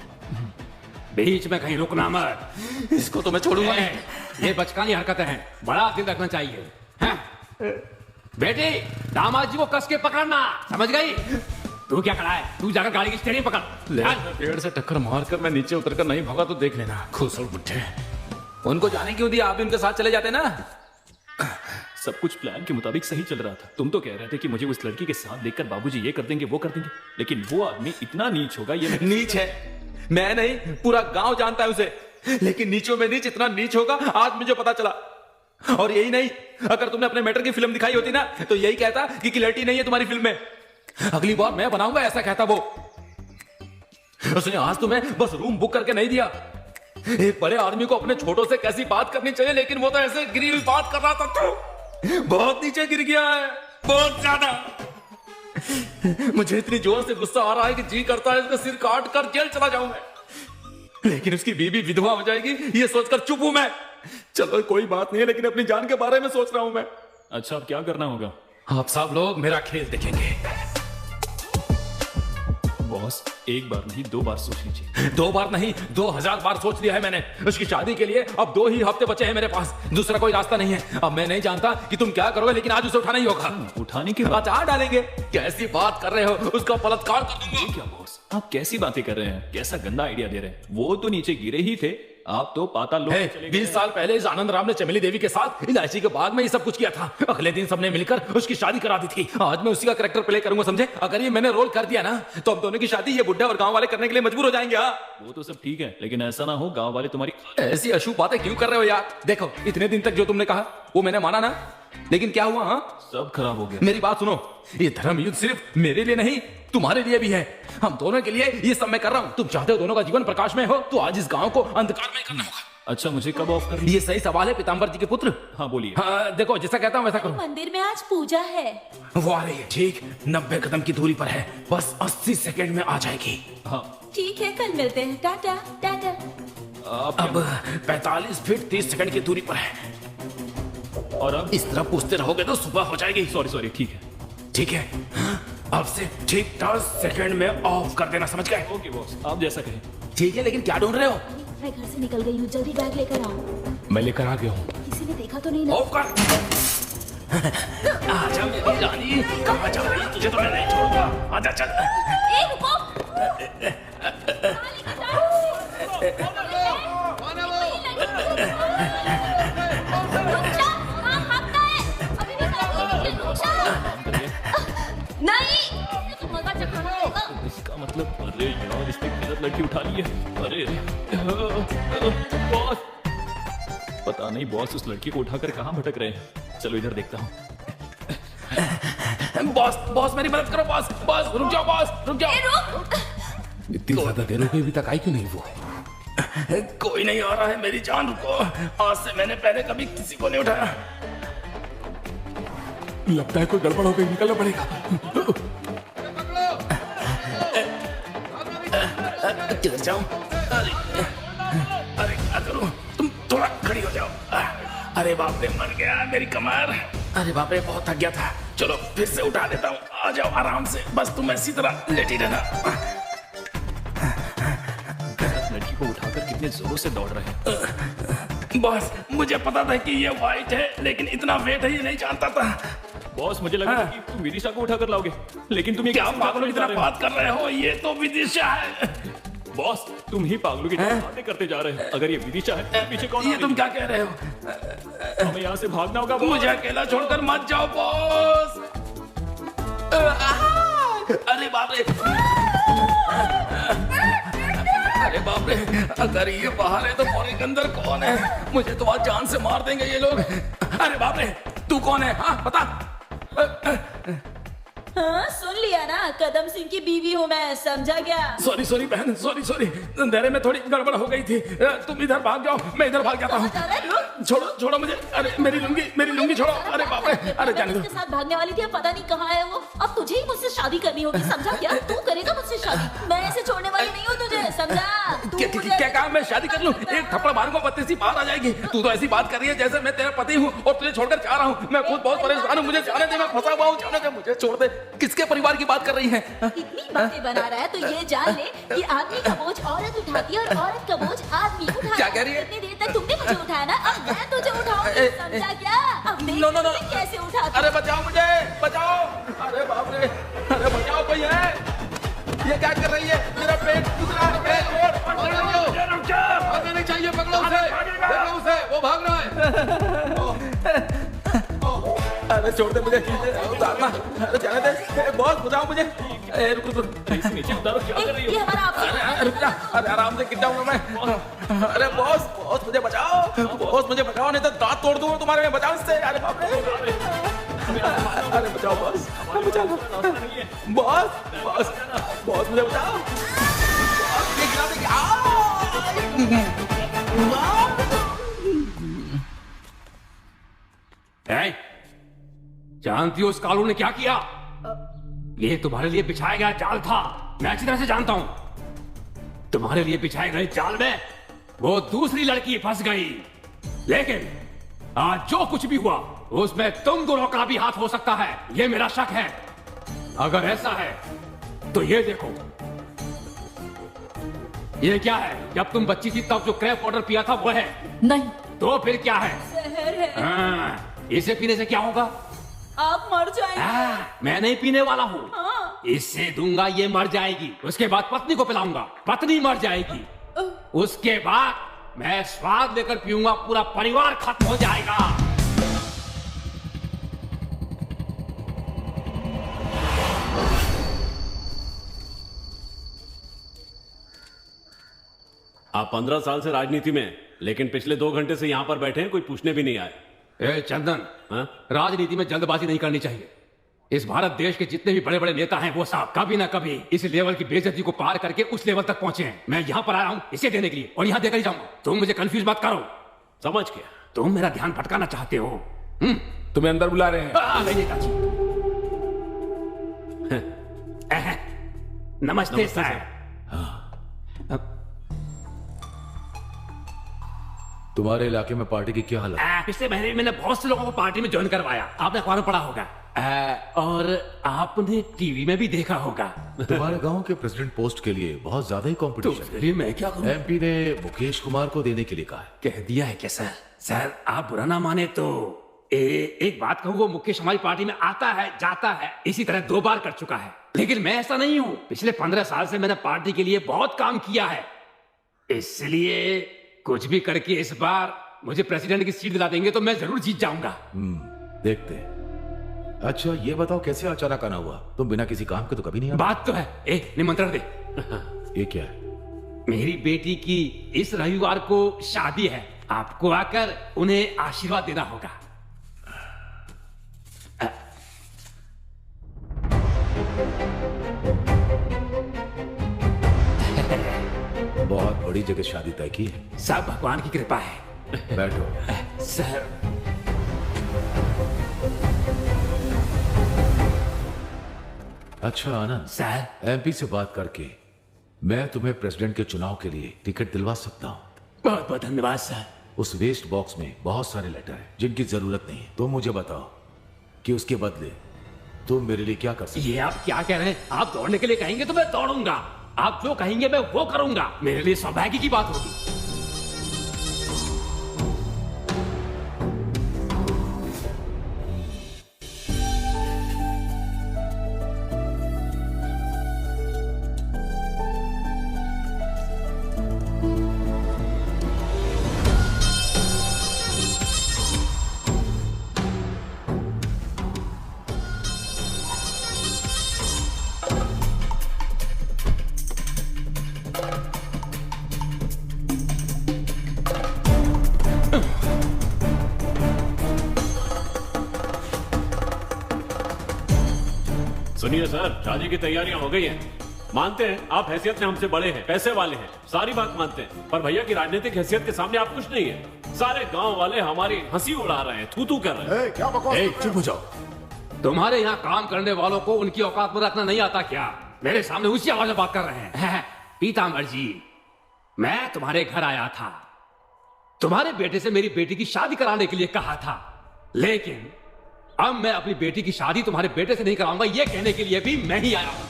बीच में कहीं रुकना मत। इसको तो मैं छोड़ूंगा नहीं। ये बचकानी हरकतें हैं, बड़ा दिल रखना चाहिए। बेटी, दामाद जी को कस के पकड़ना, समझ गई? तू क्या खड़ा है? तू जाकर गाड़ी की स्टीयरिंग पकड़। पेड़ से टक्कर मारकर मैं नीचे उतरकर नहीं भागा तो देख लेना। खुश और बुढ़े, उनको जाने क्यों दिया? आप भी उनके साथ चले जाते ना। सब कुछ प्लान के मुताबिक सही चल रहा था। तुम तो कह रहे थे कि मुझे उस लड़की के साथ देखकर बाबूजी ये कर देंगे वो कर देंगे, लेकिन वो आदमी इतना नीच होगा ये नीच है। मैं नहीं, पूरा गांव जानता है उसे। लेकिन नीचों में नीच इतना नीच होगा आज मुझे पता चला। और यही नहीं, अगर तुमने अपने मैटर की फिल्म दिखाई होती ना तो यही कहता कि क्लैरिटी नहीं है तुम्हारी फिल्म में। अगली बार मैं बनाऊंगा ऐसा कहता वो। उसने आज तुम्हें बस रूम बुक करके नहीं दिया। एक बड़े आदमी को अपने छोटों से कैसी बात करनी चाहिए, लेकिन वो तो ऐसे गिरी हुई बात कर रहा था। तो बहुत नीचे गिर गया है, बहुत ज्यादा। मुझे इतनी जोर से गुस्सा आ रहा है कि जी करता है इसका सिर काट कर जेल चला जाऊं मैं। लेकिन उसकी बीवी विधवा हो जाएगी ये सोचकर चुप हूं मैं। चलो कोई बात नहीं है, लेकिन अपनी जान के बारे में सोच रहा हूं मैं। अच्छा, अब क्या करना होगा? आप सब लोग मेरा खेल देखेंगे। बॉस, एक बार नहीं 2 बार सोच लीजिए। 2 बार नहीं, 2000 बार सोच लिया है मैंने। उसकी शादी के लिए अब 2 ही हफ्ते बचे हैं मेरे पास, दूसरा कोई रास्ता नहीं है। अब मैं नहीं जानता कि तुम क्या करोगे, लेकिन आज उसे उठाना ही होगा। उठाने की बचा डालेंगे। कैसी बात कर रहे हो? उसका बलात्कार कर दूंगा। क्या बॉस, आप कैसी बातें कर रहे हैं? कैसा गंदा आइडिया दे रहे हैं? वो तो नीचे गिरे ही थे, आप तो पाताल लोक में चले गए। 20 साल पहले इस आनंद राम ने चमेली देवी के साथ इलायची के बाग में ये सब कुछ किया था। अगले दिन सबने मिलकर उसकी शादी करा दी थी। आज मैं उसी का कैरेक्टर प्ले करूंगा, समझे? अगर ये मैंने रोल कर दिया ना तो अब दोनों की शादी ये बुढ़ा और गांव वाले करने के लिए मजबूर हो जाएंगे। वो तो सब ठीक है, लेकिन ऐसा ना हो गांव वाले तुम्हारी ऐसी अशुभ बातें क्यों कर रहे हो यार? देखो, इतने दिन तक जो तुमने कहा वो मैंने माना ना, लेकिन क्या हुआ? हाँ, सब खराब हो गया। मेरी बात सुनो, ये धर्म युद्ध सिर्फ मेरे लिए नहीं तुम्हारे लिए भी है। हम दोनों के लिए ये सब मैं कर रहा हूँ। तुम चाहते हो दोनों का जीवन प्रकाश में हो तो आज इस गांव को अंधकार में करना होगा। अच्छा, मुझे कब ऑफ करना? ये सही सवाल है पीताम्बर जी के पुत्र। हाँ बोलिए। हाँ, देखो जैसा कहता हूँ वैसा करो। मंदिर में आज पूजा है। वो आ रही है, ठीक 90 कदम की दूरी पर है, बस 80 सेकंड में आ जाएगी। हाँ ठीक है, कल मिलते हैं। टाटा टाटा। अब 45 फीट 30 सेकंड की दूरी पर है। और अब इस तरह पूछते रहोगे तो सुबह हो जाएगी। सॉरी, ठीक है। ठीक है, अब से ठीक 10 सेकंड में ऑफ कर देना, समझ गए? ओके बॉस, आप जैसा कहें। ठीक है, लेकिन क्या ढूंढ रहे हो? मैं घर से निकल गई हूँ, जल्दी बैग लेकर आओ। मैं लेकर आ गया हूँ। किसी ने देखा तो नहीं ना? ऑफ कर। आजा मेरी रानी, कहाँ जा रही है? तुझे तो मैं नहीं छोड़ूंगा। आजा चल। रुको। यार इसने गलत लड़की उठा ली है। अरे बॉस, पता नहीं बॉस उस लड़की को उठाकर कहाँ भटक रहे हैं। चलो इधर देखता हूँ। बॉस बॉस मेरी मदद करो बॉस। बॉस रुक जाओ, बॉस रुक जाओ। इतनी ज्यादा देर हो गई, अभी तक आई क्यों नहीं वो? कोई नहीं आ रहा है मेरी जान, रुको। आज से मैंने पहले कभी किसी को नहीं उठाया। लगता है कोई गड़बड़ हो गई, निकलना पड़ेगा। किधर जाऊं? अरे क्या करूं? तुम थोड़ा खड़ी हो जाओ। अरे बाप रे, मर गया मेरी कमर। अरे बाप रे, बहुत थक गया था। चलो फिर से उठा देता हूँ। आ जाओ आराम से, बस तुम ऐसी तरह लेटी रहना। लड़की को उठाकर कितने जोरों से दौड़ रहे हैं। बॉस मुझे पता था कि ये वाइट है, लेकिन इतना वेट है ये नहीं जानता था। बॉस मुझे लगा कि तुम विदिशा को उठाकर लाओगे, लेकिन तुम ये क्या पागलों की तरह बात कर रहे हो? ये तो विदिशा है। बॉस तुम ही पागलों की तरह बातें करते जा रहे हैं। अगर ये विदिशा है तो पीछे कौन? ये तुम क्या कह रहे हो? हमें यहाँ से भागना होगा। मुझे अकेला छोड़कर मत जाओ बॉस। अरे बाप रे, अरे बाप रे, अगर ये बाहर है तो मोरे के अंदर कौन है? मुझे तो आज जान से मार देंगे ये लोग। अरे बाप रे, तू कौन है? हाँ बता। हाँ सुन लिया ना, कदम सिंह की बीवी हूँ मैं, समझा क्या? सॉरी सॉरी बहन, सॉरी सॉरी, अंधेरे में थोड़ी गड़बड़ हो गई थी। तुम इधर भाग जाओ, मैं इधर भाग जाता हूँ। छोड़ो छोड़ो मुझे। अरे मेरी लुंगी छोड़ो। अरे बाप रे, अरे जाने दो। उसके साथ भागने वाली थी, अब पता नहीं कहाँ है वो। अब तुझे ही मुझसे शादी करनी होगी, समझा क्या? तू करेगा मुझसे शादी, मैं ऐसे छोड़ने वाली नहीं हूँ तुझे, समझा? क्या काम मैं शादी कर लूँ? एक थप्पड़ मारूंगा, बत्ती सी बाहर आ जाएगी। तू तो ऐसी बात कर रही है जैसे मैं तेरा पति हूँ और तुझे छोड़कर जा रहा हूँ। मैं खुद बहुत परेशान हूँ, मुझे जाने दे, मैं फंसा हुआ हूँ। जाने दे, मुझे छोड़ दे। किसके परिवार की बात कर रही है? इतनी बातें बना रहा है तो ये जान ले कि आदमी का बोझ औरत उठाती है और औरत का बोझ आदमी उठाता है। क्या कह रही है? इतनी देर तक तुमने मुझे उठाया ना, अब मैं तुझे उठाऊंगी, समझा क्या? अब देख नो, नो, नो। तुझे कैसे उठाती। अरे बचाओ मुझे, बचाओ। अरे बाप रे, अरे बचाओ, कोई है? ये क्या कर रही है? मेरा पेट टूट रहा है। भागना नहीं चाहिए, पकड़ो उसे, देखो उसे, वो भाग रहा है। अरे छोड़ दे मुझे, उतारना। अरे जाने दे बॉस, बचाओ मुझे। रुक रुक रुक, नीचे उतारो, क्या कर रही हो? ये हमारा आपसे। रुक जा, अरे आराम से गिर जाऊंगा मैं। अरे बॉस बॉस मुझे बचाओ, बॉस मुझे बचाओ, नहीं तो दांत तोड़ दूंगा तुम्हारे में। बचाओ इससे। अरे बाप रे, अरे बचाओ बॉस, बचाओ बॉस, बॉस बॉस मुझे बचाओ। जानती हो उस कालू ने क्या किया? ये तुम्हारे लिए बिछाया गया जाल था, मैं अच्छी तरह से जानता हूं। तुम्हारे लिए बिछाए गए जाल में वो दूसरी लड़की फंस गई, लेकिन आज जो कुछ भी हुआ उसमें तुम दोनों का भी हाथ हो सकता है, ये मेरा शक है। अगर ऐसा है तो ये देखो, ये क्या है? जब तुम बच्ची थी तब जो क्रैप वाटर पिया था वो है? नहीं। तो फिर क्या है? जहर है। इसे पीने से क्या होगा? आप मर जाएंगे। मैं नहीं पीने वाला हूँ। हाँ। इससे दूंगा, ये मर जाएगी। उसके बाद पत्नी को पिलाऊंगा, पत्नी मर जाएगी। उसके बाद मैं स्वाद लेकर पीऊंगा, पूरा परिवार खत्म हो जाएगा। आप 15 साल से राजनीति में, लेकिन पिछले 2 घंटे से यहाँ पर बैठे हैं, कोई पूछने भी नहीं आए। ए चंदन, हाँ? राजनीति में जल्दबाजी नहीं करनी चाहिए। इस भारत देश के जितने भी बड़े बड़े नेता हैं वो सब कभी ना कभी इस लेवल की बेइज्जती को पार करके उस लेवल तक पहुंचे हैं। मैं यहाँ पर आया हूँ इसे देने के लिए, और यहाँ देकर ही जाऊंगा। तुम मुझे कंफ्यूज मत करो। समझ गया। तुम मेरा ध्यान भटकाना चाहते हो। तुम्हें अंदर बुला रहे हैं। नमस्ते सर। तुम्हारे इलाके में पार्टी की क्या हालत? पिछले महीने में मैंने बहुत से लोगों को पार्टी में ज्वाइन करवाया, आपने अखबार में पढ़ा होगा। और आपने टीवी में भी देखा होगा। तुम्हारे गांव के प्रेसिडेंट पोस्ट के लिए बहुत ज्यादा ही कंपटीशन है। मैं क्या करूं? एमपी ने मुकेश कुमार को देने के लिए कहा है। कह दिया है क्या सर? सर आप बुरा ना माने तो एक बात कहूँ, वो मुकेश हमारी पार्टी में आता है जाता है, इसी तरह 2 बार कर चुका है। लेकिन मैं ऐसा नहीं हूँ। पिछले 15 साल से मैंने पार्टी के लिए बहुत काम किया है, इसलिए कुछ भी करके इस बार मुझे प्रेसिडेंट की सीट दिला देंगे तो मैं जरूर जीत जाऊंगा। देखते हैं। अच्छा ये बताओ, कैसे अचानक आना हुआ? तुम बिना किसी काम के तो कभी नहीं आए। बात तो है। निमंत्रण दे। ये क्या है? मेरी बेटी की इस रविवार को शादी है, आपको आकर उन्हें आशीर्वाद देना होगा। बहुत बड़ी जगह शादी तय की है। सब भगवान की कृपा है। बैठो। सर, अच्छा आनंद, सर एमपी से बात करके मैं तुम्हें प्रेसिडेंट के चुनाव के लिए टिकट दिलवा सकता हूँ। बहुत बहुत धन्यवाद सर। उस वेस्ट बॉक्स में बहुत सारे लेटर हैं जिनकी जरूरत नहीं है। तुम मुझे बताओ कि उसके बदले तुम मेरे लिए क्या कर सकते? ये आप क्या कह रहे हैं? आप दौड़ने के लिए कहेंगे तो मैं दौड़ूंगा, आप जो कहेंगे मैं वो करूंगा। मेरे लिए सौभाग्य की बात होगी। सुनिए सर, शादी की तैयारियां हो गई हैं। मानते हैं आप हैसियत में हमसे बड़े हैं, पैसे वाले हैं, सारी बात मानते हैं, पर भैया की राजनीतिक हैसियत के सामने आप कुछ नहीं है। सारे गांव वाले हमारी हंसी उड़ा रहे हैं, थू थू कर रहे हैं। क्या बकवास? चुप हो जाओ। तुम्हारे यहाँ काम करने वालों को उनकी औकात में रखना नहीं आता क्या? मेरे सामने ऊंची आवाज में बात कर रहे हैं। पीतांबर जी, मैं तुम्हारे घर आया था, तुम्हारे बेटे से मेरी बेटी की शादी कराने के लिए कहा था, लेकिन अब मैं अपनी बेटी की शादी तुम्हारे बेटे से नहीं कराऊंगा ये कहने के लिए भी मैं ही आया हूं।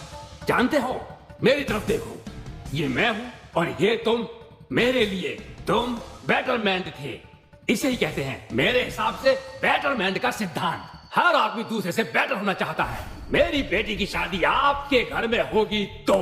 जानते हो, मेरी तरफ देखो, ये मैं हूं और ये तुम। मेरे लिए तुम बेटरमेंट थे, इसे ही कहते हैं मेरे हिसाब से बेटरमेंट का सिद्धांत। हर आदमी दूसरे से बेटर होना चाहता है। मेरी बेटी की शादी आपके घर में होगी तो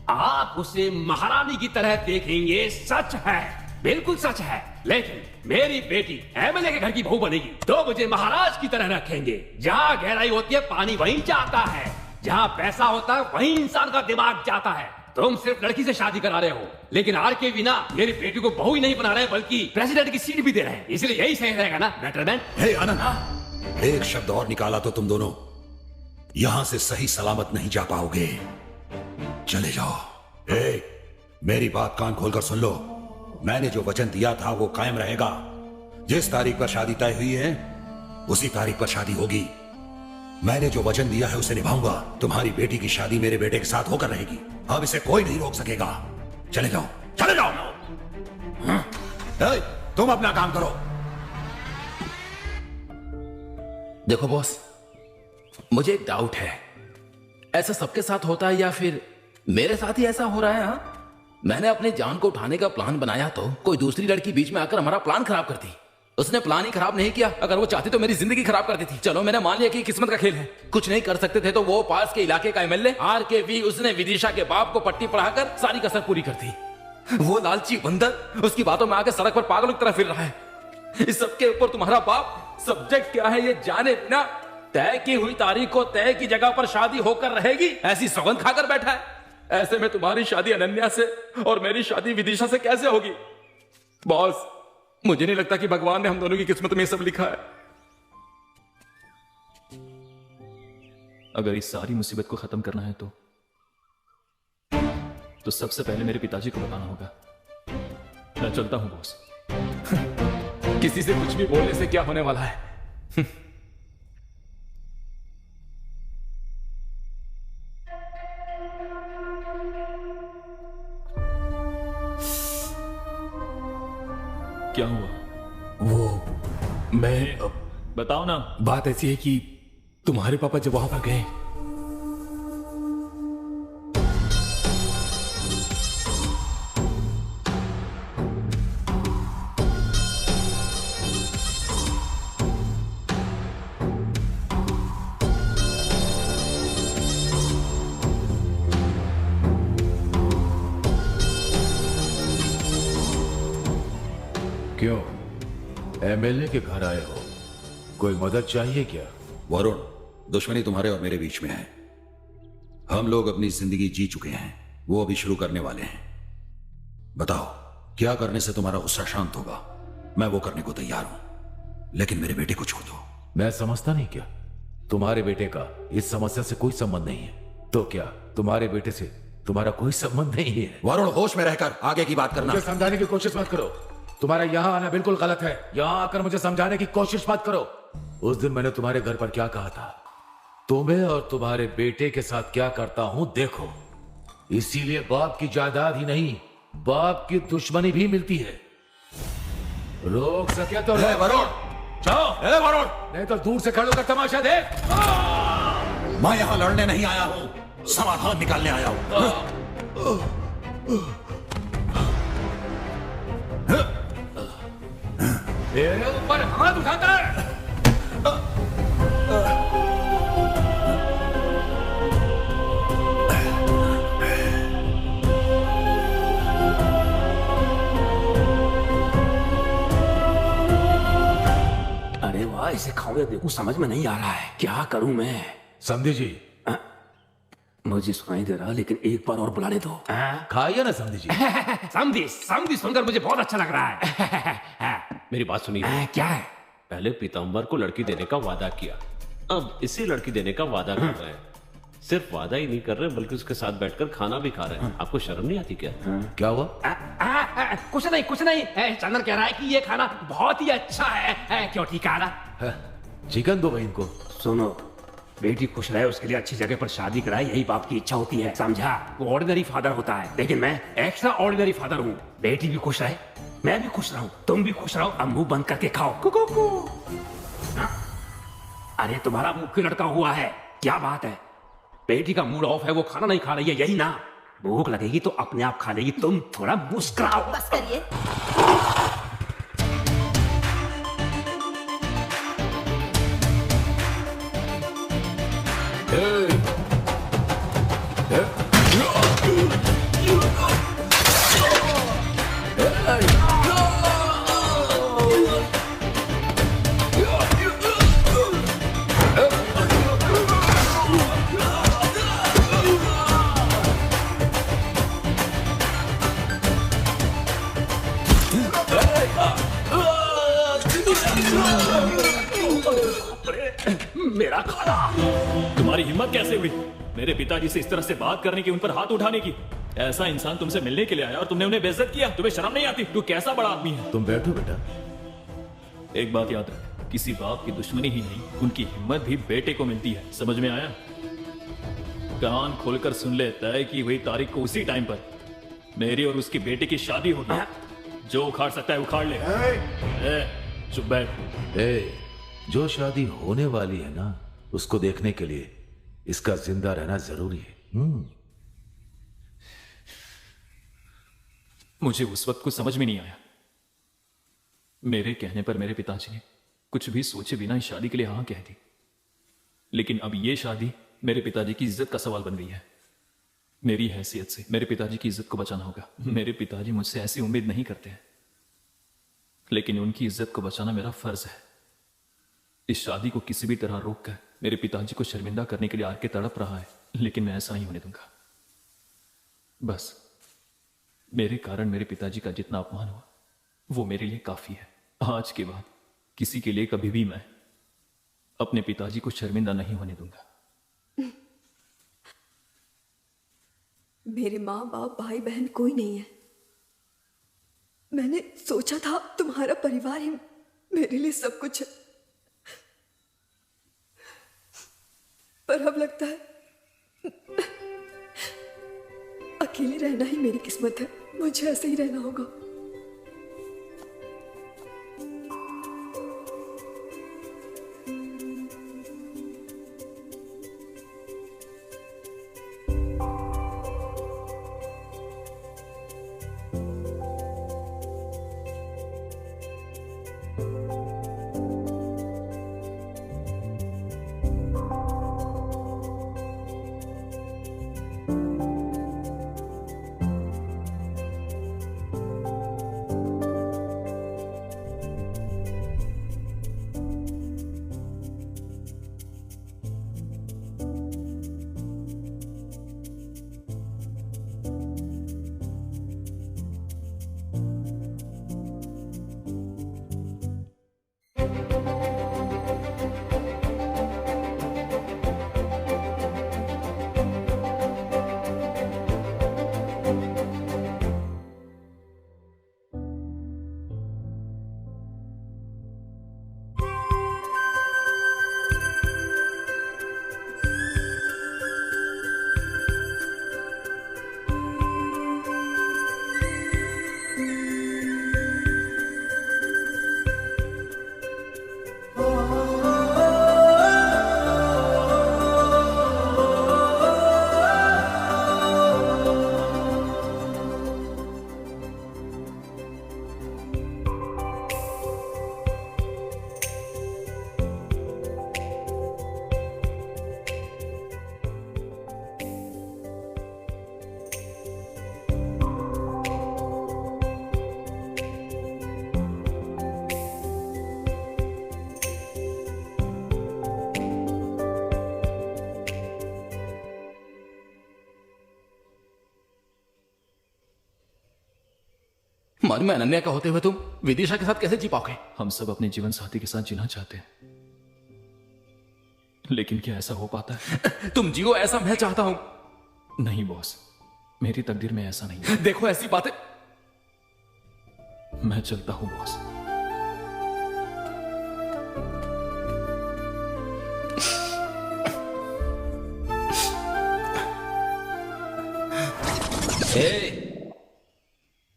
आप उसे महारानी की तरह देखेंगे, सच है, बिल्कुल सच है। लेकिन मेरी बेटी एमएलए के घर की बहू बनेगी तो मुझे महाराज की तरह रखेंगे। जहाँ गहराई होती है पानी वहीं जाता है, जहाँ पैसा होता है वहीं इंसान का दिमाग जाता है। तुम सिर्फ लड़की से शादी करा रहे हो, लेकिन आर के बिना मेरी बेटी को बहू ही नहीं बना रहे बल्कि प्रेसिडेंट की सीट भी दे रहे हैं। इसलिए यही सही रहेगा ना बेटरमेंट? हे आनंद, एक शब्द और निकाला तो तुम दोनों यहां से सही सलामत नहीं जा पाओगे। चले जाओ। हे, मेरी बात कान खोलकर सुन लो। मैंने जो वचन दिया था वो कायम रहेगा। जिस तारीख पर शादी तय हुई है उसी तारीख पर शादी होगी। मैंने जो वचन दिया है उसे निभाऊंगा। तुम्हारी बेटी की शादी मेरे बेटे के साथ होकर रहेगी। अब इसे कोई नहीं रोक सकेगा। चले जाओ, चले जाओ। तुम अपना काम करो। देखो बॉस, मुझे एक डाउट है, ऐसा सबके साथ होता है या फिर मेरे साथ ही ऐसा हो रहा है? हाँ, मैंने अपने जान को उठाने का प्लान बनाया तो कोई दूसरी लड़की बीच में आकर हमारा प्लान खराब कर दी। उसने प्लान ही खराब नहीं किया, अगर वो चाहती तो मेरी जिंदगी खराब कर दी थी। चलो मैंने मान लिया कि किस्मत का खेल है, कुछ नहीं कर सकते थे तो वो पास के इलाके का एमएलए आरकेवी, उसने विदिशा के बाप को पट्टी पढ़ाकर सारी कसर पूरी कर दी। वो लालची बंदर उसकी बातों में आकर सड़क पर पागलों की तरह फिर रहा है। इस सबके ऊपर तुम्हारा बाप सब्जेक्ट क्या है ये जाने बिना तय की हुई तारीख को तय की जगह पर शादी होकर रहेगी ऐसी सौगंध खाकर बैठा है। ऐसे में तुम्हारी शादी अनन्या से और मेरी शादी विदिशा से कैसे होगी? बॉस, मुझे नहीं लगता कि भगवान ने हम दोनों की किस्मत में ये सब लिखा है। अगर इस सारी मुसीबत को खत्म करना है तो सबसे पहले मेरे पिताजी को बताना होगा। मैं चलता हूं बॉस। किसी से कुछ भी बोलने से क्या होने वाला है? क्या हुआ? वो मैं बताओ ना। बात ऐसी है कि तुम्हारे पापा जब वहां पर गए क्यों एमएलए के घर आए हो? कोई मदद चाहिए क्या? वरुण, दुश्मनी तुम्हारे और मेरे बीच में है। हम लोग अपनी जिंदगी जी चुके हैं। वो अभी शुरू करने वाले हैं। बताओ, क्या करने से तुम्हारा गुस्सा शांत होगा? मैं वो करने को तैयार हूं, लेकिन मेरे बेटे को छोड़ दो। मैं समझता नहीं क्या? तुम्हारे बेटे का इस समस्या से कोई संबंध नहीं है। तो क्या तुम्हारे बेटे से तुम्हारा कोई संबंध नहीं है? वरुण, होश में रहकर आगे की बात करना। मुझे समझाने की कोशिश मत करो। तुम्हारा यहाँ आना बिल्कुल गलत है। यहाँ आकर मुझे समझाने की कोशिश मत करो। उस दिन मैंने तुम्हारे घर पर क्या कहा था? तुम्हें और तुम्हारे बेटे के साथ क्या करता हूं देखो। इसीलिए बाप की जायदाद ही नहीं, बाप की दुश्मनी भी मिलती है। रोक सके तो वरुण, जाओ। वरुण, नहीं तो दूर से खड़े होकर तमाशा देख। मैं यहाँ लड़ने नहीं आया हूँ, समाधान निकालने आया हूँ। मेरे ऊपर हाथ उठाता है। अरे वाह, इसे खाओगे देखो, समझ में नहीं आ रहा है, क्या करूं मैं? समझे जी? मुझे सुनाई दे रहा, लेकिन एक बार और बुलाने दो। खाइए ना समझे जी। समझी समझी सुनकर मुझे बहुत अच्छा लग रहा है। मेरी बात सुनिए। क्या है? पहले पीताम्बर को लड़की देने का वादा किया, अब इसी लड़की देने का वादा कर रहे हैं। सिर्फ वादा ही नहीं कर रहे बल्कि उसके साथ बैठकर खाना भी खा रहे हैं। आपको शर्म नहीं आती क्या? क्या हुआ? कुछ नहीं कुछ नहीं। चंदन कह रहा है कि ये खाना बहुत ही अच्छा है। क्यों ठीक है ना? चिकन दो बहन को। सुनो, बेटी खुश रहे उसके लिए अच्छी जगह पर शादी कराए, यही बाप की इच्छा होती है, समझा? वो ऑर्डिनरी फादर होता है, लेकिन मैं एक्स्ट्रा ऑर्डिनरी फादर हूँ। बेटी भी खुश रहे, मैं भी खुश रहूं, तुम भी खुश रहो। अब मुंह बंद करके खाओ। कुकू। अरे तुम्हारा मुंह क्यों लटका हुआ है? क्या बात है? बेटी का मूड ऑफ है, वो खाना नहीं खा रही है, यही ना? भूख लगेगी तो अपने आप खा लेगी, तुम थोड़ा मुस्कुराओ। बस करिए। मेरा खाना। तुम्हारी हिम्मत कैसे हुई मेरे पिताजी से इस तरह से बात करने की, उन पर हाथ उठाने की? ऐसा इंसान तुमसे मिलने के लिए आया और तुमने उन्हें बेइज्जत किया। तुम्हें शर्म नहीं आती? तू कैसा बड़ा आदमी है? तुम बैठो बेटा। एक बात याद रख, किसी बाप की दुश्मनी ही नहीं, उनकी हिम्मत भी बेटे को मिलती है। समझ में आया? कान खोलकर सुन ले, तय की हुई तारीख को उसी टाइम पर मेरी और उसकी बेटी की शादी होगी। जो उखाड़ सकता है उखाड़ ले। चुप बैठ। जो शादी होने वाली है ना, उसको देखने के लिए इसका जिंदा रहना जरूरी है। मुझे उस वक्त कुछ समझ में नहीं आया। मेरे कहने पर मेरे पिताजी ने कुछ भी सोचे बिना इस शादी के लिए हाँ कह दी। लेकिन अब यह शादी मेरे पिताजी की इज्जत का सवाल बन गई है। मेरी हैसियत से मेरे पिताजी की इज्जत को बचाना होगा। मेरे पिताजी मुझसे ऐसी उम्मीद नहीं करते हैं, लेकिन उनकी इज्जत को बचाना मेरा फर्ज है। इस शादी को किसी भी तरह रोककर मेरे पिताजी को शर्मिंदा करने के लिए आके तड़प रहा है, लेकिन मैं ऐसा नहीं होने दूंगा। बस मेरे कारण मेरे पिताजी का जितना अपमान हुआ वो मेरे लिए काफी है। आज के बाद किसी के लिए कभी भी मैं अपने पिताजी को शर्मिंदा नहीं होने दूंगा। मेरे माँ बाप भाई बहन कोई नहीं है। मैंने सोचा था तुम्हारा परिवार ही मेरे लिए सब कुछ है, पर अब लगता है अकेले रहना ही मेरी किस्मत है। मुझे ऐसे ही रहना होगा। मन में अनन्या का होते हुए तुम विदिशा के साथ कैसे जी पाओगे? हम सब अपने जीवन साथी के साथ जीना चाहते हैं, लेकिन क्या ऐसा हो पाता है? तुम जियो ऐसा मैं चाहता हूं। नहीं बॉस, मेरी तकदीर में ऐसा नहीं है। देखो ऐसी बातें। मैं चलता हूं बॉस।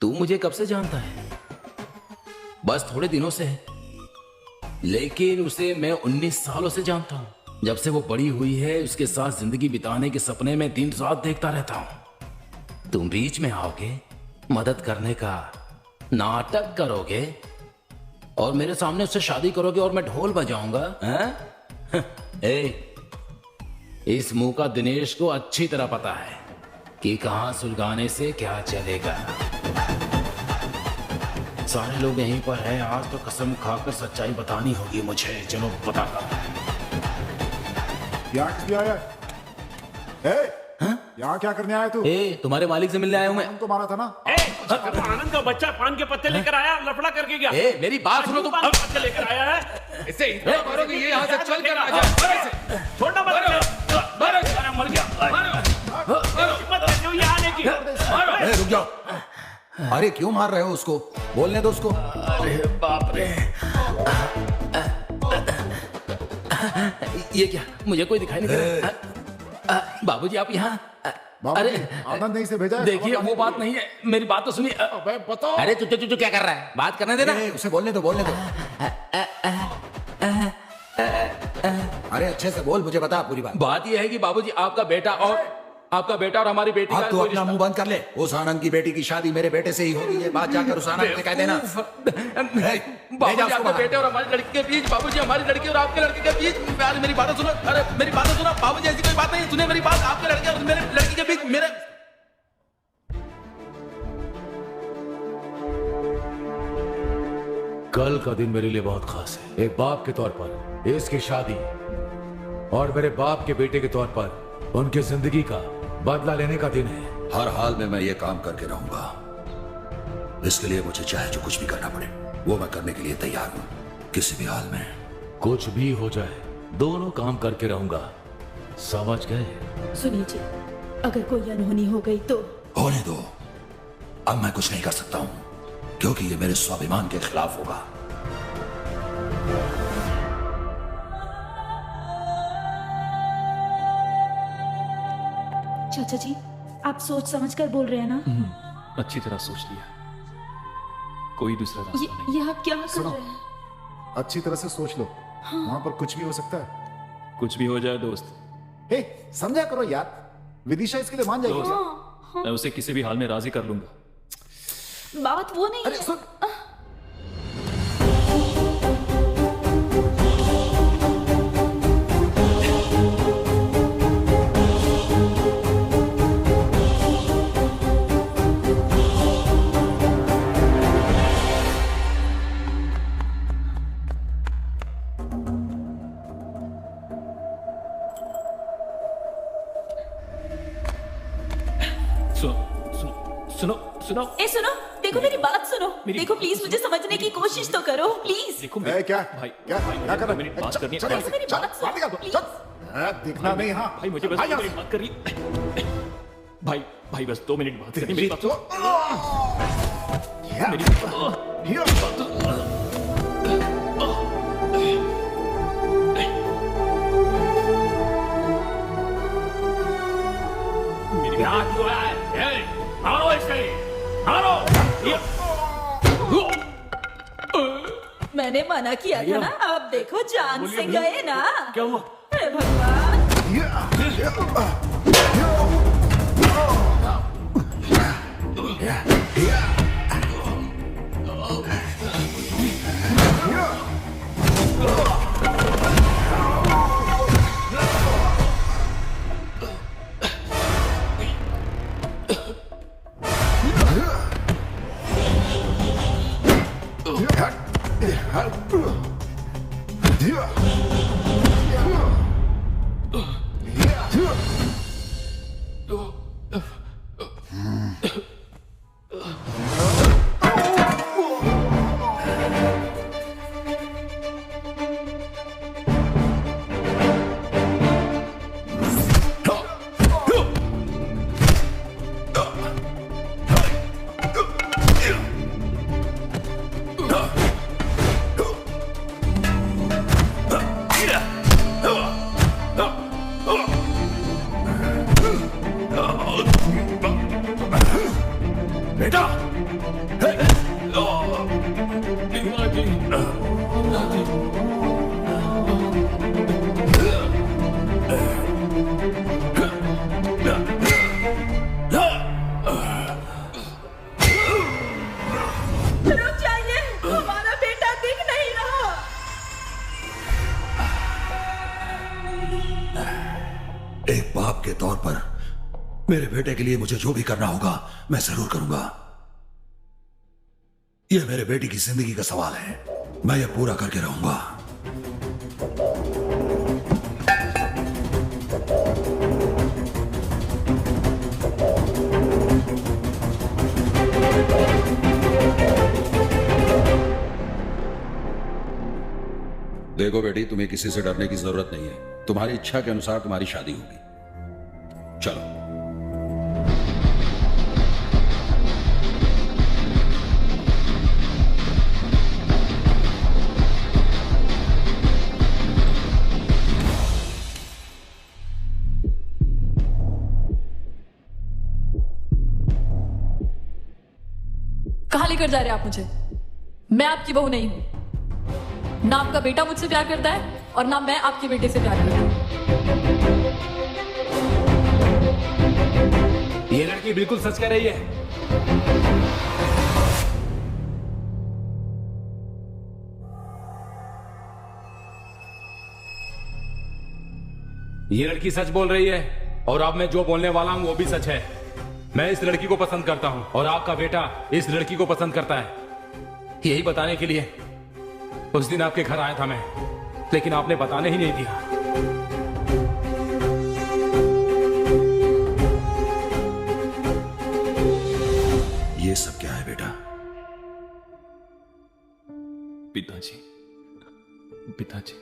तू मुझे कब से जानता है? बस थोड़े दिनों से है, लेकिन उसे मैं 19 सालों से जानता हूं। जब से वो बड़ी हुई है उसके साथ जिंदगी बिताने के सपने में दिन रात देखता रहता हूं। तुम बीच में आओगे, मदद करने का नाटक करोगे और मेरे सामने उससे शादी करोगे और मैं ढोल बजाऊंगा? इस मुंह का दिनेश को अच्छी तरह पता है कि कहां सुलगाने से क्या चलेगा। सारे लोग यहीं पर हैं, आज तो कसम खाकर सच्चाई बतानी होगी मुझे। चलो बताता हूं। यहाँ क्या करने आया तू? तुम्हारे मालिक से मिलने आया हूं मैं। तो मारा था ना? आनंद का बच्चा पान के पत्ते लेकर आया, लफड़ा करके गया। मेरी बात सुनो, तुम पत्ते लेकर आया है। इसे इतना मारो कि ये यहाँ से चल कर आ जाए। छोड़ना मर गया। हिम्मत कैसे हुई आने की? रुक जाओ। अरे क्यों मार रहे हो उसको? बोलने दो उसको। अरे बाप रे, ये क्या? मुझे कोई दिखाई नहीं दे रहा। बाबूजी आप यहाँ? अरे आनंद नहीं से भेजा है। देखिए वो बात नहीं है, मेरी बात तो सुनिए। अबे बताओ। अरे तू क्या कर रहा है? बात करने देना। उसे बोलने दो, बोलने दो। अरे अच्छे से बोल, मुझे बता पूरी बात। बात यह है कि बाबूजी आपका बेटा और हमारी बेटी का तू अपना मुंह बंद कर ले। उस आनंद की बेटी की शादी मेरे बेटे से ही होगी, ये बात जाकर उस आनंद से कह देना। बाबूजी आपके बेटे और हमारी लड़की के बीच, बाबूजी हमारी लड़की और आपके लड़के के बीच, अरे मेरी बातें सुनो। अरे मेरी बातें सुनो बाबूजी, ऐसी कोई बात नहीं। सुनिए मेरी बात। आपके लड़के और मेरे लड़की के बीच मेरे कल का दिन मेरे लिए बहुत खास है। एक बाप के तौर पर इसकी शादी और मेरे बाप के बेटे के तौर पर उनकी जिंदगी का बदला लेने का दिन है। हर हाल में मैं ये काम करके रहूंगा। इसके लिए मुझे चाहे जो कुछ भी करना पड़े वो मैं करने के लिए तैयार हूं, किसी भी हाल में। कुछ भी हो जाए दोनों काम करके रहूंगा, समझ गए? सुनिए जी, अगर कोई अनहोनी हो गई तो? होने दो, अब मैं कुछ नहीं कर सकता हूं क्योंकि ये मेरे स्वाभिमान के खिलाफ होगा। चाचा जी, आप सोच समझ कर बोल रहे हैं ना? अच्छी तरह सोच लिया, कोई दूसरा रास्ता नहीं। ये आप क्या कर रहे हैं? अच्छी तरह से सोच लो। वहां पर कुछ भी हो सकता है। कुछ भी हो जाए दोस्त। हे, समझा करो यार, विदिशा इसके लिए मान जाएगी। मैं उसे किसी भी हाल में राजी कर लूंगा। बात वो नहीं है। सुनो। सुनो, देखो मेरी बात सुनो। देखो प्लीज मुझे समझने की कोशिश तो करो प्लीज। देखो क्या भाई, क्या कर रहा है? बात करनी है। देखो मेरी बात सुनो प्लीज। दिखना नहीं। हाँ भाई मुझे बस 2 मिनट बात करनी। भाई बस 2 मिनट बात करनी। मेरी बात सुनो। मैंने मना किया था ना, आप देखो जान से गए ना। क्या हुआ? अरे भगवान। बेटा पिताजी, रुक जाइए, हमारा बेटा दिख नहीं रहा। एक बाप के तौर पर मेरे बेटे के लिए मुझे जो भी करना होगा मैं जरूर करूंगा। यह मेरे बेटी की जिंदगी का सवाल है, मैं यह पूरा करके रहूंगा। देखो बेटी, तुम्हें किसी से डरने की जरूरत नहीं है। तुम्हारी इच्छा के अनुसार तुम्हारी शादी होगी। चलो। कहाँ लेकर जा रहे हैं आप मुझे? मैं आपकी बहू नहीं हूं। ना आपका बेटा मुझसे प्यार करता है और ना मैं आपके बेटे से प्यार करता हूं। ये लड़की बिल्कुल सच कह रही है। ये लड़की सच बोल रही है और अब मैं जो बोलने वाला हूं वो भी सच है। मैं इस लड़की को पसंद करता हूं और आपका बेटा इस लड़की को पसंद करता है। यही बताने के लिए उस दिन आपके घर आया था मैं, लेकिन आपने बताने ही नहीं दिया। ये सब क्या है बेटा? पिताजी, पिताजी,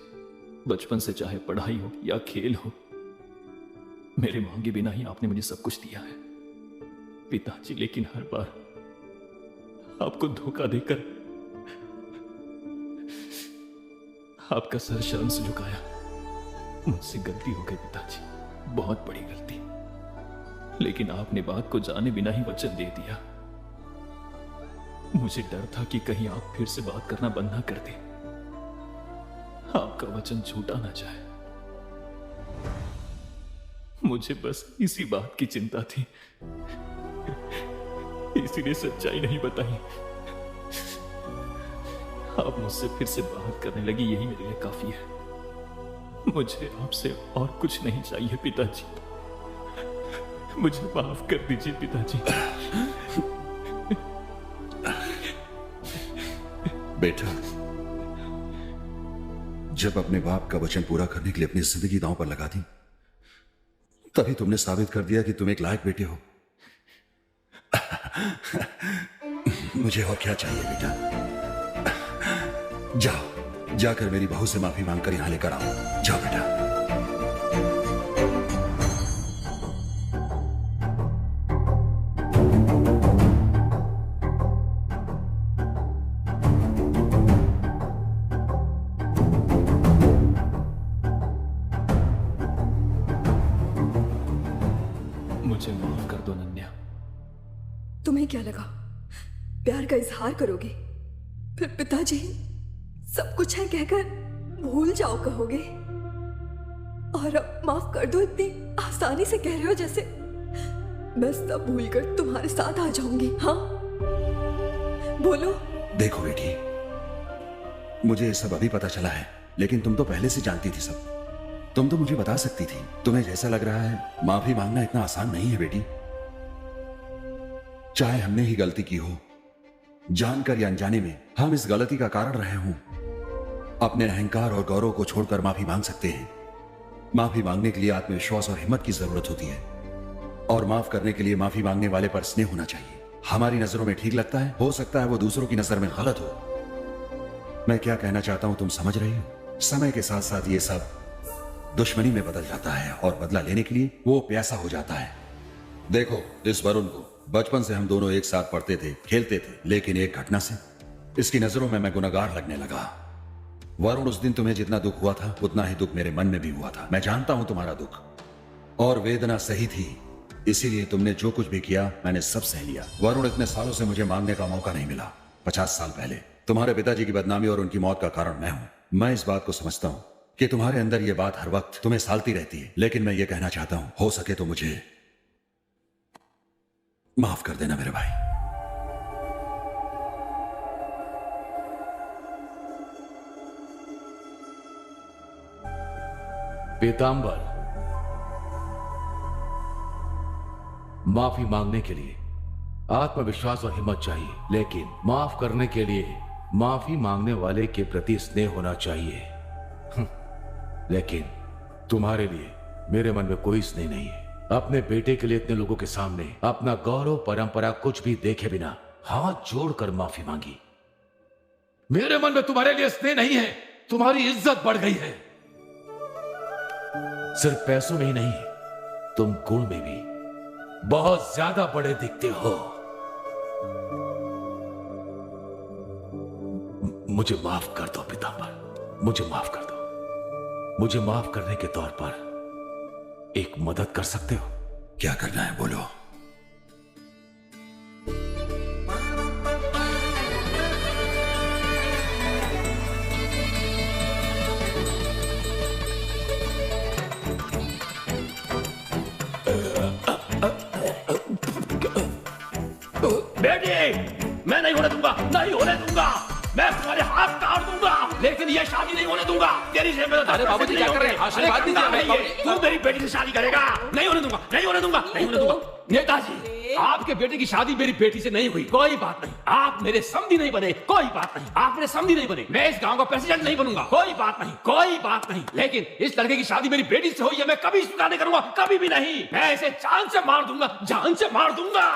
बचपन से चाहे पढ़ाई हो या खेल हो, मेरे मांगे बिना ही आपने मुझे सब कुछ दिया है पिताजी। लेकिन हर बार आपको धोखा देकर आपका सर शर्म से झुकाया। मुझसे गलती हो गई पिताजी, बहुत बड़ी गलती। लेकिन आपने बात को जाने बिना ही वचन दे दिया। मुझे डर था कि कहीं आप फिर से बात करना बंद ना कर दें, आपका वचन झूठा ना जाए। मुझे बस इसी बात की चिंता थी, इसीलिए सच्चाई नहीं बताई। आप मुझसे फिर से बात करने लगी, यही मेरे लिए काफी है। मुझे आपसे और कुछ नहीं चाहिए पिताजी। मुझे माफ कर दीजिए पिताजी। बेटा, जब अपने बाप का वचन पूरा करने के लिए अपनी जिंदगी दांव पर लगा दी, तभी तुमने साबित कर दिया कि तुम एक लायक बेटे हो। मुझे और क्या चाहिए बेटा? जाओ, जाकर मेरी बहू से माफी मांगकर यहां लेकर आओ। जाओ बेटा। मुझे माफ कर दो नन्या। तुम्हें क्या लगा प्यार का इजहार करोगे, फिर पिताजी सब कुछ है कहकर भूल जाओ कहोगे? और अब माफ कर दो इतनी आसानी से कह रहे हो जैसे मैं सब भूलकर तुम्हारे साथ आ जाऊंगी। हाँ बोलो। देखो बेटी, मुझे ये सब अभी पता चला है, लेकिन तुम तो पहले से जानती थी सब। तुम तो मुझे बता सकती थी। तुम्हें जैसा लग रहा है माफी मांगना इतना आसान नहीं है बेटी। चाहे हमने ही गलती की हो, जानकर या अनजाने में हम इस गलती का कारण रहे हों, अपने अहंकार और गौरव को छोड़कर माफी मांग सकते हैं। माफी मांगने के लिए आत्मविश्वास और हिम्मत की जरूरत होती है, और माफ करने के लिए माफी मांगने वाले पर स्नेह होना चाहिए। हमारी नजरों में ठीक लगता है, हो सकता है वो दूसरों की नजर में गलत हो। मैं क्या कहना चाहता हूं तुम समझ रही हो? समय के साथ साथ ये सब दुश्मनी में बदल जाता है, और बदला लेने के लिए वो प्यासा हो जाता है। देखो, इस वरुण को बचपन से हम दोनों एक साथ पढ़ते थे, खेलते थे, लेकिन एक घटना से इसकी नजरों में मैं गुनहगार लगने लगा। वरुण, उस दिन तुम्हें जितना दुख हुआ था उतना ही दुख मेरे मन में भी हुआ था। मैं जानता हूं तुम्हारा दुख और वेदना सही थी, इसीलिए तुमने जो कुछ भी किया मैंने सब सह लिया। वरुण, इतने सालों से मुझे मांगने का मौका नहीं मिला। 50 साल पहले तुम्हारे पिताजी की बदनामी और उनकी मौत का कारण मैं हूं। मैं इस बात को समझता हूं कि तुम्हारे अंदर यह बात हर वक्त तुम्हें सालती रहती है, लेकिन मैं ये कहना चाहता हूं, हो सके तो मुझे माफ कर देना मेरे भाई। पीतांबर, माफी मांगने के लिए आत्मविश्वास और हिम्मत चाहिए, लेकिन माफ करने के लिए माफी मांगने वाले के प्रति स्नेह होना चाहिए। लेकिन तुम्हारे लिए मेरे मन में कोई स्नेह नहीं है। अपने बेटे के लिए इतने लोगों के सामने अपना गौरव परंपरा कुछ भी देखे बिना हाथ जोड़कर माफी मांगी। मेरे मन में तुम्हारे लिए स्नेह नहीं है, तुम्हारी इज्जत बढ़ गई है। सिर्फ पैसों में ही नहीं, तुम गुण में भी बहुत ज्यादा बड़े दिखते हो। मुझे माफ कर दो पीतांबर, मुझे माफ कर दो। मुझे माफ करने के तौर पर एक मदद कर सकते हो? क्या करना है बोलो। बेटी, मैं नहीं होने दूंगा, नहीं होने दूंगा। मैं तुम्हारे हाथ काट दूंगा, लेकिन ये शादी नहीं होने दूंगा। तेरी जिम्मेदारी। अरे बाबूजी क्या कर रहे हैं? आशीर्वाद दीजिए हमें। तू मेरी बेटी से शादी करेगा? नहीं होने दूंगा, नहीं होने दूंगा, नहीं होने दूंगा। नेताजी, आपके बेटे की शादी मेरी बेटी से नहीं हुई, कोई बात नहीं। आप मेरे समधी नहीं बने, कोई बात नहीं। आप मेरे समधी नहीं बने, मैं इस गांव का प्रेसिडेंट नहीं बनूंगा, कोई बात नहीं, कोई बात नहीं। लेकिन इस लड़के की शादी मेरी बेटी से हुई है, मैं कभी स्वीकार नहीं करूंगा, कभी भी नहीं। मैं इसे जान से मार दूंगा, जान से मार दूंगा।